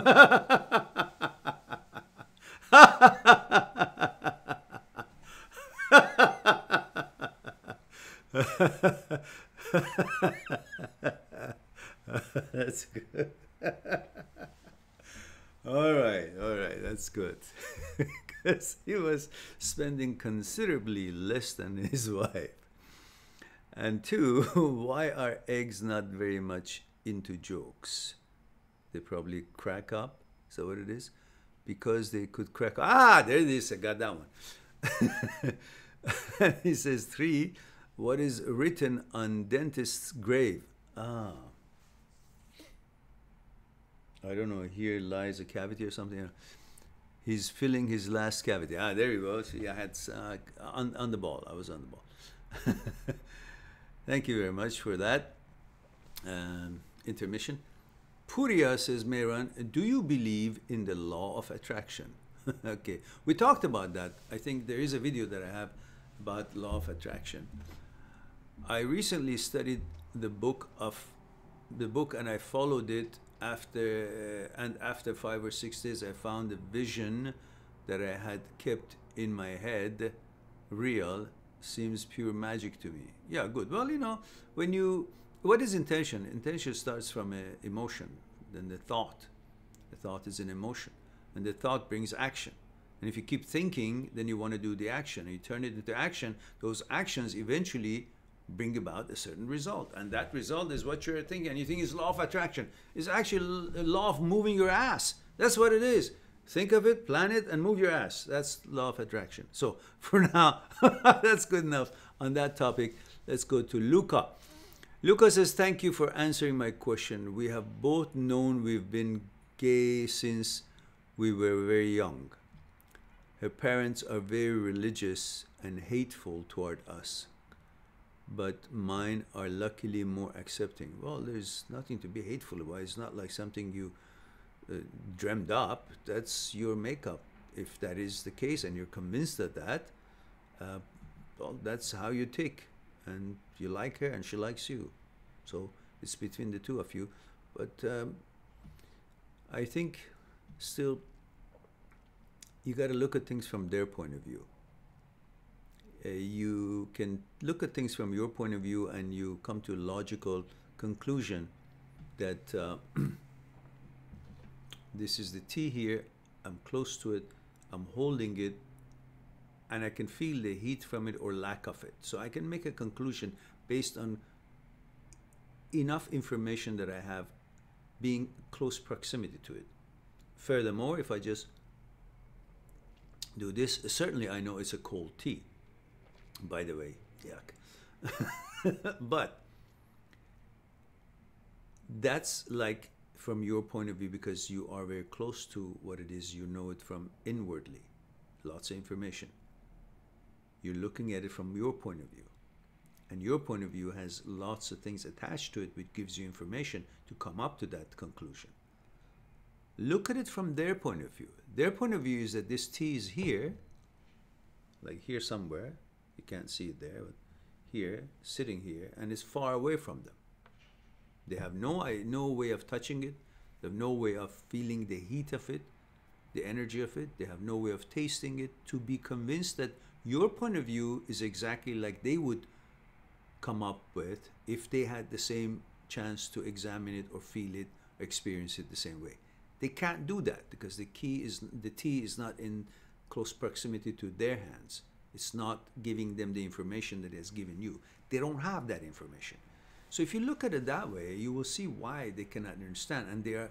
That's good. All right, that's good. Because he was spending considerably less than his wife. And two, why are eggs not very much into jokes? They probably crack up. Is that what it is? Because they could crack up. Ah, there it is. I got that one. He says, 3, what is written on dentist's grave? Ah. I don't know, here lies a cavity or something. He's filling his last cavity. Ah, there you go. See, I had on the ball. I was on the ball. Thank you very much for that intermission. Puria says, Mehran, do you believe in the law of attraction? Okay, we talked about that. I think there is a video that I have about law of attraction. I recently studied the book and I followed it after 5 or 6 days I found the vision that I had kept in my head real. Seems pure magic to me. Yeah, good. Well, you know, what is intention? Intention starts from an emotion, then the thought. The thought is an emotion, and the thought brings action. And if you keep thinking, then you want to do the action, and you turn it into action. Those actions eventually bring about a certain result, and that result is what you're thinking. And you think it's law of attraction. It's actually a law of moving your ass. That's what it is. Think of it, plan it, and move your ass. That's law of attraction. So for now, that's good enough on that topic. Let's go to Luca. Luca says, thank you for answering my question. We have both known we've been gay since we were very young. Her parents are very religious and hateful toward us, but mine are luckily more accepting. Well, there's nothing to be hateful about. It's not like something you dreamed up. That's your makeup. If that is the case and you're convinced of that, well, that's how you tick. And you like her and she likes you. So it's between the two of you. But I think still you got to look at things from their point of view. You can look at things from your point of view and you come to a logical conclusion that this is the tea here, I'm close to it, I'm holding it, and I can feel the heat from it or lack of it. So I can make a conclusion based on enough information that I have being close proximity to it. Furthermore, if I just do this, certainly I know it's a cold tea, by the way, yuck. But that's like from your point of view, because you are very close to what it is, you know it from inwardly, lots of information. You're looking at it from your point of view. And your point of view has lots of things attached to it, which gives you information to come up to that conclusion. Look at it from their point of view. Their point of view is that this tea is here, like here somewhere. You can't see it there, but here, sitting here, and it's far away from them. They have no way of touching it. They have no way of feeling the heat of it, the energy of it. They have no way of tasting it to be convinced that your point of view is exactly like they would come up with if they had the same chance to examine it or feel it or experience it the same way. They can't do that because the tea is not in close proximity to their hands. It's not giving them the information that it has given you. They don't have that information. So if you look at it that way, you will see why they cannot understand. And they are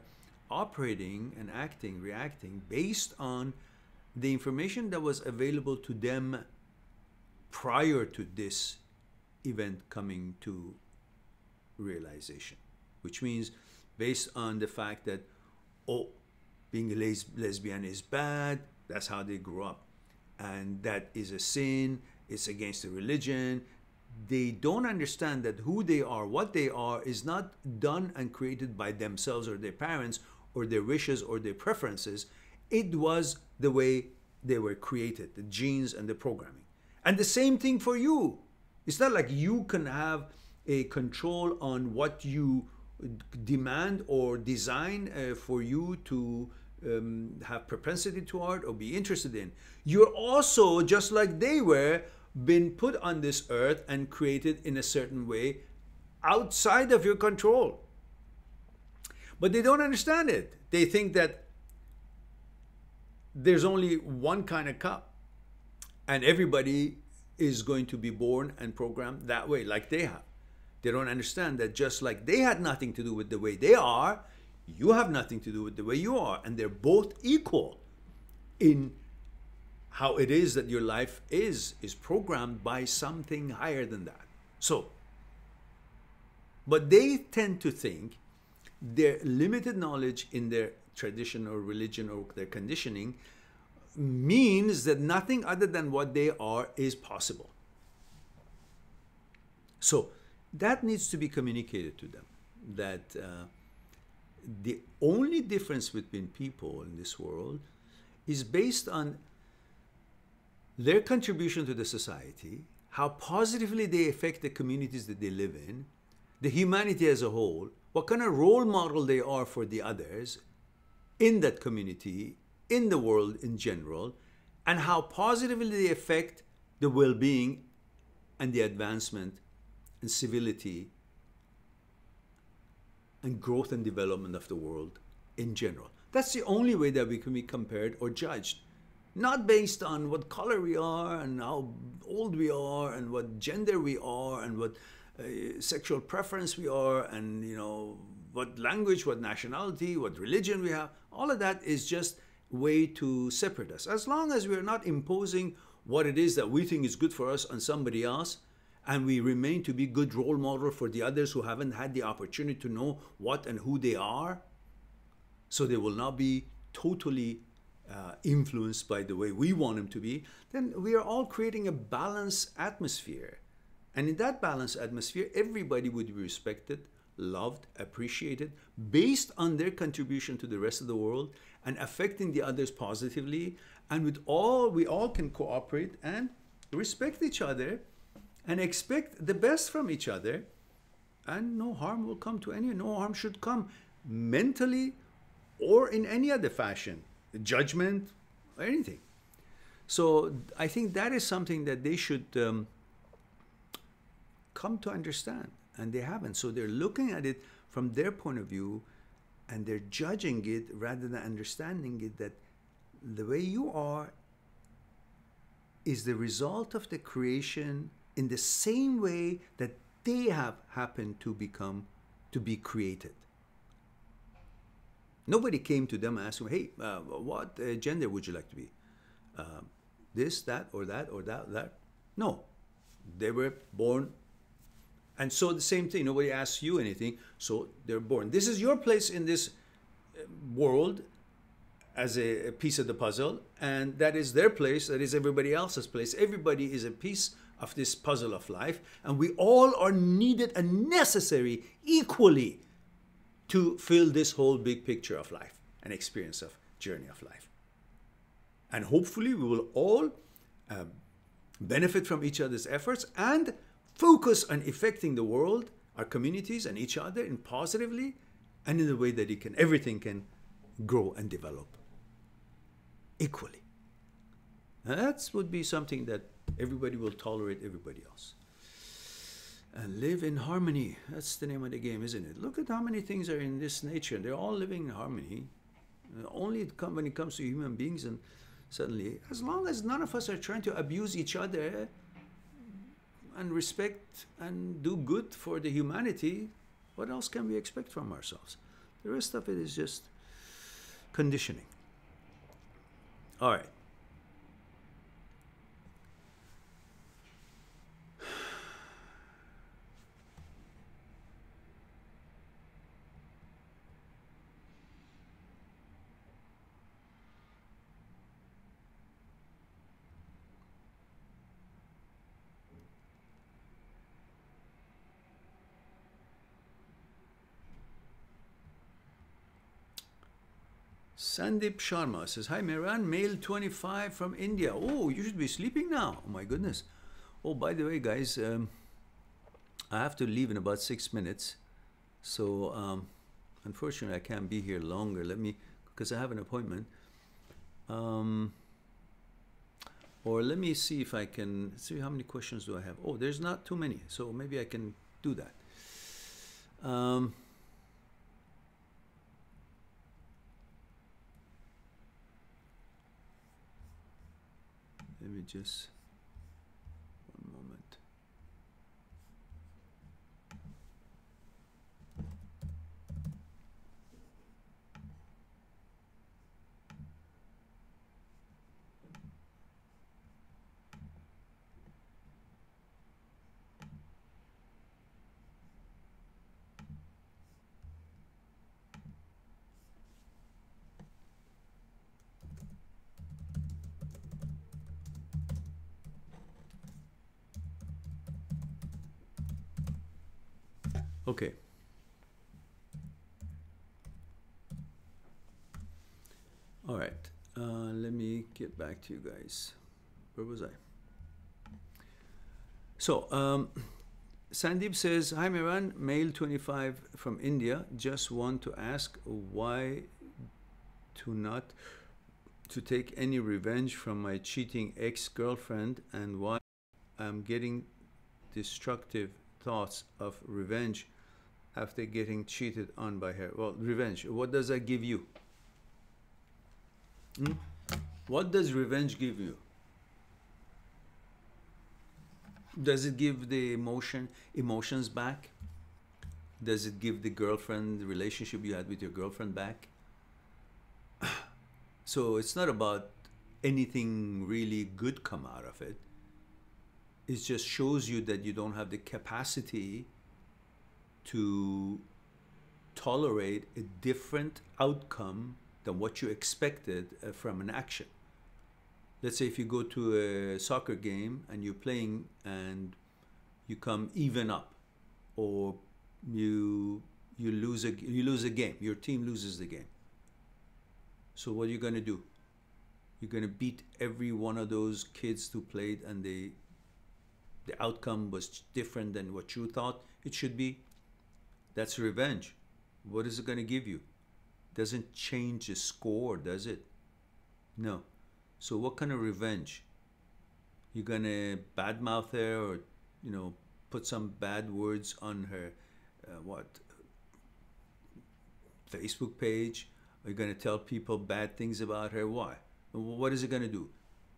operating and acting, reacting based on the information that was available to them prior to this event coming to realization. Which means based on the fact that, oh, being a lesbian is bad, that's how they grew up. And that is a sin, it's against the religion. They don't understand that who they are, what they are, is not done and created by themselves or their parents or their wishes or their preferences. It was the way they were created, the genes and the programming. And the same thing for you. It's not like you can have a control on what you demand or design for you to have propensity toward or be interested in. You're also, just like they were, been put on this earth and created in a certain way outside of your control. But they don't understand it. They think that there's only one kind of cup and everybody is going to be born and programmed that way, like they have. They don't understand that just like they had nothing to do with the way they are, you have nothing to do with the way you are. And they're both equal in how it is that your life is programmed by something higher than that. So, but they tend to think their limited knowledge in their tradition or religion or their conditioning means that nothing other than what they are is possible. So that needs to be communicated to them, that the only difference between people in this world is based on their contribution to the society, how positively they affect the communities that they live in, the humanity as a whole, what kind of role model they are for the others in that community, in the world in general, and how positively they affect the well-being and the advancement and civility and growth and development of the world in general. That's the only way that we can be compared or judged. Not based on what color we are and how old we are and what gender we are and what sexual preference we are and, you know, what language, what nationality, what religion we have. All of that is just a way to separate us. As long as we're not imposing what it is that we think is good for us on somebody else, and we remain to be good role model for the others who haven't had the opportunity to know what and who they are, so they will not be totally influenced by the way we want them to be, then we are all creating a balanced atmosphere. And in that balanced atmosphere, everybody would be respected, loved, appreciated, based on their contribution to the rest of the world and affecting the others positively. And we all can cooperate and respect each other and expect the best from each other, and no harm will come to anyone. No harm should come mentally or in any other fashion, judgment or anything. So I think that is something that they should come to understand, and they haven't. So they're looking at it from their point of view and they're judging it rather than understanding it, that the way you are is the result of the creation in the same way that they have happened to become to be created. Nobody came to them and asked them, hey, what gender would you like to be? This, that, or that, or that, that? No. They were born. And so the same thing, nobody asks you anything, so they're born. This is your place in this world as a piece of the puzzle, and that is their place, that is everybody else's place. Everybody is a piece of this puzzle of life, and we all are needed and necessary equally to fill this whole big picture of life, an experience of journey of life. And hopefully we will all benefit from each other's efforts and focus on affecting the world, our communities, and each other in positively and in the way that everything can grow and develop equally. And that would be something that everybody will tolerate everybody else. And live in harmony. That's the name of the game, isn't it? Look at how many things are in this nature. They're all living in harmony. Only when it comes to human beings, and suddenly, as long as none of us are trying to abuse each other and respect and do good for the humanity, what else can we expect from ourselves? The rest of it is just conditioning. All right. Sandeep Sharma says, hi Mehran, male 25 from India. Oh, you should be sleeping now. Oh my goodness. Oh, by the way, guys, I have to leave in about 6 minutes. So, unfortunately, I can't be here longer. Because I have an appointment. Or let me see if I can, see how many questions do I have. Oh, there's not too many. So maybe I can do that. Let me just, one moment. Okay. All right. Let me get back to you guys. Where was I? So, Sandeep says, hi Mehran, male 25 from India. Just want to ask why not to take any revenge from my cheating ex-girlfriend, and why I'm getting destructive thoughts of revenge after getting cheated on by her. Well, revenge, what does that give you? What does revenge give you? Does it give the emotions back? Does it give the girlfriend, the relationship you had with your girlfriend back? So it's not about anything really good come out of it. It just shows you that you don't have the capacity to tolerate a different outcome than what you expected from an action. Let's say if you go to a soccer game and you're playing and you come even up, or you lose a game, your team loses the game. So what are you going to do? You're going to beat every one of those kids who played and the outcome was different than what you thought it should be. That's revenge. What is it going to give you? Doesn't change the score, does it? No. So what kind of revenge? You're going to badmouth her, or, you know, put some bad words on her, Facebook page? Are you going to tell people bad things about her? Why? What is it going to do?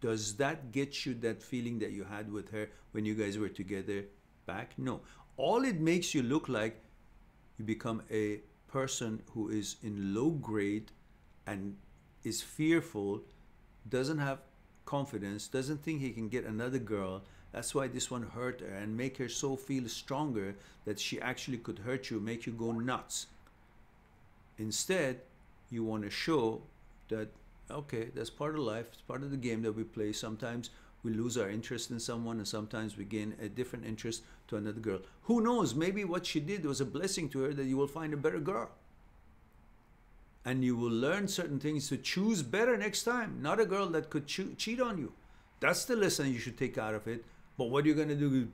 Does that get you that feeling that you had with her when you guys were together back? No. All it makes you look like, you become a person who is in low grade and is fearful, doesn't have confidence, doesn't think he can get another girl. That's why this one hurt her and make her so feel stronger that she actually could hurt you, make you go nuts. Instead, you want to show that, okay, that's part of life, it's part of the game that we play. Sometimes we lose our interest in someone, and sometimes we gain a different interest to another girl. Who knows, maybe what she did was a blessing to her, that you will find a better girl. And you will learn certain things to choose better next time, not a girl that could cheat on you. That's the lesson you should take out of it. But what are you going to do?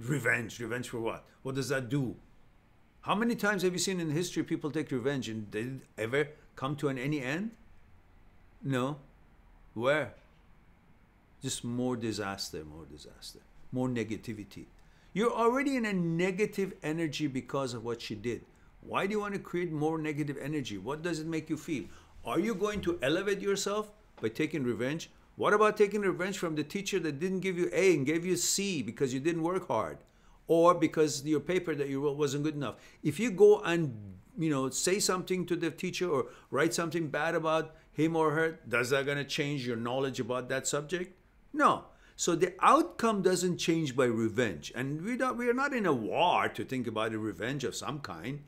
Revenge. Revenge for what? What does that do? How many times have you seen in history people take revenge and did it ever come to any end? No. Where? Just more disaster, more negativity. You're already in a negative energy because of what she did. Why do you want to create more negative energy? What does it make you feel? Are you going to elevate yourself by taking revenge? What about taking revenge from the teacher that didn't give you A and gave you C because you didn't work hard? Or because your paper that you wrote wasn't good enough? If you go and say something to the teacher or write something bad about him or her, does that going to change your knowledge about that subject? No. So the outcome doesn't change by revenge. And we are not in a war to think about a revenge of some kind.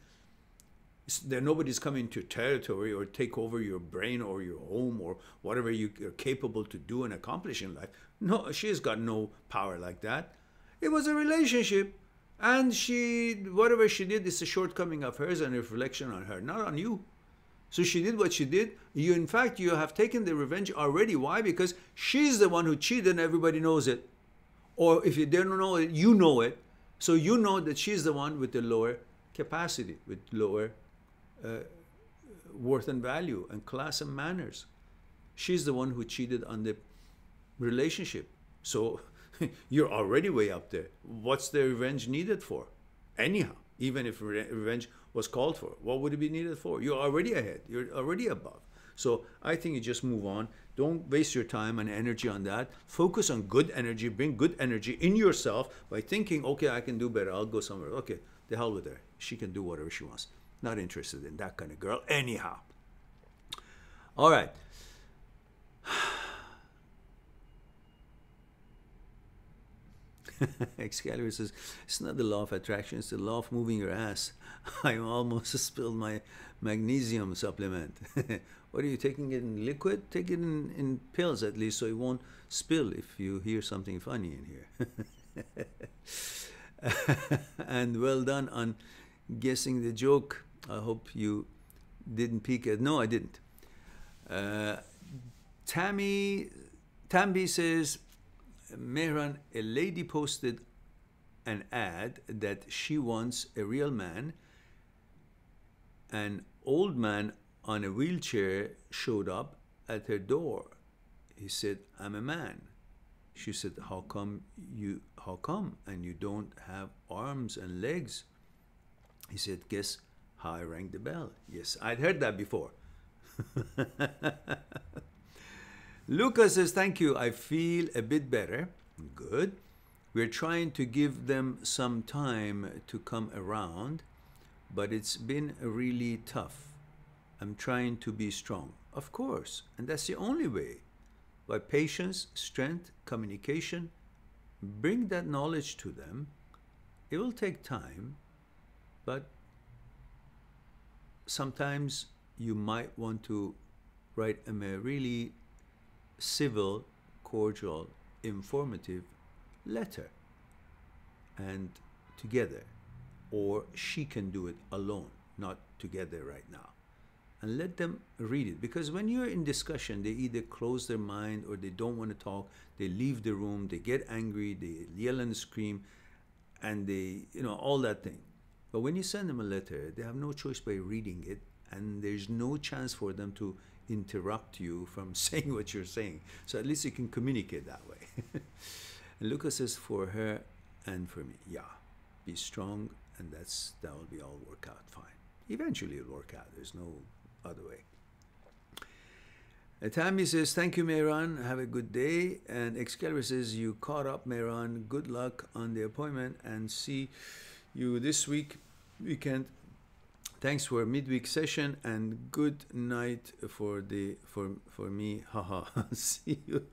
Nobody's coming to territory or take over your brain or your home or whatever you're capable to do and accomplish in life. No, she has got no power like that. It was a relationship, and whatever she did is a shortcoming of hers and a reflection on her, not on you. So she did what she did. In fact, you have taken the revenge already. Why? Because she's the one who cheated and everybody knows it. Or if you don't know it, you know it. So you know that she's the one with the lower capacity, with lower worth and value and class and manners. She's the one who cheated on the relationship. So you're already way up there. What's the revenge needed for? Anyhow, even if revenge was called for, what would it be needed for? You're already ahead. You're already above. So I think you just move on. Don't waste your time and energy on that. Focus on good energy. Bring good energy in yourself by thinking, okay, I can do better. I'll go somewhere. Okay, the hell with her. She can do whatever she wants. Not interested in that kind of girl anyhow. All right. Excalibur says, it's not the law of attraction, it's the law of moving your ass. I almost spilled my magnesium supplement. What are you taking it in liquid? Take it in pills at least so it won't spill if you hear something funny in here. And well done on guessing the joke. I hope you didn't peek at. No, I didn't. Tambi says, Mehran, a lady posted an ad that she wants a real man. An old man on a wheelchair showed up at her door. He said, I'm a man. She said, how come? And you don't have arms and legs? He said, guess how I rang the bell. Yes, I'd heard that before. Lucas says, thank you. I feel a bit better. Good. We're trying to give them some time to come around, but it's been really tough. I'm trying to be strong. Of course. And that's the only way. By patience, strength, communication, bring that knowledge to them. It will take time, but sometimes you might want to write a really civil, cordial, informative letter, and together, or she can do it alone, not together right now, and let them read it. Because when you're in discussion, they either close their mind or they don't want to talk, they leave the room, they get angry, they yell and scream, and they, all that thing. But when you send them a letter, they have no choice by reading it, and there's no chance for them to interrupt you from saying what you're saying. So at least you can communicate that way. And Lucas says, for her and for me. Yeah, be strong, and that will be all work out fine. Eventually it'll work out. There's no other way. Tammy says, thank you, Mehran. Have a good day. And Excalibur says, you caught up, Mehran. Good luck on the appointment, and see you this weekend. Thanks for a midweek session and good night for me. Haha. See you.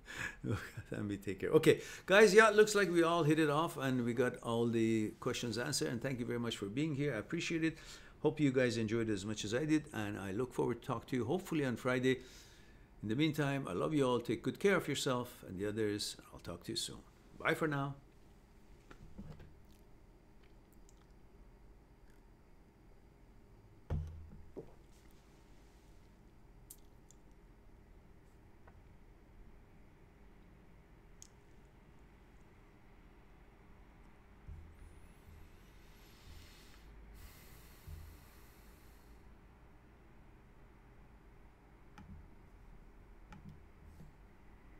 Let me take care. Okay, guys. Yeah, looks like we all hit it off and we got all the questions answered. And thank you very much for being here. I appreciate it. Hope you guys enjoyed it as much as I did. And I look forward to talk to you hopefully on Friday. In the meantime, I love you all. Take good care of yourself and the others. I'll talk to you soon. Bye for now.